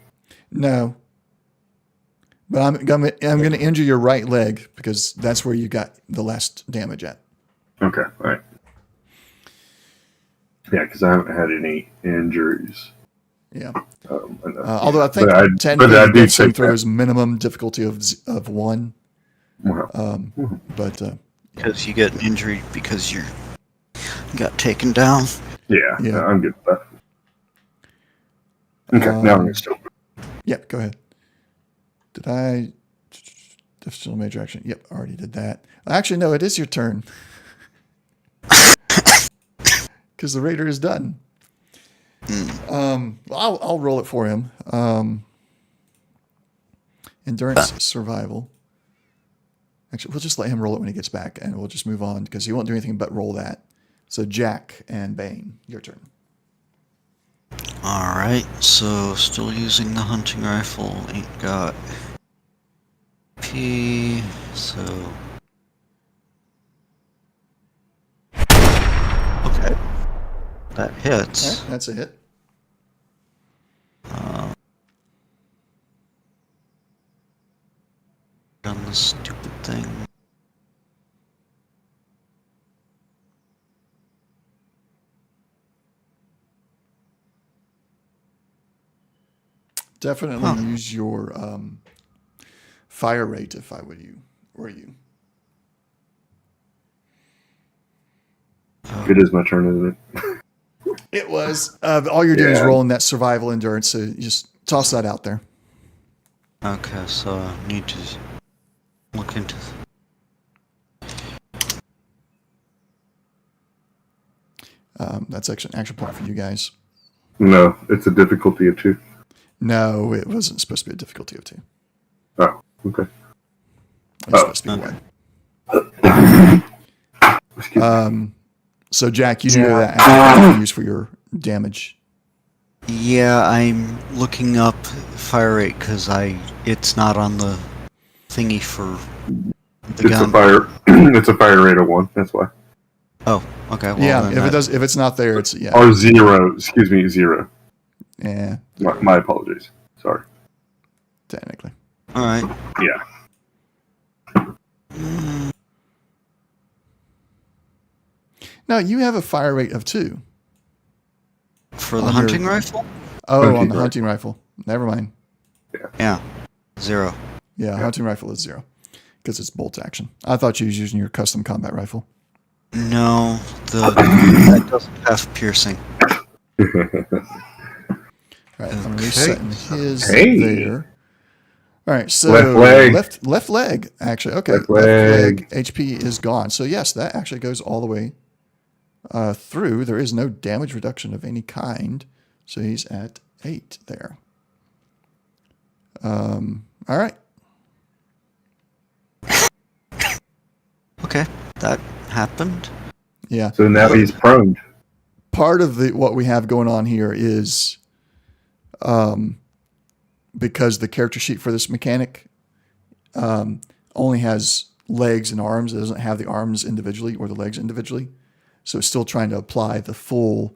Speaker 1: No. But I'm going to injure your right leg because that's where you got the last damage at.
Speaker 2: Okay. All right. Yeah, because I haven't had any injuries.
Speaker 1: Yeah.
Speaker 2: Although
Speaker 1: I think technically death saving throws minimum difficulty of 1. But
Speaker 3: Because you get an injury because you got taken down.
Speaker 2: Yeah, I'm good with that. Okay, now I'm going to stop.
Speaker 1: Yep, go ahead. Did I... Still major action. Yep, already did that. Actually, no, it is your turn. Because the raider is done. I'll roll it for him. Endurance, survival. Actually, we'll just let him roll it when he gets back, and we'll just move on because he won't do anything but roll that. So Jack and Bane, your turn.
Speaker 3: All right, so still using the hunting rifle. Ain't got P, so okay, that hits.
Speaker 1: Okay, that's a hit.
Speaker 3: Done the stupid thing.
Speaker 1: Definitely use your fire rate if I were you.
Speaker 2: It is my turn, isn't it?
Speaker 1: It was. All you're doing is rolling that survival endurance, so you just toss that out there.
Speaker 3: Okay, so I need to look into.
Speaker 1: That's actually an action point for you guys.
Speaker 2: No, it's a difficulty of 2.
Speaker 1: No, it wasn't supposed to be a difficulty of 2.
Speaker 2: Oh, okay.
Speaker 1: It's supposed to be 1. So Jack, you know that action point you use for your damage.
Speaker 3: Yeah, I'm looking up fire rate because it's not on the thingy for the gun.
Speaker 2: It's a fire rate of 1. That's why.
Speaker 3: Oh, okay. Well,
Speaker 1: Yeah, if it's not there, it's
Speaker 2: or 0. Excuse me, 0.
Speaker 1: Yeah.
Speaker 2: My apologies. Sorry.
Speaker 1: Technically.
Speaker 3: All right.
Speaker 2: Yeah.
Speaker 1: No, you have a fire rate of 2.
Speaker 3: For the hunting rifle?
Speaker 1: Oh, on the hunting rifle. Never mind.
Speaker 3: Yeah. 0.
Speaker 1: Yeah, hunting rifle is 0. Because it's bolt action. I thought you was using your custom combat rifle.
Speaker 3: No, that doesn't have piercing.
Speaker 1: All right, I'm resetting his
Speaker 2: Hey.
Speaker 1: there. All right, so
Speaker 2: Left leg.
Speaker 1: left leg, actually. Okay,
Speaker 2: Left leg.
Speaker 1: HP is gone. So yes, that actually goes all the way through. There is no damage reduction of any kind. So he's at 8 there. All right.
Speaker 3: Okay, that happened.
Speaker 1: Yeah.
Speaker 2: So now he's prone.
Speaker 1: Part of what we have going on here is because the character sheet for this mechanic only has legs and arms. It doesn't have the arms individually or the legs individually. So it's still trying to apply the full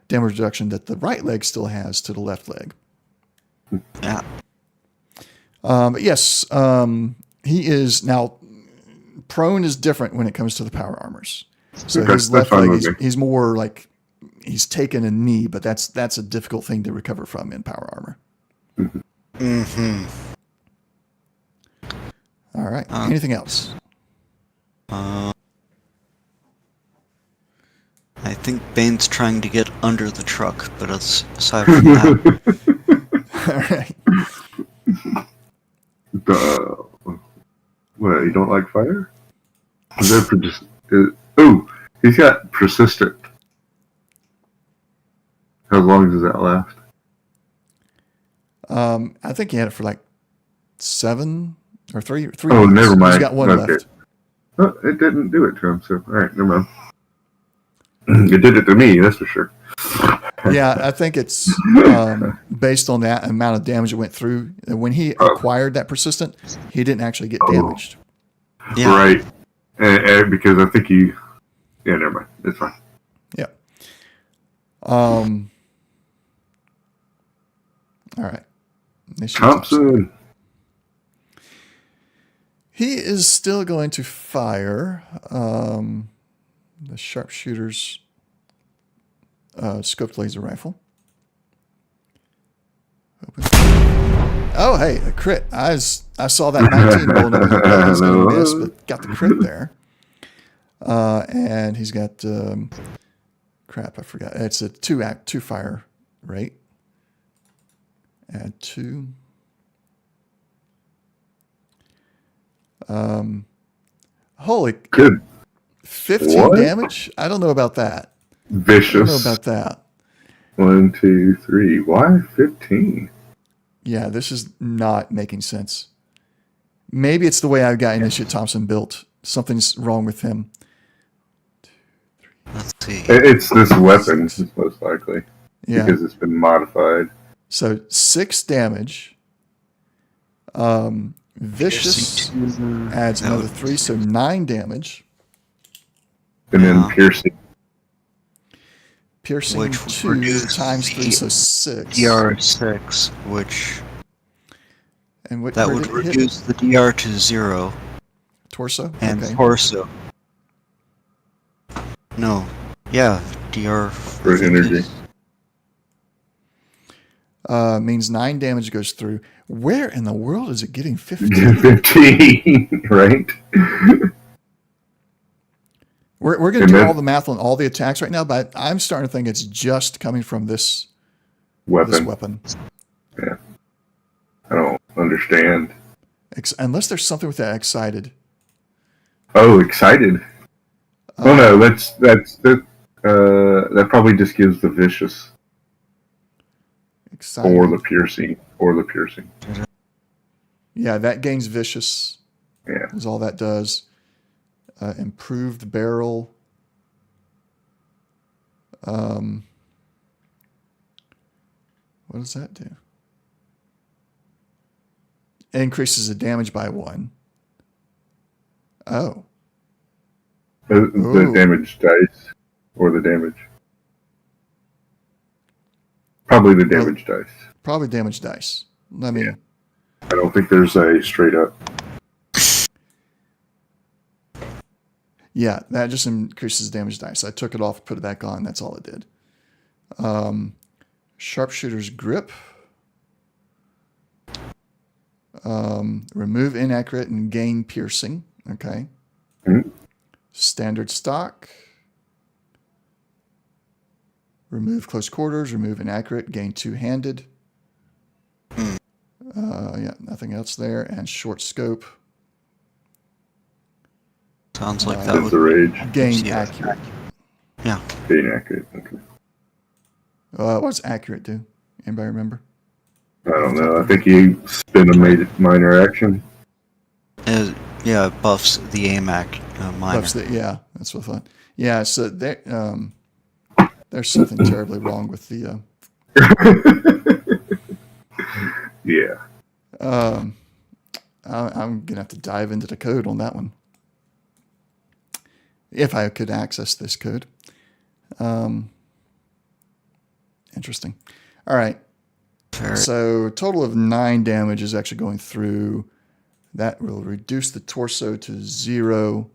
Speaker 1: damage reduction that the right leg still has to the left leg.
Speaker 3: Yeah.
Speaker 1: But yes, he is now prone is different when it comes to the power armors. So
Speaker 2: Okay,
Speaker 1: his left
Speaker 2: that's fine
Speaker 1: leg,
Speaker 2: with me.
Speaker 1: he's more like he's taken a knee, but that's a difficult thing to recover from in power armor.
Speaker 3: Mm-hmm.
Speaker 1: All right. Anything else?
Speaker 3: I think Bane's trying to get under the truck, but aside from that,
Speaker 1: All right.
Speaker 2: What, you don't like fire? Is that he's got persistent. How long does that last?
Speaker 1: I think he had it for like 7 or 3
Speaker 2: Oh,
Speaker 1: weeks.
Speaker 2: never mind.
Speaker 1: He's got 1
Speaker 2: Okay.
Speaker 1: left.
Speaker 2: Oh, it didn't do it to him, so alright, never mind. It did it to me, that's for sure.
Speaker 1: Yeah, I think it's based on that amount of damage it went through. When he acquired that persistent, he didn't actually get damaged.
Speaker 3: yeah.
Speaker 2: Right. And because I think yeah, never mind. It's fine.
Speaker 1: Yeah. All right.
Speaker 2: Thompson.
Speaker 1: He is still going to fire the sharpshooter's scoped laser rifle. Open. Oh, hey, a crit. I saw that 19 rolling over here. I was going to miss, but got the crit there. And he's got crap. I forgot. It's a 2 fire rate. Add 2. Holy
Speaker 2: Good.
Speaker 1: 15
Speaker 2: What?
Speaker 1: damage? I don't know about that. I don't know
Speaker 2: Vicious.
Speaker 1: about that.
Speaker 2: 1, 2, 3. Why 15?
Speaker 1: Yeah, this is not making sense. Maybe it's the way I've got Initiate Thompson built. Something's wrong with him.
Speaker 3: Let's see.
Speaker 2: It's this weapon, most likely.
Speaker 1: Yeah.
Speaker 2: Because it's been modified.
Speaker 1: So 6 damage. Vicious adds another 3, so 9 damage.
Speaker 2: And then piercing.
Speaker 1: Piercing
Speaker 3: Which would
Speaker 1: 2
Speaker 3: reduce
Speaker 1: times 3,
Speaker 3: the
Speaker 1: so 6.
Speaker 3: DR6, which
Speaker 1: And what,
Speaker 3: that
Speaker 1: where
Speaker 3: would
Speaker 1: did it hit?
Speaker 3: reduce the DR to 0
Speaker 1: Torso?
Speaker 3: and
Speaker 1: Okay.
Speaker 3: torso. No, yeah, DR
Speaker 2: For energy.
Speaker 1: Means 9 damage goes through. Where in the world is it getting 15?
Speaker 2: 15, right?
Speaker 1: We're going to do all the math on all the attacks right now, but I'm starting to think it's just coming from this weapon.
Speaker 2: Yeah. I don't understand.
Speaker 1: Unless there's something with that excited.
Speaker 2: Oh, excited. Oh no, that probably just gives the vicious
Speaker 1: Excited.
Speaker 2: or the piercing.
Speaker 1: Yeah, that gains vicious.
Speaker 2: Yeah.
Speaker 1: Is all that does. Improved barrel. What does that do? Increases the damage by 1. Oh.
Speaker 2: The damage dice or the damage. Probably the damage dice.
Speaker 1: Probably damage dice. Let me.
Speaker 2: Yeah. I don't think there's a straight up.
Speaker 1: Yeah, that just increases damage dice. I took it off, put it back on. That's all it did. Sharpshooter's grip. Remove inaccurate and gain piercing. Okay.
Speaker 2: Mm-hmm.
Speaker 1: Standard stock. Remove close quarters. Remove inaccurate. Gain two-handed. Yeah, nothing else there. And short scope.
Speaker 3: Sounds like that would
Speaker 2: the rage.
Speaker 1: Gain accurate.
Speaker 3: Yeah.
Speaker 2: Gain accurate. Okay.
Speaker 1: What's accurate do? Anybody remember?
Speaker 2: I don't know. I think you spend a minor action.
Speaker 3: Yeah, it buffs the aim minor.
Speaker 1: Yeah, that's what I thought. Yeah, so there, there's something terribly wrong with the.
Speaker 2: Yeah.
Speaker 1: I'm gonna have to dive into the code on that one. If I could access this code. Interesting. All right.
Speaker 3: Fair.
Speaker 1: So total of 9 damage is actually going through. That will reduce the torso to 0.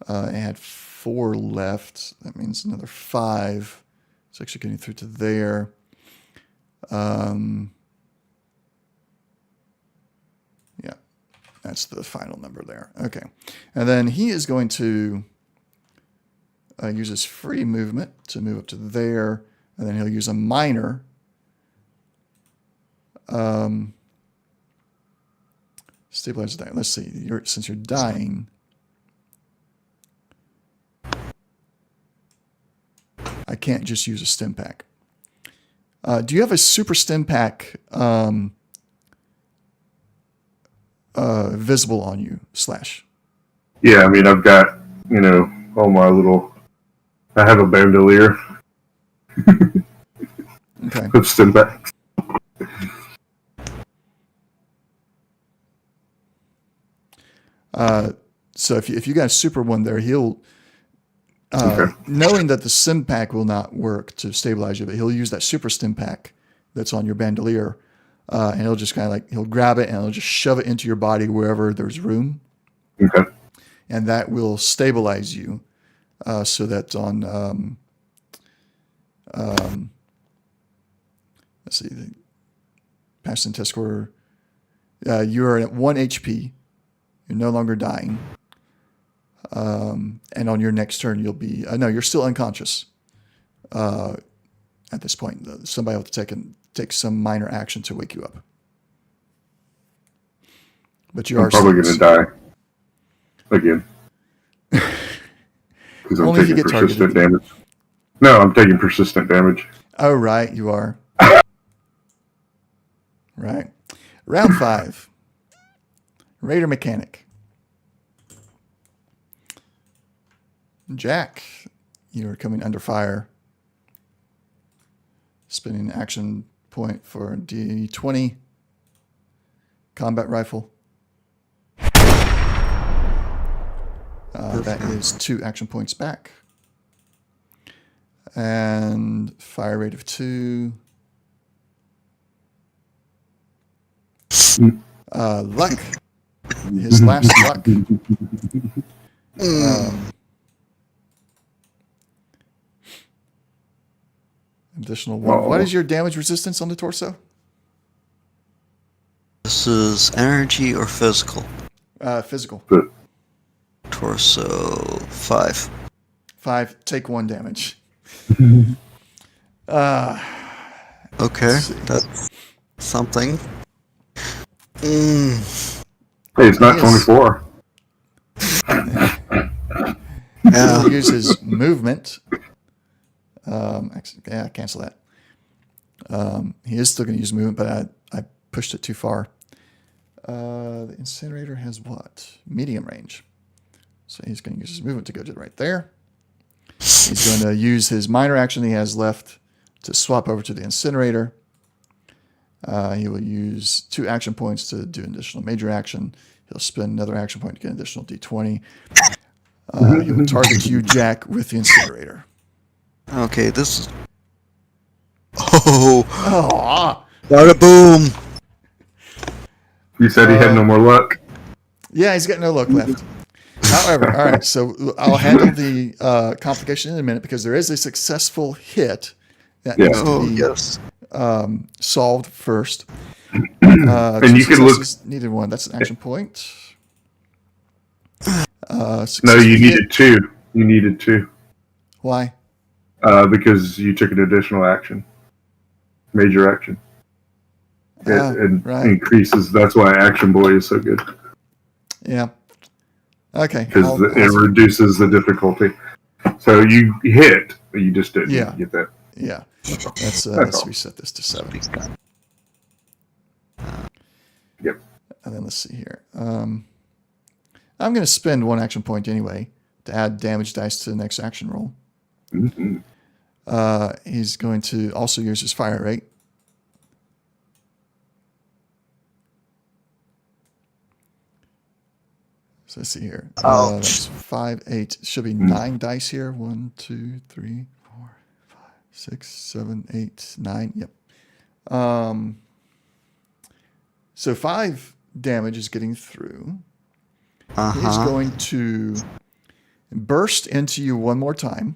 Speaker 1: It had 4 left. That means another 5. It's actually getting through to there. Yeah, that's the final number there. Okay. And then he is going to use his free movement to move up to there. And then he'll use a minor. Stabilize that. Let's see. Since you're dying, I can't just use a stim pack. Do you have a super stim pack visible on you, Slash?
Speaker 2: Yeah, I mean, I've got, all my little... I have a bandolier.
Speaker 1: Okay.
Speaker 2: With stim packs.
Speaker 1: So if you got a super one there, he'll... knowing that the stim pack will not work to stabilize you, but he'll use that super stim pack that's on your bandolier, and he'll just kind of he'll grab it and he'll just shove it into your body wherever there's room.
Speaker 2: Okay.
Speaker 1: And that will stabilize you, so that on let's see, the passing test score, you are at 1 HP. You're no longer dying. And on your next turn, you'll be... no, you're still unconscious at this point. Somebody will have to take some minor action to wake you up. But you
Speaker 2: I'm
Speaker 1: are
Speaker 2: probably going to die. Again. Because I'm
Speaker 1: Only if you
Speaker 2: taking
Speaker 1: get
Speaker 2: persistent
Speaker 1: targeted.
Speaker 2: damage. No, I'm taking persistent damage.
Speaker 1: Oh, right, you are. Right. Round 5. Raider Mechanic. Jack, you're coming under fire. Spending an action point for D20. Combat rifle. That is 2 action points back. And fire rate of 2. Luck. His last luck. Additional 1. What is your damage resistance on the torso?
Speaker 3: This is energy or physical?
Speaker 1: Physical.
Speaker 3: Torso 5.
Speaker 1: 5. Take 1 damage.
Speaker 3: Okay, that's something.
Speaker 2: Hey, it's not 24.
Speaker 1: He'll use his movement. Actually, yeah, cancel that. He is still going to use movement, but I pushed it too far. The incinerator has what? Medium range. So he's going to use his movement to go to right there. He's going to use his minor action he has left to swap over to the incinerator. He will use 2 action points to do an additional major action. He'll spend another action point to get an additional D20. He will target you, Jack, with the incinerator.
Speaker 3: Okay, this is... Oh!
Speaker 1: Bada
Speaker 3: boom!
Speaker 2: You said he had no more luck.
Speaker 1: Yeah, he's got no luck left. However, all right, so I'll handle the complication in a minute because there is a successful hit that needs to be solved first.
Speaker 2: And
Speaker 1: Two
Speaker 2: you can look.
Speaker 1: successes, neither one. That's an action point.
Speaker 2: No,
Speaker 1: Successful
Speaker 2: you
Speaker 1: hit.
Speaker 2: needed two. You needed two.
Speaker 1: Why?
Speaker 2: Because you took an additional action, major action. It increases. That's why Action Boy is so good.
Speaker 1: Yeah. Okay.
Speaker 2: Because it reduces the difficulty. So you hit, but you just didn't get that.
Speaker 1: Yeah. Let's reset this to 7.
Speaker 2: Yep.
Speaker 1: And then let's see here. I'm going to spend 1 action point anyway to add damage dice to the next action roll.
Speaker 2: Mm-hmm.
Speaker 1: He's going to also use his fire rate. So let's see here. That's 5, 8. Should be 9 dice here. 1, 2, 3, 4, 5, 6, 7, 8, 9. Yep. So 5 damage is getting through. He's going to burst into you one more time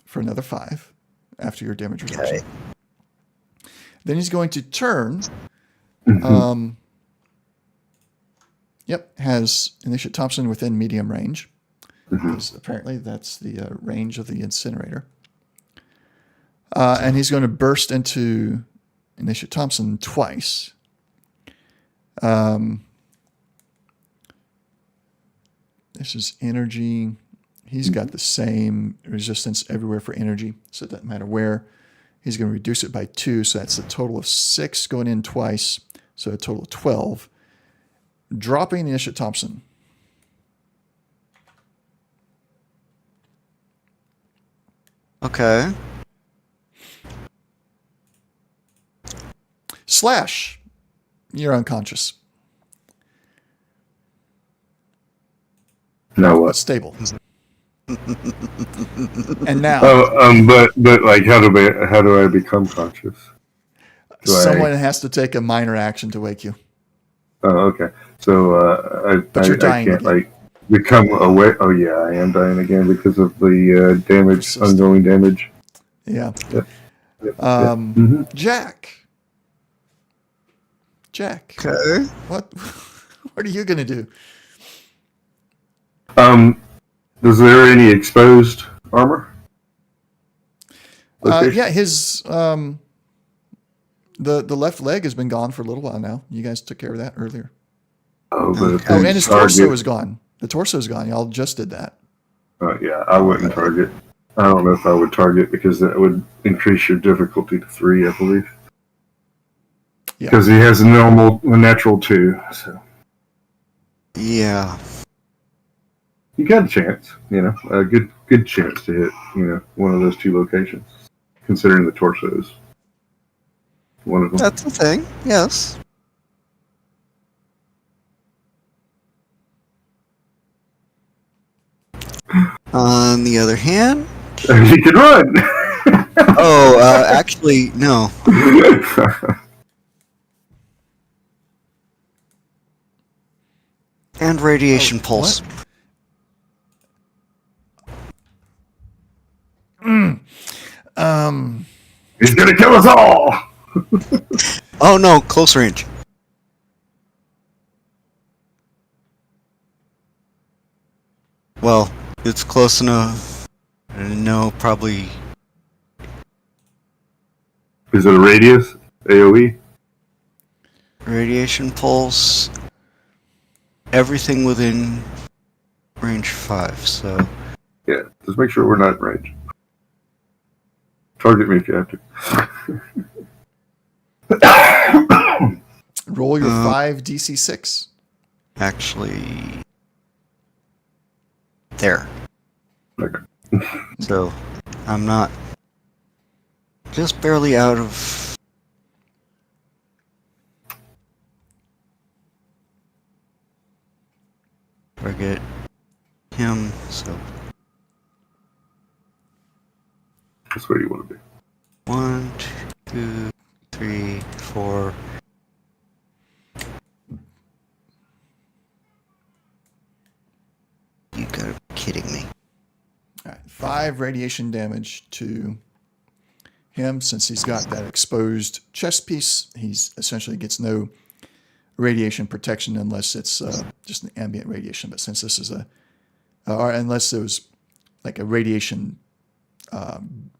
Speaker 1: for another 5 after your damage reduction. Okay. Then he's going to turn. Has Initiate Thompson within medium range. Because apparently that's the range of the incinerator. And he's going to burst into Initiate Thompson twice. This is energy. He's got the same resistance everywhere for energy, so it doesn't matter where. He's going to reduce it by 2, so that's a total of 6 going in twice, so a total of 12. Dropping Initiate Thompson.
Speaker 3: Okay.
Speaker 1: Slash. You're unconscious.
Speaker 2: Now what?
Speaker 1: Stable. And now.
Speaker 2: But like, how do I become conscious?
Speaker 1: Someone has to take a minor action to wake you.
Speaker 2: Oh, okay. So
Speaker 1: you're dying
Speaker 2: I can't
Speaker 1: again.
Speaker 2: become aware. Oh yeah, I am dying again because of the damage, ongoing damage.
Speaker 1: Yeah.
Speaker 2: Yep.
Speaker 1: Jack.
Speaker 3: Okay.
Speaker 1: What are you gonna do?
Speaker 2: Is there any exposed armor?
Speaker 1: His the left leg has been gone for a little while now. You guys took care of that earlier.
Speaker 2: And
Speaker 1: his torso is gone. The torso is gone. Y'all just did that.
Speaker 2: Yeah, I wouldn't target. I don't know if I would target because that would increase your difficulty to 3, I believe. Because he has a natural 2. So.
Speaker 3: Yeah.
Speaker 2: You got a chance, a good chance to hit, one of those 2 locations, considering the torso is one of them.
Speaker 3: That's the thing, yes. On the other hand...
Speaker 2: You can run!
Speaker 3: Actually, no. And radiation pulse.
Speaker 2: He's gonna kill us all!
Speaker 3: Oh no, close range. Well, it's close enough. No, probably.
Speaker 2: Is it a radius? AoE?
Speaker 3: Radiation pulse. Everything within range 5, so.
Speaker 2: Yeah, just make sure we're not in range. Target me if you have to.
Speaker 1: Roll your 5 DC 6.
Speaker 3: Actually, there.
Speaker 2: Okay.
Speaker 3: So, I'm not just barely out of. Target him, so.
Speaker 2: That's where you want to be.
Speaker 3: 1, 2, 3, 4. You got kidding me?
Speaker 1: All right, 5 radiation damage to him. Since he's got that exposed chest piece, he's essentially gets no radiation protection unless it's just an ambient radiation. But since this is or unless it was like a radiation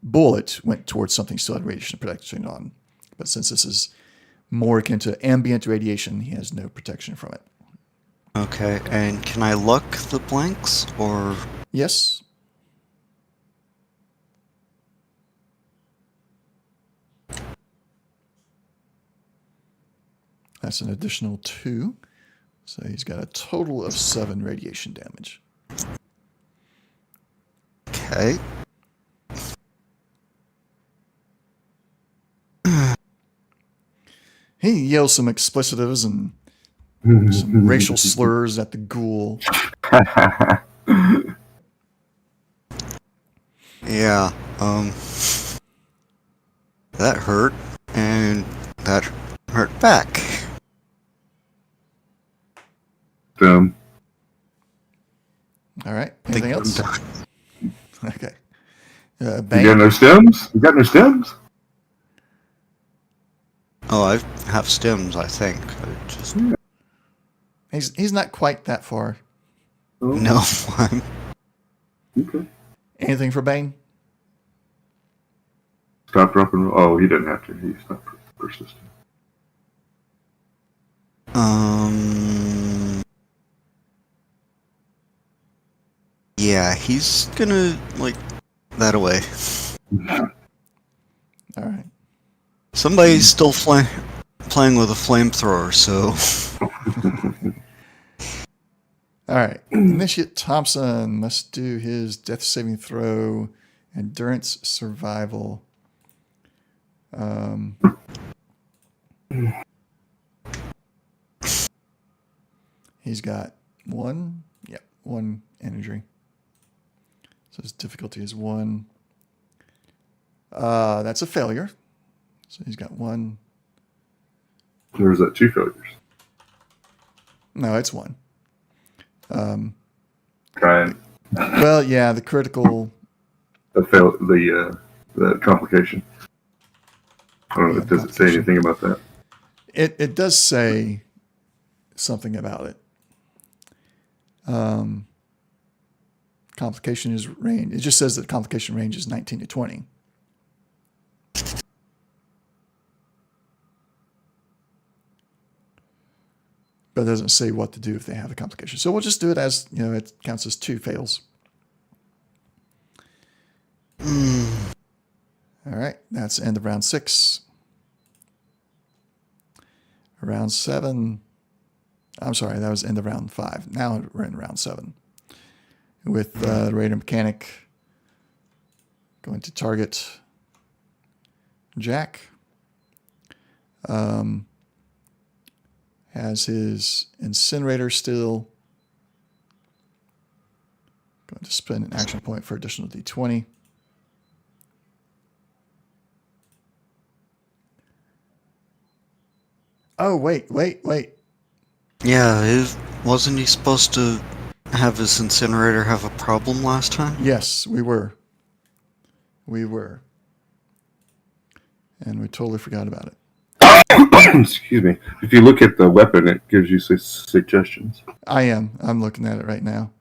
Speaker 1: bullet went towards something still had radiation protection on. But since this is more akin to ambient radiation, he has no protection from it.
Speaker 3: Okay, and can I luck the blanks, or...
Speaker 1: Yes. That's an additional 2. So he's got a total of 7 radiation damage.
Speaker 3: Okay.
Speaker 1: He yells some explicitives and some racial slurs at the ghoul.
Speaker 3: Yeah, that hurt, and that hurt back.
Speaker 2: Stem.
Speaker 1: All right. Anything else? Okay.
Speaker 2: You
Speaker 1: Bane.
Speaker 2: got no stems? You got no stems?
Speaker 3: Oh, I have stems, I think. I just...
Speaker 1: He's not quite that far.
Speaker 2: Oh,
Speaker 3: No, I'm...
Speaker 2: okay.
Speaker 1: Anything for Bane?
Speaker 2: Stop, drop, and roll. Oh, he didn't have to. He's not persistent.
Speaker 3: Yeah, he's gonna, like, that away.
Speaker 1: All right.
Speaker 3: Somebody's still playing with a flamethrower, so...
Speaker 1: All right. Initiate Thompson must do his death saving throw, endurance survival. He's got 1 energy. So his difficulty is 1. That's a failure. So he's got 1.
Speaker 2: Or is that 2 failures?
Speaker 1: No, it's 1.
Speaker 2: Try it.
Speaker 1: Well, yeah, the critical.
Speaker 2: The complication. I don't know. Does it say anything about that?
Speaker 1: It does say something about it. Complication is range. It just says that complication range is 19 to 20. But it doesn't say what to do if they have a complication. So we'll just do it as, it counts as 2 fails. All right, that's end of round 6. Round 7. I'm sorry, that was end of round 5. Now we're in round 7. With the radar mechanic going to target Jack. Has his incinerator still. Going to spend an action point for additional d20. Oh, wait.
Speaker 3: Yeah, wasn't he supposed to have his incinerator have a problem last time?
Speaker 1: Yes, we were. And we totally forgot about it.
Speaker 2: Excuse me. If you look at the weapon, it gives you suggestions.
Speaker 1: I'm looking at it right now.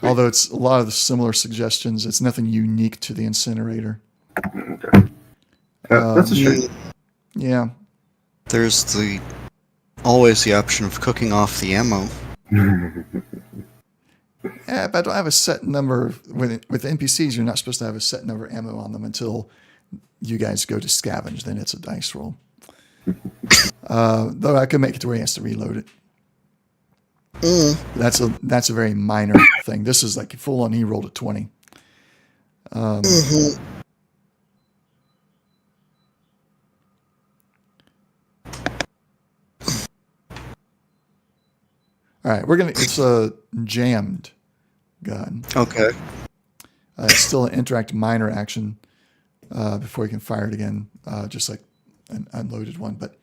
Speaker 1: Although it's a lot of the similar suggestions, it's nothing unique to the incinerator.
Speaker 2: Okay. That's a shame.
Speaker 1: Yeah.
Speaker 3: There's always the option of cooking off the ammo.
Speaker 1: Yeah, but I don't have a set number. With NPCs, you're not supposed to have a set number of ammo on them until you guys go to scavenge. Then it's a dice roll. Though I could make it to where he has to reload it. That's a very minor thing. This is like full on. He rolled a 20. All right, it's a jammed gun.
Speaker 3: Okay.
Speaker 1: It's still an interact minor action before you can fire it again, just like an unloaded one. But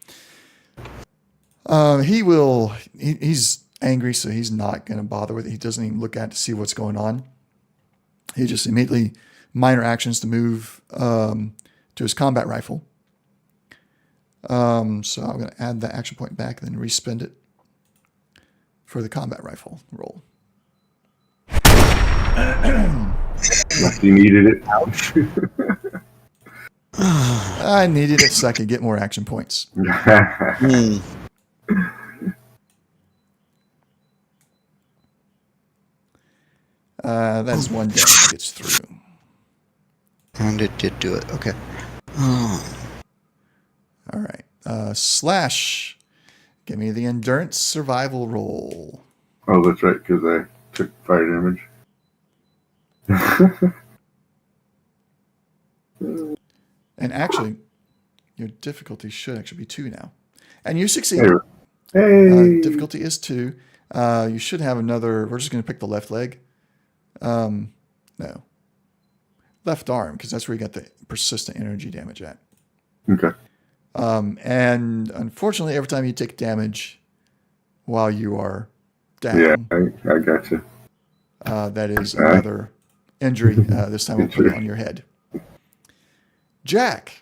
Speaker 1: he's angry, so he's not going to bother with it. He doesn't even look at it to see what's going on. He just immediately minor actions to move to his combat rifle. So I'm going to add the action point back and then respend it for the combat rifle roll.
Speaker 2: You needed it.
Speaker 1: I needed it so I could get more action points. That's one damage gets through.
Speaker 3: And it did do it. Okay.
Speaker 1: All right. Slash. Give me the endurance survival roll.
Speaker 2: Oh, that's right, because I took fire damage.
Speaker 1: And actually, your difficulty should actually be 2 now. And you succeed.
Speaker 2: Hey.
Speaker 1: Difficulty is 2. You should have another. We're just going to pick the left leg. No. Left arm, because that's where you got the persistent energy damage at.
Speaker 2: Okay.
Speaker 1: And unfortunately, every time you take damage while you are down,
Speaker 2: Yeah, I got you.
Speaker 1: that is another injury. This time we'll put it on your head. Jack.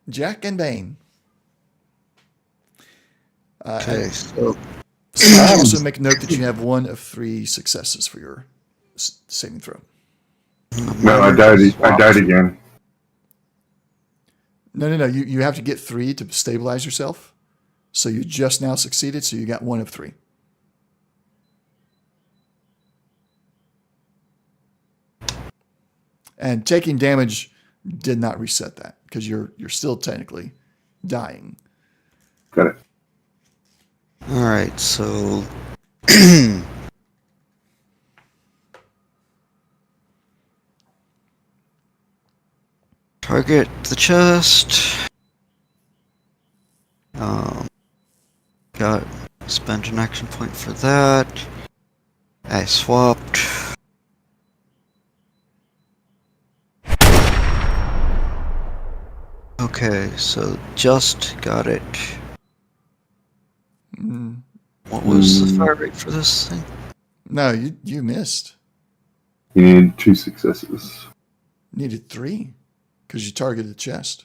Speaker 1: Jack and Bane.
Speaker 3: Okay, so
Speaker 1: Also make note that you have 1 of 3 successes for your saving throw.
Speaker 2: No, I died again.
Speaker 1: No. You have to get 3 to stabilize yourself. So you just now succeeded, so you got 1 of 3. And taking damage did not reset that because you're still technically dying.
Speaker 2: Got it.
Speaker 3: all right, so target the chest. Got spent an action point for that. I swapped. Okay, so just got it. What was the fire rate for this thing?
Speaker 1: No, you missed.
Speaker 2: You need 2 successes.
Speaker 1: Needed 3 because you targeted the chest.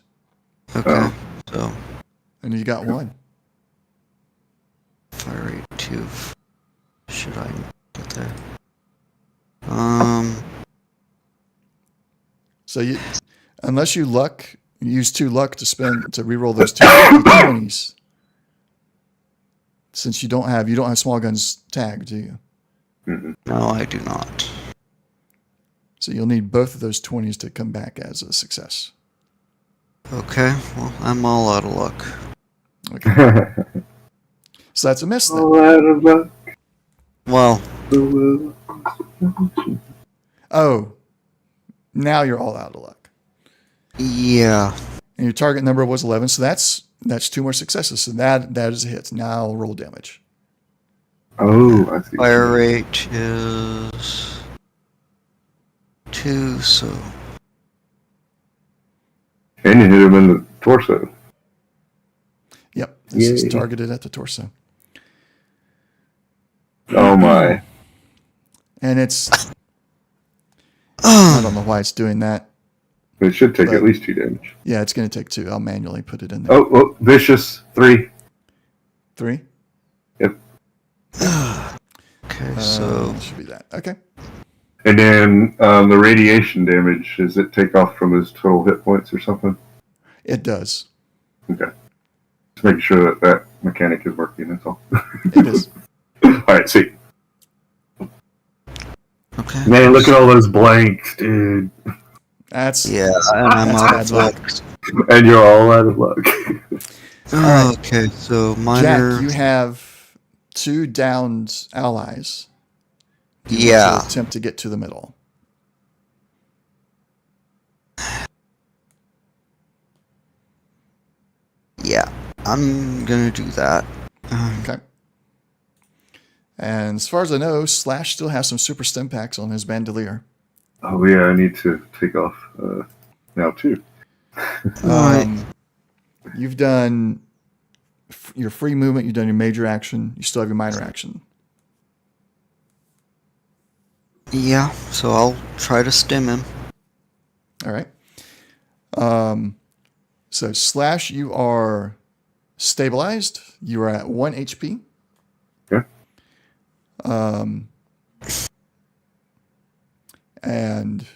Speaker 3: Okay, so
Speaker 1: And you got 1.
Speaker 3: fire rate 2. Should I get there?
Speaker 1: So you, unless you use 2 luck to reroll those 2 20s. Since you don't have small guns tagged, do you?
Speaker 3: No, I do not.
Speaker 1: So you'll need both of those 20s to come back as a success.
Speaker 3: Okay, well, I'm all out of luck.
Speaker 1: Okay. So that's a miss then.
Speaker 2: All out of luck.
Speaker 3: Well,
Speaker 1: Oh, now you're all out of luck.
Speaker 3: yeah.
Speaker 1: And your target number was 11, so that's 2 more successes. So that is a hit. Now roll damage.
Speaker 2: Oh, I see.
Speaker 3: Fire rate is 2, so
Speaker 2: And you hit him in the torso.
Speaker 1: Yep, this is
Speaker 2: Yay.
Speaker 1: targeted at the torso.
Speaker 2: Oh my.
Speaker 1: And it's, I don't know why it's doing that.
Speaker 2: It should take
Speaker 1: But-
Speaker 2: at least 2 damage.
Speaker 1: Yeah, it's going to take 2. I'll manually put it in there.
Speaker 2: Oh, vicious 3.
Speaker 1: 3?
Speaker 2: Yep.
Speaker 3: okay, so
Speaker 1: It should be that. Okay.
Speaker 2: And then the radiation damage, does it take off from his total hit points or something?
Speaker 1: It does.
Speaker 2: Okay. Just making sure that mechanic is working, that's all.
Speaker 1: It is.
Speaker 2: Alright, see.
Speaker 3: okay.
Speaker 2: Man, look at all those blanks, dude.
Speaker 3: Yeah, and I'm
Speaker 1: That's
Speaker 3: out
Speaker 1: bad
Speaker 3: of
Speaker 1: luck.
Speaker 3: luck.
Speaker 2: And you're all out of luck.
Speaker 1: right.
Speaker 3: Okay, so minor.
Speaker 1: Jack, you have 2 downed allies. You want
Speaker 3: Yeah.
Speaker 1: to attempt to get to the middle.
Speaker 3: Yeah, I'm gonna do that.
Speaker 1: Okay. And as far as I know, Slash still has some super stim packs on his bandolier.
Speaker 2: Oh yeah, I need to take off now too.
Speaker 1: You've done your free movement. You've done your major action. You still have your minor action.
Speaker 3: Yeah, so I'll try to stim him.
Speaker 1: All right. So Slash, you are stabilized. You are at 1 HP.
Speaker 2: Okay.
Speaker 1: And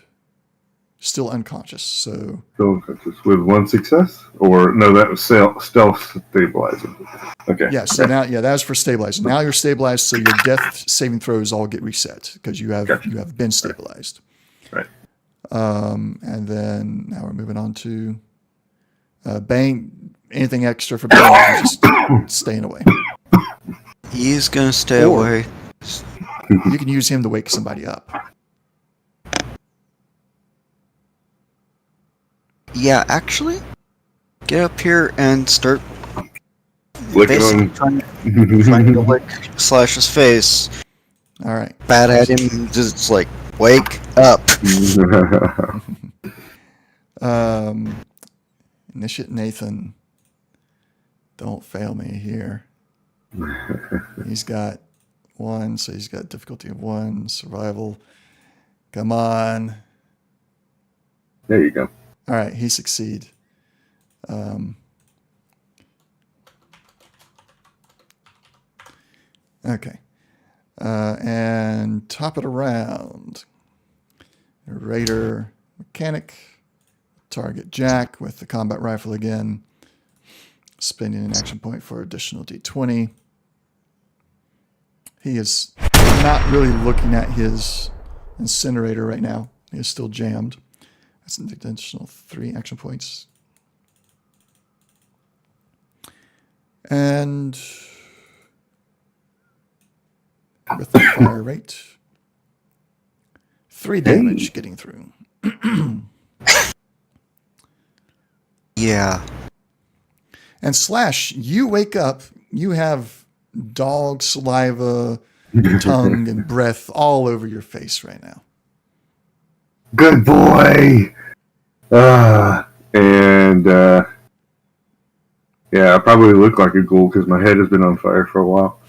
Speaker 1: still unconscious. So
Speaker 2: Still unconscious with 1 success, or no? That was stealth stabilizing. Okay.
Speaker 1: yeah. So now, that was for stabilized. Now you're stabilized. So your death saving throws all get reset because you have been stabilized.
Speaker 2: Right.
Speaker 1: And then now we're moving on to Bane. Anything extra for Bane? Or just staying away.
Speaker 3: He's gonna stay
Speaker 1: Or-
Speaker 3: away.
Speaker 1: You can use him to wake somebody up.
Speaker 3: Yeah, actually, get up here and start
Speaker 2: Licking
Speaker 3: basically
Speaker 2: on.
Speaker 3: trying to lick Slash's face.
Speaker 1: All right.
Speaker 3: Bat at him, just like, wake up.
Speaker 1: Initiate Nathan. Don't fail me here. He's got 1, so he's got difficulty of 1, survival. Come on.
Speaker 2: There you go.
Speaker 1: All right, he succeed. Okay. And top it around. Raider, mechanic, target Jack with the combat rifle again. Spending an action point for additional D20. He is not really looking at his incinerator right now. He is still jammed. That's an additional 3 action points. And with the fire rate, 3 damage getting through.
Speaker 3: Yeah.
Speaker 1: And Slash, you wake up, you have dog saliva, tongue, and breath all over your face right now.
Speaker 2: Good boy. Yeah, I probably look like a ghoul because my head has been on fire for a while.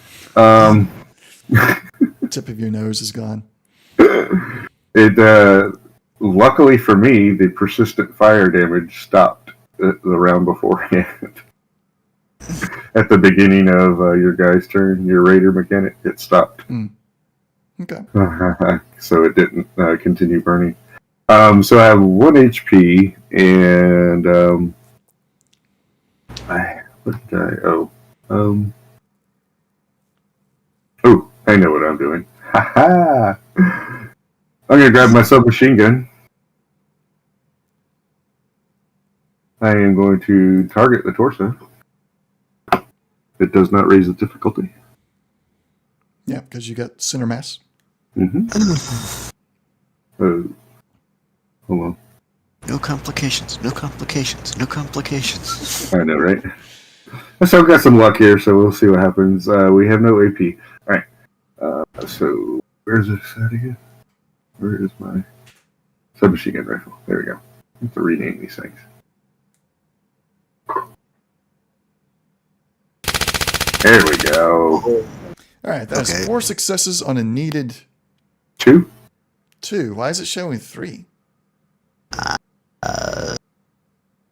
Speaker 1: Tip of your nose is gone.
Speaker 2: Luckily for me, the persistent fire damage stopped the round beforehand. At the beginning of your guy's turn, your raider mechanic, it stopped.
Speaker 1: Okay.
Speaker 2: So it didn't continue burning. So I have 1 HP, and what did I owe? I know what I'm doing. I'm gonna grab my submachine gun. I am going to target the torso. It does not raise the difficulty.
Speaker 1: Yeah, because you got center mass.
Speaker 2: Hold on.
Speaker 3: No complications, no complications, no complications.
Speaker 2: I know, right? So I've got some luck here, so we'll see what happens. We have no AP. All right. So where's this at again? Where is my submachine gun rifle? There we go. I have to rename these things. There we go.
Speaker 1: All right, that's 4 successes on a needed
Speaker 2: 2.
Speaker 1: 2. Why is it showing 3?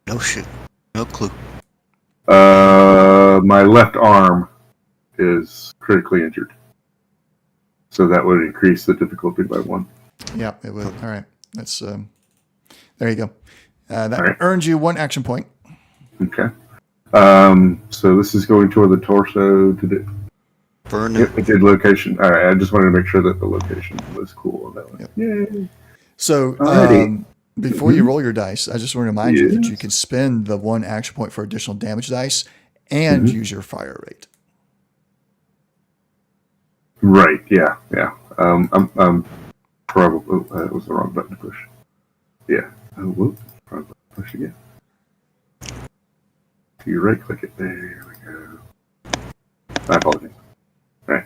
Speaker 3: No shit. No clue.
Speaker 2: My left arm is critically injured. So that would increase the difficulty by 1.
Speaker 1: Yeah, it would. All right. That's there you go. That earns you 1 action point.
Speaker 2: Okay. So this is going toward the torso to do.
Speaker 3: Burn
Speaker 2: Yep, it did location. All right, I just wanted to make sure that the location was cool on that one.
Speaker 1: Yep.
Speaker 2: Yay.
Speaker 1: So before you roll your dice, I just want to remind you that you can spend the 1 action point for additional damage dice and use your fire rate.
Speaker 2: Right. Yeah. I'm probably that was the wrong button to push. Yeah. Oh, whoop. Wrong button to push again. So you right click it. There we go. I apologize. All right.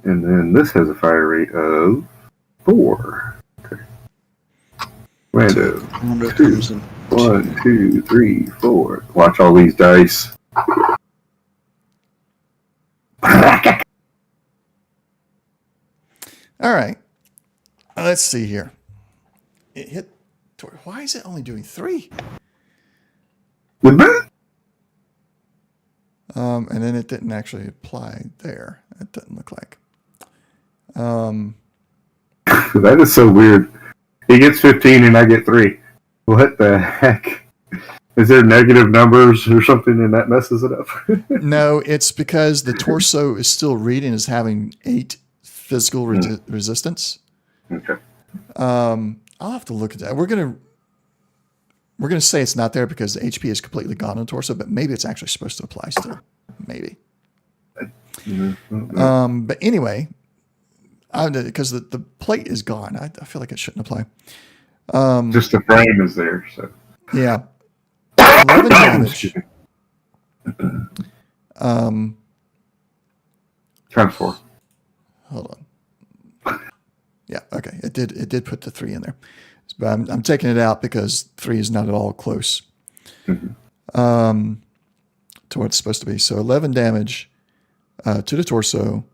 Speaker 2: And then this has a fire rate of 4. Okay. Rando. 2. 1, 2, 3, 4. Watch all these dice.
Speaker 1: All right. Let's see here. It hit. Why is it only doing 3? And then it didn't actually apply there. It doesn't look like.
Speaker 2: That is so weird. He gets 15 and I get 3. What the heck? Is there negative numbers or something and that messes it up?
Speaker 1: No, it's because the torso is still reading as having 8 physical resistance.
Speaker 2: Okay.
Speaker 1: I'll have to look at that. We're gonna say it's not there because the HP is completely gone on the torso, but maybe it's actually supposed to apply still. Maybe. But anyway, because the plate is gone, I feel like it shouldn't apply.
Speaker 2: Just the frame is there, so
Speaker 1: yeah. 11 damage.
Speaker 2: Times 4.
Speaker 1: Hold on. Yeah, okay. It did put the 3 in there. But I'm taking it out because 3 is not at all close to what it's supposed to be. So 11 damage to the torso.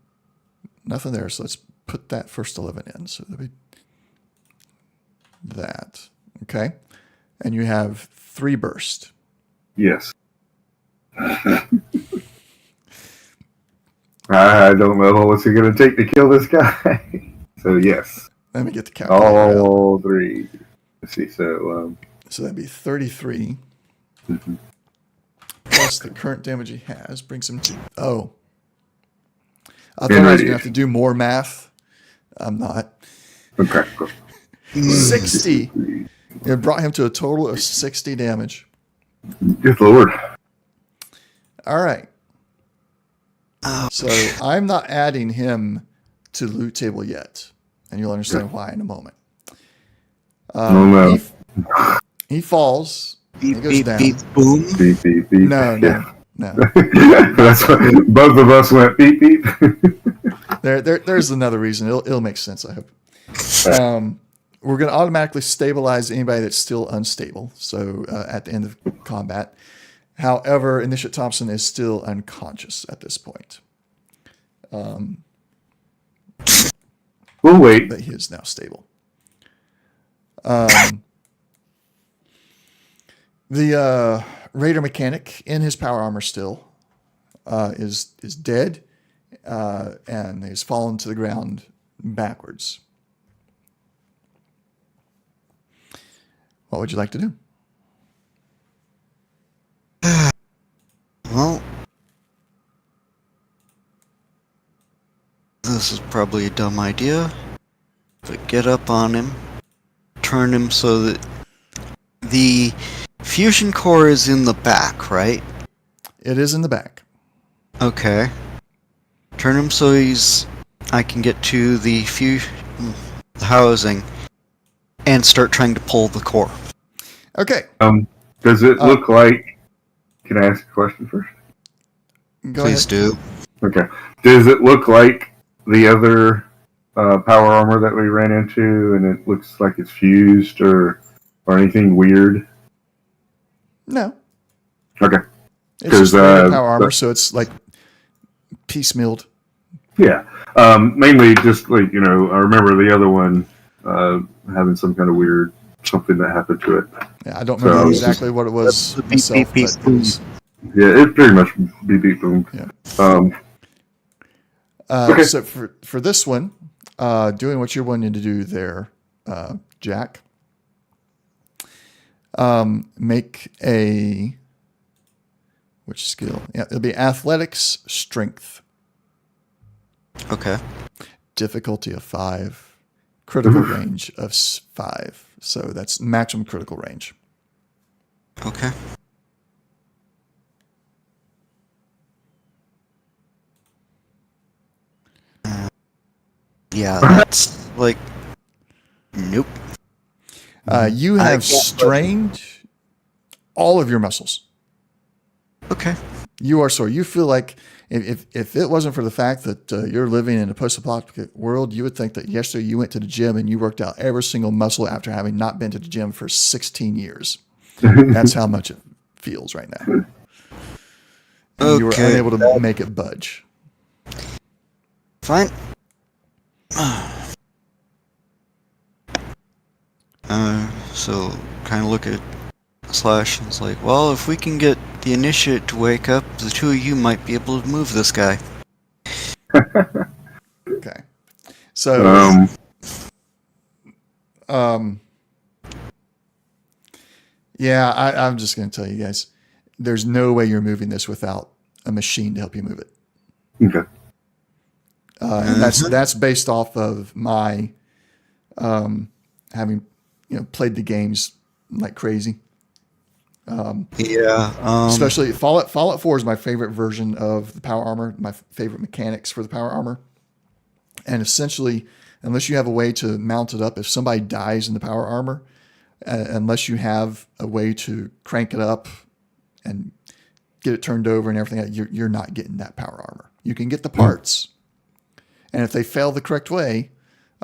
Speaker 1: Nothing there. So let's put that first 11 in. So that'll be that. Okay. And you have 3 burst.
Speaker 2: Yes. I don't know what's it going to take to kill this guy. So yes.
Speaker 1: Let me get the calculator
Speaker 2: all
Speaker 1: out.
Speaker 2: 3. Let's see. So
Speaker 1: that'd be 33 plus the current damage he has brings him to. Oh, I thought I was gonna have to do more math. I'm not.
Speaker 2: Okay. Cool.
Speaker 1: 60. It brought him to a total of 60 damage.
Speaker 2: Good Lord.
Speaker 1: All right.
Speaker 3: Oh.
Speaker 1: So I'm not adding him to the loot table yet, and you'll understand why in a moment.
Speaker 2: No.
Speaker 1: He falls.
Speaker 3: Beep,
Speaker 1: he goes
Speaker 3: beep,
Speaker 1: down.
Speaker 3: beep, boom.
Speaker 2: Beep, beep, beep.
Speaker 1: No.
Speaker 2: That's what both of us went beep, beep.
Speaker 1: There's another reason. It'll make sense, I hope. We're going to automatically stabilize anybody that's still unstable. So at the end of combat. However, Initiate Thompson is still unconscious at this point.
Speaker 2: We'll wait.
Speaker 1: But he is now stable. The Raider mechanic in his power armor still is dead and he's fallen to the ground backwards. What would you like to do?
Speaker 3: Well, this is probably a dumb idea, but get up on him, turn him so that the fusion core is in the back, right?
Speaker 1: It is in the back.
Speaker 3: Okay. Turn him so I can get to the housing and start trying to pull the core.
Speaker 1: Okay.
Speaker 2: Does it look like? Can I ask a question first?
Speaker 3: Please do.
Speaker 2: Okay. Does it look like the other power armor that we ran into, and it looks like it's fused or anything weird?
Speaker 1: No.
Speaker 2: Okay.
Speaker 1: It's just regular power armor, so it's like piecemealed.
Speaker 2: Yeah. Mainly just like, I remember the other one having some kind of weird something that happened to it.
Speaker 1: Yeah, I don't remember exactly what it was myself, but it was...
Speaker 2: Yeah, it pretty much beep beep boom.
Speaker 1: Yeah.
Speaker 2: Okay.
Speaker 1: So for this one, doing what you're wanting to do there, Jack, make a... Which skill? Yeah, it'll be athletics, strength.
Speaker 3: Okay.
Speaker 1: Difficulty of 5. Critical range of 5. So that's maximum critical range.
Speaker 3: Okay. Yeah, that's like... Nope.
Speaker 1: You have strained all of your muscles.
Speaker 3: Okay.
Speaker 1: You are sore. You feel like if it wasn't for the fact that you're living in a post-apocalyptic world, you would think that yesterday you went to the gym and you worked out every single muscle after having not been to the gym for 16 years. That's how much it feels right now. And you were unable to make it budge.
Speaker 3: Fine. So kind of look at Slash and it's like, well, if we can get the initiate to wake up, the two of you might be able to move this guy.
Speaker 1: Okay. So, yeah, I'm just going to tell you guys, there's no way you're moving this without a machine to help you move it.
Speaker 2: Okay.
Speaker 1: And that's based off of my having played the games like crazy. Especially Fallout 4 is my favorite version of the power armor, my favorite mechanics for the power armor. And essentially, unless you have a way to mount it up, if somebody dies in the power armor, unless you have a way to crank it up and get it turned over and everything, you're not getting that power armor. You can get the parts, and if they fail the correct way,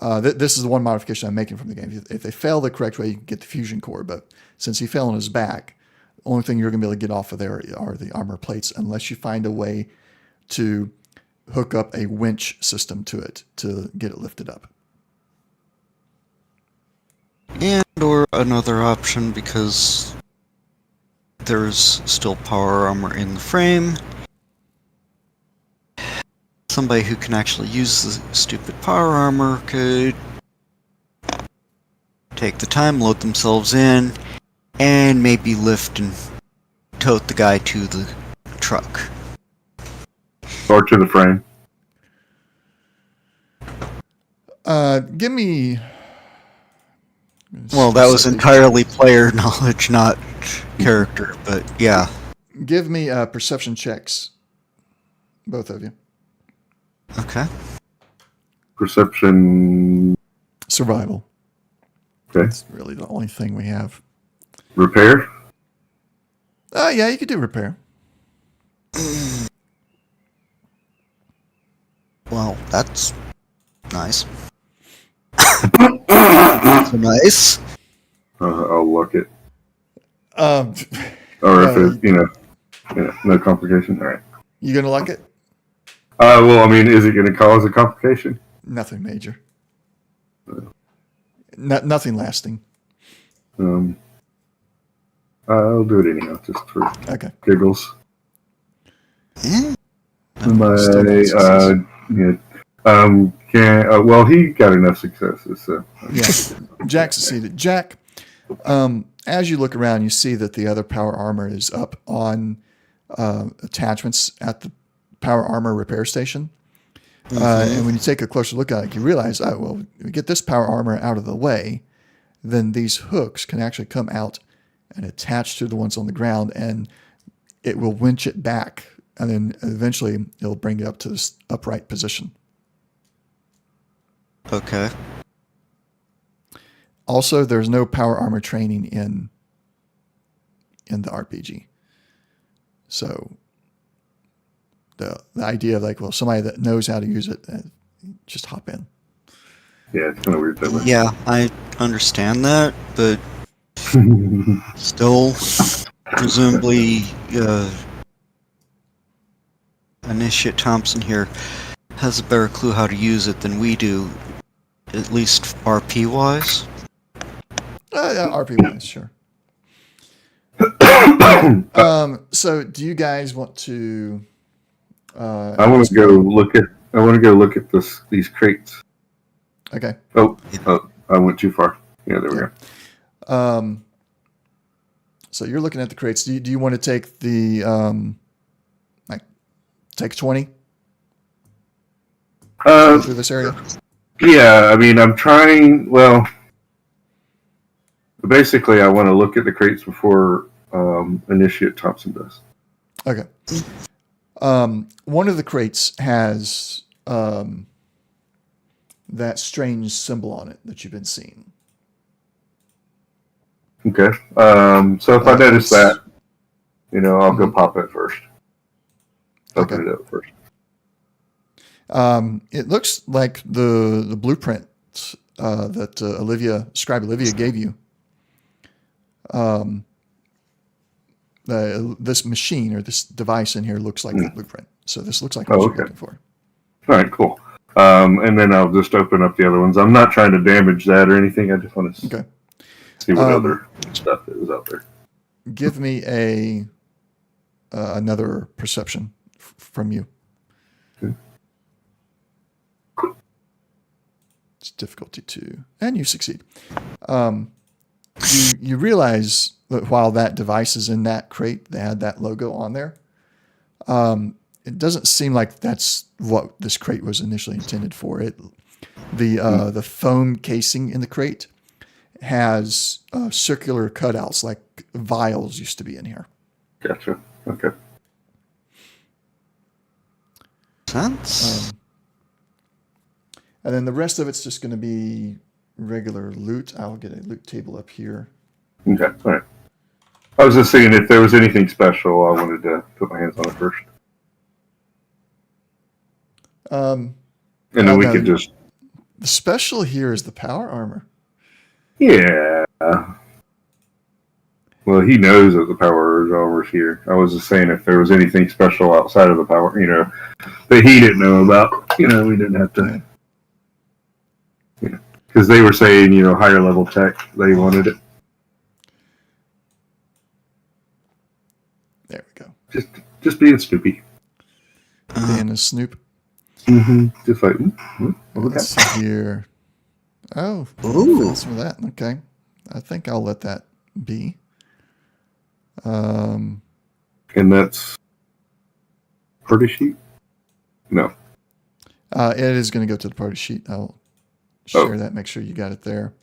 Speaker 1: this is the one modification I'm making from the game. If they fail the correct way, you can get the fusion core. But since he fell on his back, the only thing you're going to be able to get off of there are the armor plates, unless you find a way to hook up a winch system to it to get it lifted up.
Speaker 3: And or another option, because there's still power armor in the frame, somebody who can actually use the stupid power armor could take the time, load themselves in, and maybe lift and tote the guy to the truck.
Speaker 2: Or to the frame.
Speaker 1: Give me...
Speaker 3: Well, that was entirely player knowledge, not character, but yeah.
Speaker 1: Give me perception checks, both of you.
Speaker 3: Okay.
Speaker 2: Perception...
Speaker 1: Survival.
Speaker 2: Okay.
Speaker 1: That's really the only thing we have.
Speaker 2: Repair?
Speaker 1: Yeah, you could do repair.
Speaker 3: Well, that's nice. That's nice.
Speaker 2: I'll look it.
Speaker 1: Or
Speaker 2: if it's, no complication. All right.
Speaker 1: You gonna like it?
Speaker 2: Well, I mean, is it going to cause a complication?
Speaker 1: Nothing major. Nothing lasting.
Speaker 2: I'll do it anyhow, just for giggles.
Speaker 3: Yeah.
Speaker 2: Well, he got enough successes, so.
Speaker 1: Yeah. Jack succeeded. Jack, as you look around, you see that the other power armor is up on attachments at the power armor repair station. And when you take a closer look at it, you realize, we get this power armor out of the way, then these hooks can actually come out and attach to the ones on the ground, and it will winch it back, and then eventually it'll bring it up to this upright position.
Speaker 3: Okay.
Speaker 1: Also, there's no power armor training in the RPG. So the idea of somebody that knows how to use it, just hop in.
Speaker 2: Yeah, it's kind of weird that way.
Speaker 3: Yeah, I understand that, but still, presumably, Initiate Thompson here has a better clue how to use it than we do, at least RP-wise.
Speaker 1: Yeah, RP-wise, sure. So, do you guys want to?
Speaker 2: I want to go look at these crates.
Speaker 1: Okay.
Speaker 2: Oh, I went too far. Yeah, there we go.
Speaker 1: So you're looking at the crates. Do you want to take the take 20 through this area?
Speaker 2: Yeah, I mean, I'm trying. Well, basically, I want to look at the crates before Initiate Thompson does.
Speaker 1: Okay. One of the crates has that strange symbol on it that you've been seeing.
Speaker 2: Okay. So if I notice that, I'll go pop it first. Open it up first.
Speaker 1: It looks like the blueprint that Scribe Olivia gave you. This machine or this device in here looks like the blueprint. So this looks like what you're looking for.
Speaker 2: All right, cool. And then I'll just open up the other ones. I'm not trying to damage that or anything. I just want to.
Speaker 1: Okay.
Speaker 2: See what other stuff is out there.
Speaker 1: Give me another perception from you.
Speaker 2: Okay.
Speaker 1: It's difficulty 2, and you succeed. You realize that while that device is in that crate, they had that logo on there. It doesn't seem like that's what this crate was initially intended for. The foam casing in the crate has circular cutouts like vials used to be in here.
Speaker 2: Gotcha. Okay.
Speaker 3: Sense.
Speaker 1: And then the rest of it's just going to be regular loot. I'll get a loot table up here.
Speaker 2: Okay. All right. I was just saying if there was anything special, I wanted to put my hands on it first. And then we could just...
Speaker 1: The special here is the power armor.
Speaker 2: Yeah. Well, he knows that the power armor's here. I was just saying if there was anything special outside of the power, that he didn't know about, we didn't have to... Because they were saying, higher level tech, they wanted it.
Speaker 1: There we go.
Speaker 2: Just being Snoopy.
Speaker 1: Being a Snoop.
Speaker 2: Mm-hmm. Just like,
Speaker 1: let's see here. Oh, some of that. Okay. I think I'll let that be.
Speaker 2: And that's party sheet? No.
Speaker 1: It is going to go to the party sheet. I'll share that. Make sure you got it there.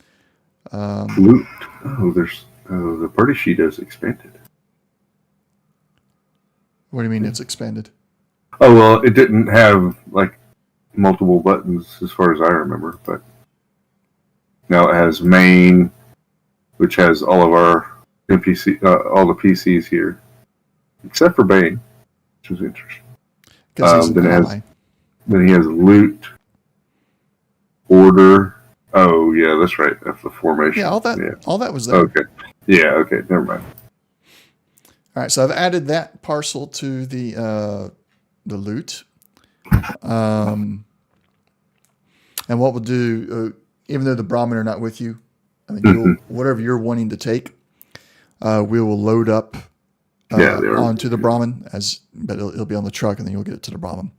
Speaker 2: Loot. The party sheet is expanded.
Speaker 1: What do you mean it's expanded?
Speaker 2: Oh, well, it didn't have, multiple buttons as far as I remember, but now it has main, which has all of our NPC, all the PCs here, except for Bane, which is interesting. Then he has loot, order. Oh, yeah, that's right. That's the formation.
Speaker 1: Yeah, all that was there.
Speaker 2: Okay. Yeah, okay, never mind.
Speaker 1: All right, so I've added that parcel to the loot. And what we'll do, even though the Brahmin are not with you, whatever you're wanting to take, we will load up onto the Brahmin, but it'll be on the truck, and then you'll get it to the Brahmin.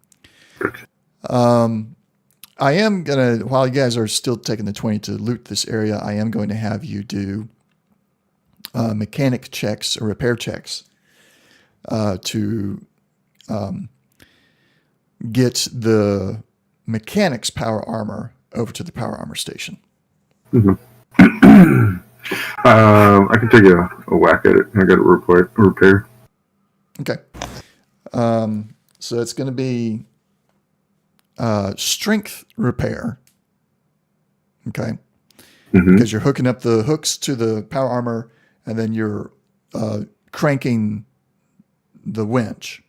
Speaker 1: I am going to, while you guys are still taking the 20 to loot this area, I am going to have you do mechanic checks or repair checks to get the mechanic's power armor over to the power armor station.
Speaker 2: Mm-hmm. I can take a whack at it. I got it repair.
Speaker 1: Okay. So it's going to be strength repair. Okay.
Speaker 2: Mm-hmm.
Speaker 1: Because you're hooking up the hooks to the power armor, and then you're cranking the winch.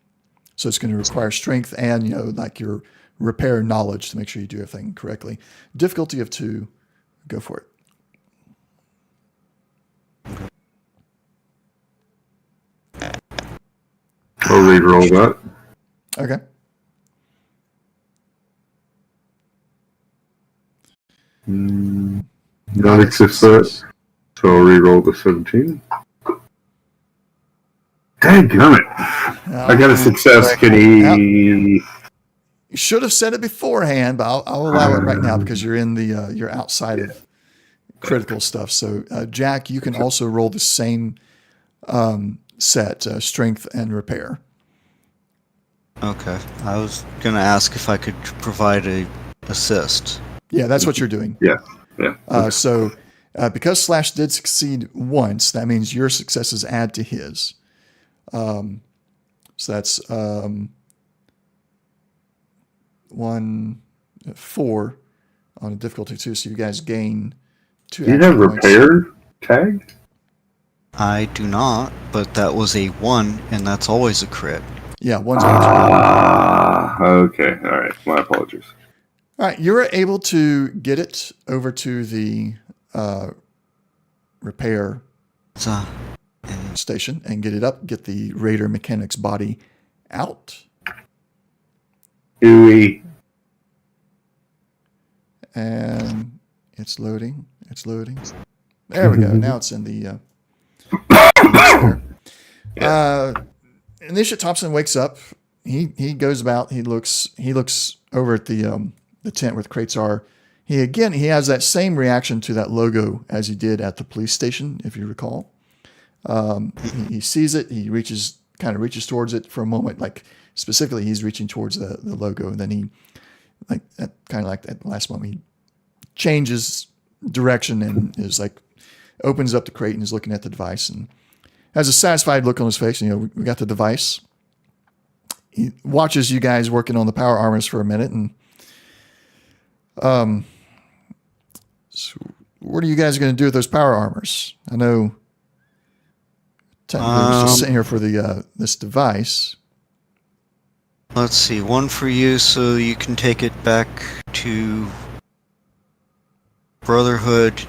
Speaker 1: So it's going to require strength and, your repair knowledge to make sure you do everything correctly. Difficulty of 2. Go for it.
Speaker 2: I'll re-roll that.
Speaker 1: Okay.
Speaker 2: Not exist that. So I'll re-roll the 17. Dadgummit. I got a success, Kenny.
Speaker 1: You should have said it beforehand, but I'll allow it right now because you're in you're outside of critical stuff. So Jack, you can also roll the same set, strength and repair.
Speaker 3: Okay. I was going to ask if I could provide a assist.
Speaker 1: Yeah, that's what you're doing.
Speaker 2: Yeah.
Speaker 1: So because Slash did succeed once, that means your successes add to his. So that's 4 on a difficulty 2. So you guys gain 2.
Speaker 2: Do you have repair tag?
Speaker 3: I do not, but that was a 1, and that's always a crit.
Speaker 1: Yeah, 1's
Speaker 2: okay. All right. My apologies.
Speaker 1: All right, you're able to get it over to the repair station and get it up, get the Raider mechanic's body out.
Speaker 2: Ooey.
Speaker 1: And it's loading. There we go. Now it's in the there. Initiate Thompson wakes up. He goes about. He looks over at the tent where the crates are. He has that same reaction to that logo as he did at the police station, if you recall. He sees it. He reaches towards it for a moment. Like specifically, he's reaching towards the logo, and then he like that last moment he changes direction and is like opens up the crate and is looking at the device and has a satisfied look on his face. We got the device. He watches you guys working on the power armors for a minute, and so what are you guys going to do with those power armors? I know technically we're just sitting here for the this device.
Speaker 3: Let's see, one for you so you can take it back to Brotherhood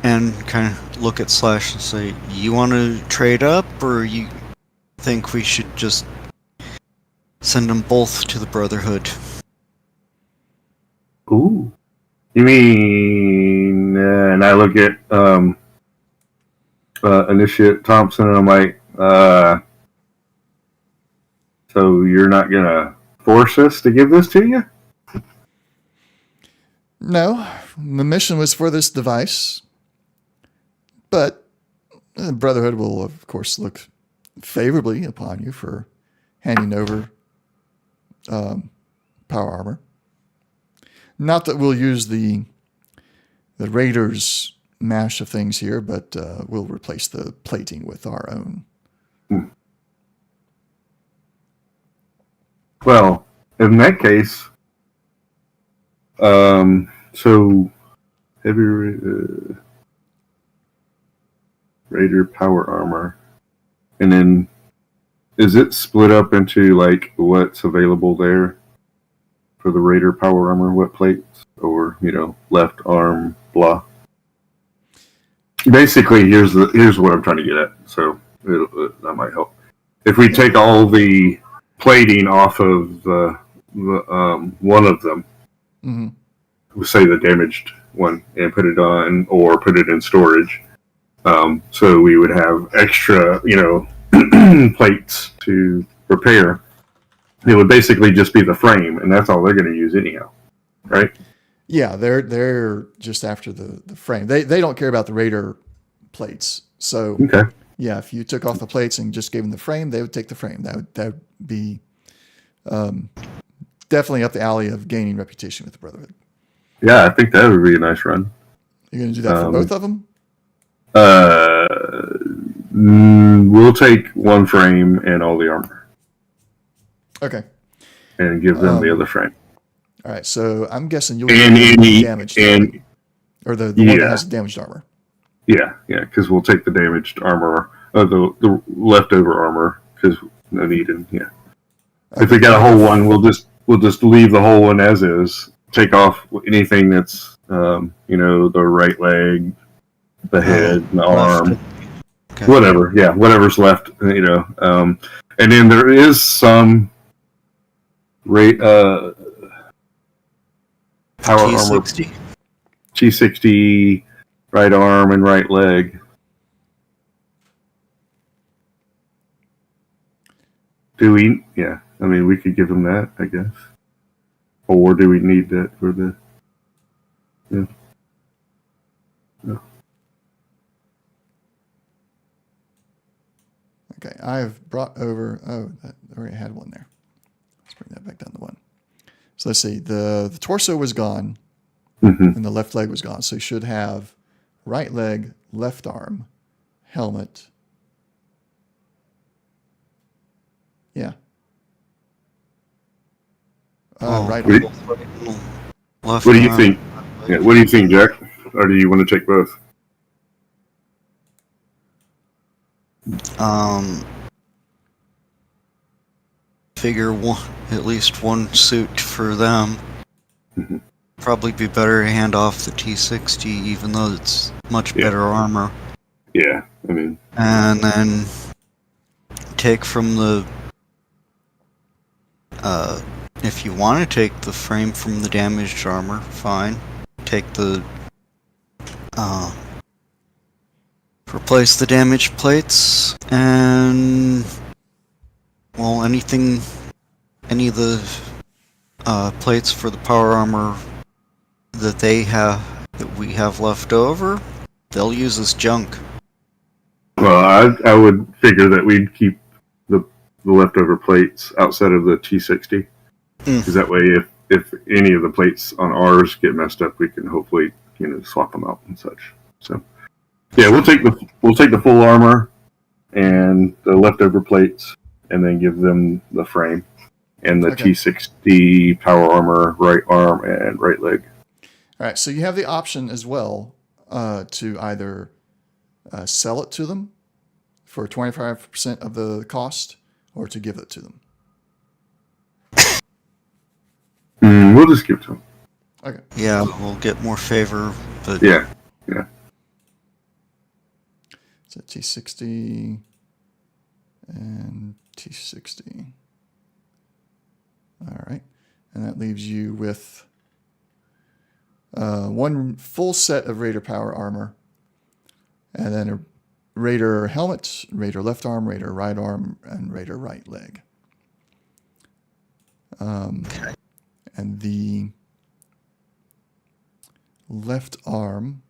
Speaker 3: and kind of look at Slash and say, you want to trade up, or you think we should just send them both to the Brotherhood?
Speaker 2: Ooh. You mean, and I look at Initiate Thompson and I'm like, so you're not going to force us to give this to you?
Speaker 1: No, the mission was for this device, but the Brotherhood will, of course, look favorably upon you for handing over power armor. Not that we'll use the Raiders mash of things here, but we'll replace the plating with our own.
Speaker 2: Well, in that case, so heavy Raider power armor, and then is it split up into like what's available there for the Raider power armor? What plates, or left arm, blah. Basically, here's what I'm trying to get at. So that might help. If we take all the plating off of the one of them, we'll say the damaged one, and put it on or put it in storage. So we would have extra, plates to repair. It would basically just be the frame, and that's all they're going to use anyhow, right?
Speaker 1: Yeah, they're just after the frame. They don't care about the Raider plates. So
Speaker 2: okay.
Speaker 1: Yeah, if you took off the plates and just gave them the frame, they would take the frame. That would be definitely up the alley of gaining reputation with the Brotherhood.
Speaker 2: Yeah, I think that would be a nice run.
Speaker 1: You're going to do that for both of them?
Speaker 2: We'll take one frame and all the armor.
Speaker 1: Okay.
Speaker 2: And give them the other frame.
Speaker 1: All right, so I'm guessing you'll
Speaker 2: get
Speaker 1: the damaged armor, or the one that has the damaged armor.
Speaker 2: Yeah, because we'll take the damaged armor, the leftover armor, because no need. And okay. If we got a whole one, we'll just leave the whole one as is. Take off anything that's the right leg, the head, the arm, okay. Whatever. Yeah, whatever's left. And then there is some power
Speaker 3: T60.
Speaker 2: armor. T60, right arm and right leg. Do we? Yeah. I mean, we could give them that, I guess. Or do we need that for the? Yeah. No.
Speaker 1: Okay, I've brought over. Oh, I already had one there. Let's bring that back down to one. So let's see. The torso was gone, and the left leg was gone. So you should have right leg, left arm, helmet. Yeah. Right arm.
Speaker 2: What do you think? Yeah, what do you think, Jack? Or do you want to take both?
Speaker 3: Figure at least one suit for them. Probably be better to hand off the T60, even though it's much better armor.
Speaker 2: Yeah, I mean.
Speaker 3: And then take from the. If you want to take the frame from the damaged armor, fine. Take the replace the damaged plates, and well, any of the plates for the power armor that we have left over, they'll use as junk.
Speaker 2: Well, I would figure that we'd keep the leftover plates outside of the T60, because that way, if any of the plates on ours get messed up, we can hopefully swap them out and such. So, yeah, we'll take the full armor and the leftover plates, and then give them the frame and the T60 power armor, right arm and right leg.
Speaker 1: All right, so you have the option as well to either sell it to them for 25% of the cost, or to give it to them.
Speaker 2: We'll just give it to them.
Speaker 1: Okay.
Speaker 3: Yeah, we'll get more favor, but
Speaker 2: Yeah.
Speaker 1: So T60 and T60. All right, and that leaves you with one full set of Raider power armor, and then a Raider helmet, Raider left arm, Raider right arm, and Raider right leg. And the left arm,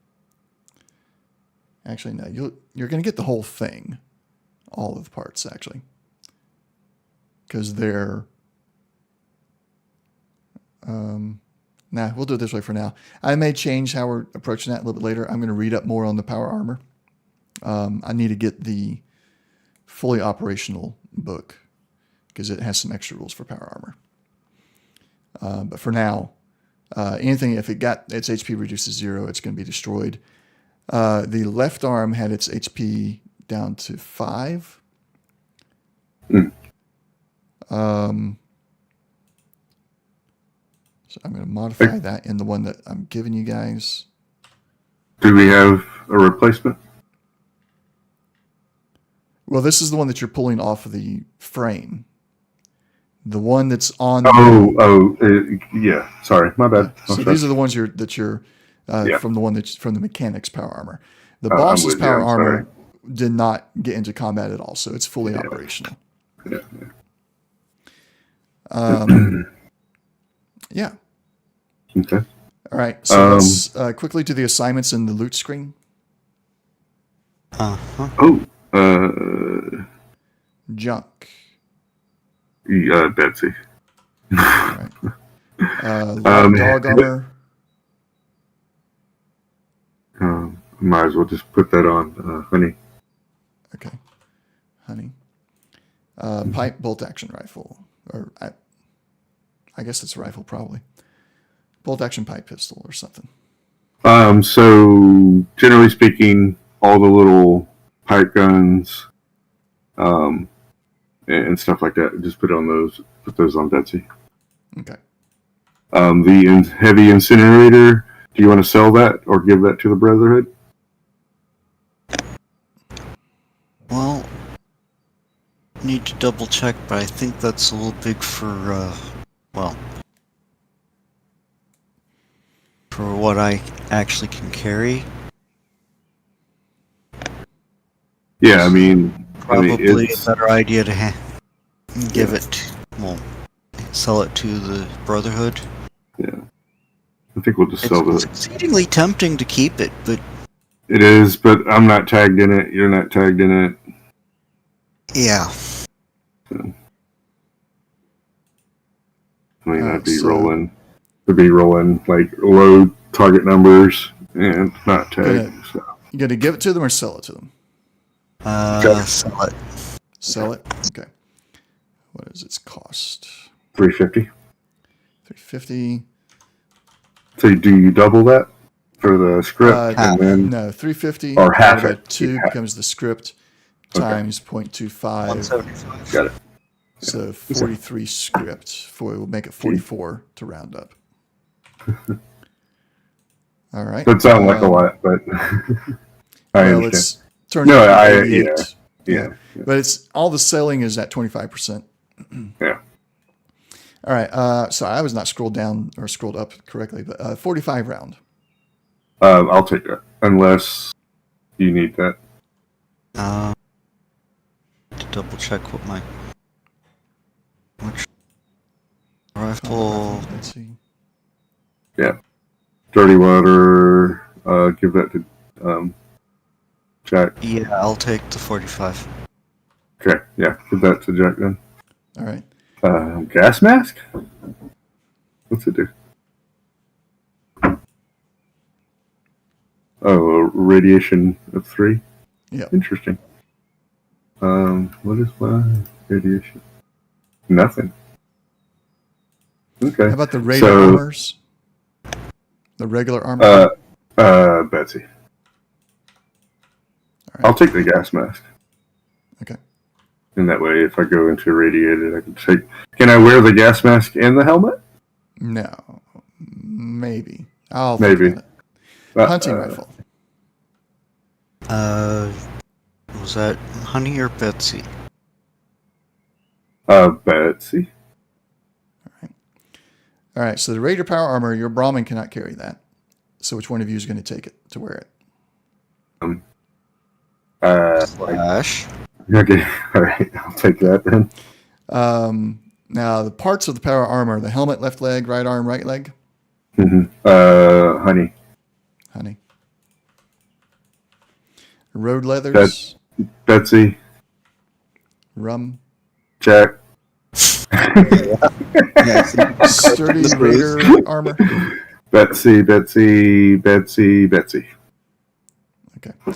Speaker 1: actually, no, you're going to get the whole thing, all of the parts, actually, because they're... we'll do it this way for now. I may change how we're approaching that a little bit later. I'm going to read up more on the power armor. I need to get the fully operational book because it has some extra rules for power armor. But for now, anything, if it got its HP reduced to 0, it's going to be destroyed. The left arm had its HP down to 5. So I'm going to modify that in the one that I'm giving you guys.
Speaker 2: Do we have a replacement?
Speaker 1: Well, this is the one that you're pulling off of the frame. The one that's on.
Speaker 2: Yeah. Sorry, my bad.
Speaker 1: So these are the ones that you're from the one that's from the mechanics power armor. The boss's power armor did not get into combat at all, so it's fully operational. Yeah.
Speaker 2: Okay.
Speaker 1: All right. So let's quickly do the assignments in the loot screen. Junk.
Speaker 2: Betsy.
Speaker 1: All right. Dog armor.
Speaker 2: Might as well just put that on honey.
Speaker 1: Okay. Honey. Pipe bolt action rifle. Or I guess it's a rifle probably. Bolt action pipe pistol or something.
Speaker 2: So generally speaking, all the little pipe guns, and stuff like that, just put those on Betsy.
Speaker 1: Okay.
Speaker 2: The heavy incinerator, do you want to sell that or give that to the Brotherhood?
Speaker 3: Well, need to double check, but I think that's a little big for what I actually can carry.
Speaker 2: Yeah, I mean,
Speaker 3: probably a better idea to sell it to the Brotherhood.
Speaker 2: Yeah, I think we'll just sell it.
Speaker 3: It's exceedingly tempting to keep it, but
Speaker 2: it is. But I'm not tagged in it. You're not tagged in it.
Speaker 3: Yeah.
Speaker 2: So, I mean, I'd be rolling like low target numbers and not tagged.
Speaker 1: You got to give it to them or sell it to them?
Speaker 3: Sell it.
Speaker 1: Sell it? Okay. What is its cost?
Speaker 2: $350.
Speaker 1: $350.
Speaker 2: So do you double that for the script? And then
Speaker 1: no, $350
Speaker 2: or half it.
Speaker 1: 2 becomes the script times 0.25.
Speaker 3: 175.
Speaker 2: Got it.
Speaker 1: So 43 script. We'll make it 44 to round up. All right.
Speaker 2: That sounds like a lot, but I understand.
Speaker 1: It's turned out to be 88.
Speaker 2: Yeah.
Speaker 1: But it's all the selling is at 25%.
Speaker 2: Yeah.
Speaker 1: All right. So I was not scrolled up correctly, but 45 round.
Speaker 2: I'll take that unless you need that.
Speaker 3: To double check what which rifle.
Speaker 1: Let's see.
Speaker 2: Yeah. Dirty water. Give that to Jack.
Speaker 3: Yeah, I'll take the 45.
Speaker 2: Okay. Yeah. Give that to Jack then.
Speaker 1: All right.
Speaker 2: Gas mask. What's it do? Oh, radiation of 3.
Speaker 1: Yeah.
Speaker 2: Interesting. What is my radiation? Nothing. Okay.
Speaker 1: How about the radar armors? The regular armor?
Speaker 2: Betsy.
Speaker 1: All right.
Speaker 2: I'll take the gas mask.
Speaker 1: Okay.
Speaker 2: And that way, if I go into radiated, I can take. Can I wear the gas mask and the helmet?
Speaker 1: No. Maybe. I'll
Speaker 2: Maybe.
Speaker 1: think about it. Hunting rifle.
Speaker 3: Was that Honey or Betsy?
Speaker 2: Betsy.
Speaker 1: All right. So the Raider power armor, your Brahmin cannot carry that. So which one of you is going to take it to wear it?
Speaker 3: Slash.
Speaker 2: Okay. All right. I'll take that then.
Speaker 1: Now the parts of the power armor: the helmet, left leg; right arm, right leg.
Speaker 2: Honey.
Speaker 1: Honey. Road leathers.
Speaker 2: Betsy.
Speaker 1: Rum.
Speaker 2: Jack.
Speaker 1: Sturdy Raider armor.
Speaker 2: Betsy.
Speaker 1: Okay.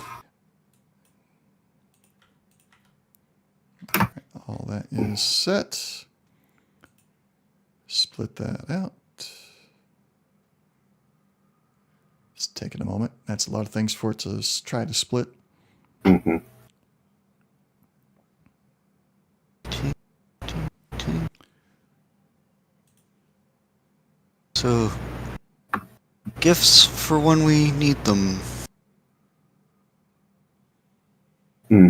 Speaker 1: All that is set. Split that out. It's taking a moment. That's a lot of things for it to try to split.
Speaker 2: Mm-hmm.
Speaker 3: So, gifts for when we need them.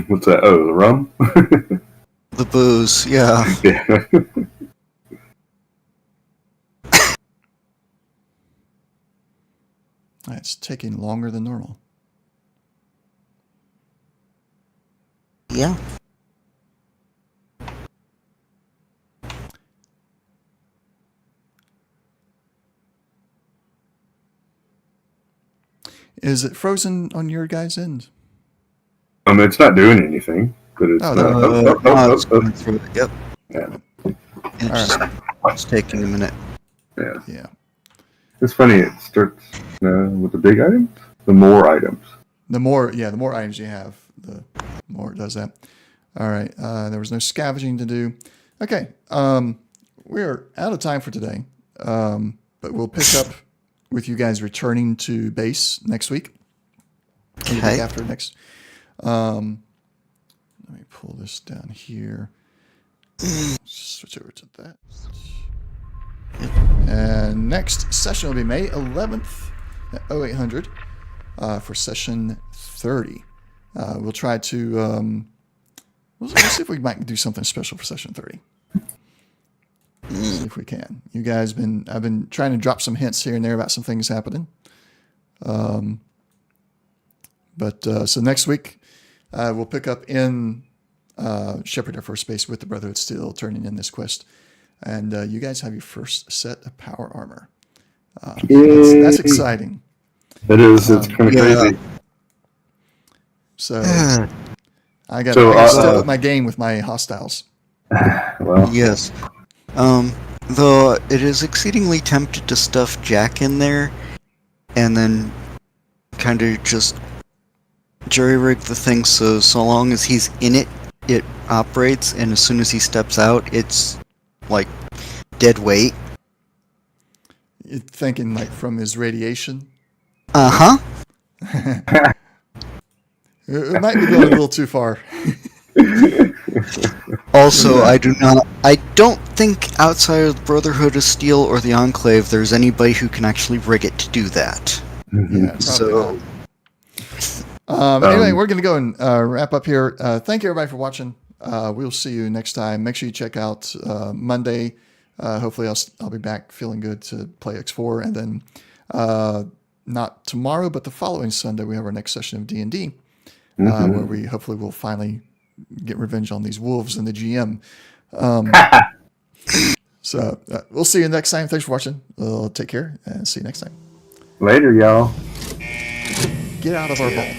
Speaker 2: What's that? Oh, the rum?
Speaker 3: The booze, yeah.
Speaker 2: Yeah.
Speaker 1: It's taking longer than normal.
Speaker 3: Yeah.
Speaker 1: Is it frozen on your guys' end?
Speaker 2: It's not doing anything, but it's
Speaker 3: it's going through it. Yep.
Speaker 2: Yeah.
Speaker 3: It's taking a minute.
Speaker 2: Yeah.
Speaker 1: Yeah.
Speaker 2: It's funny. It starts with the big items, the more items.
Speaker 1: The more items you have, the more it does that. All right. There was no scavenging to do. Okay. We're out of time for today. But we'll pick up with you guys returning to base next week. The week after next. Let me pull this down here. Switch over to that. And next session will be May 11th at 0800 for session 30. We'll try to we'll see if we might do something special for session 30. See if we can. You guys I've been trying to drop some hints here and there about some things happening. So next week we'll pick up in Shepherd Air Force Base with the Brotherhood still turning in this quest. And you guys have your first set of power armor. That's exciting.
Speaker 2: It is. It's kind of crazy.
Speaker 1: So I got to step up my game with my hostiles.
Speaker 2: Well,
Speaker 3: yes. Though it is exceedingly tempted to stuff Jack in there, and then kind of just jury-rig the thing so long as he's in it, it operates, and as soon as he steps out, it's like dead weight.
Speaker 1: You're thinking like from his radiation?
Speaker 3: Uh-huh.
Speaker 1: It might be going a little too far.
Speaker 3: Also, I don't think outside of the Brotherhood of Steel or the Enclave there's anybody who can actually rig it to do that.
Speaker 1: Yeah,
Speaker 3: So,
Speaker 1: anyway, we're going to go and wrap up here. Thank you, everybody, for watching. We'll see you next time. Make sure you check out Monday. Hopefully, I'll be back feeling good to play X4. And then not tomorrow, but the following Sunday, we have our next session of D&D. where we hopefully will finally get revenge on these wolves and the GM. So we'll see you next time. Thanks for watching. Take care and see you next time.
Speaker 2: Later, y'all.
Speaker 1: Get out of our vault.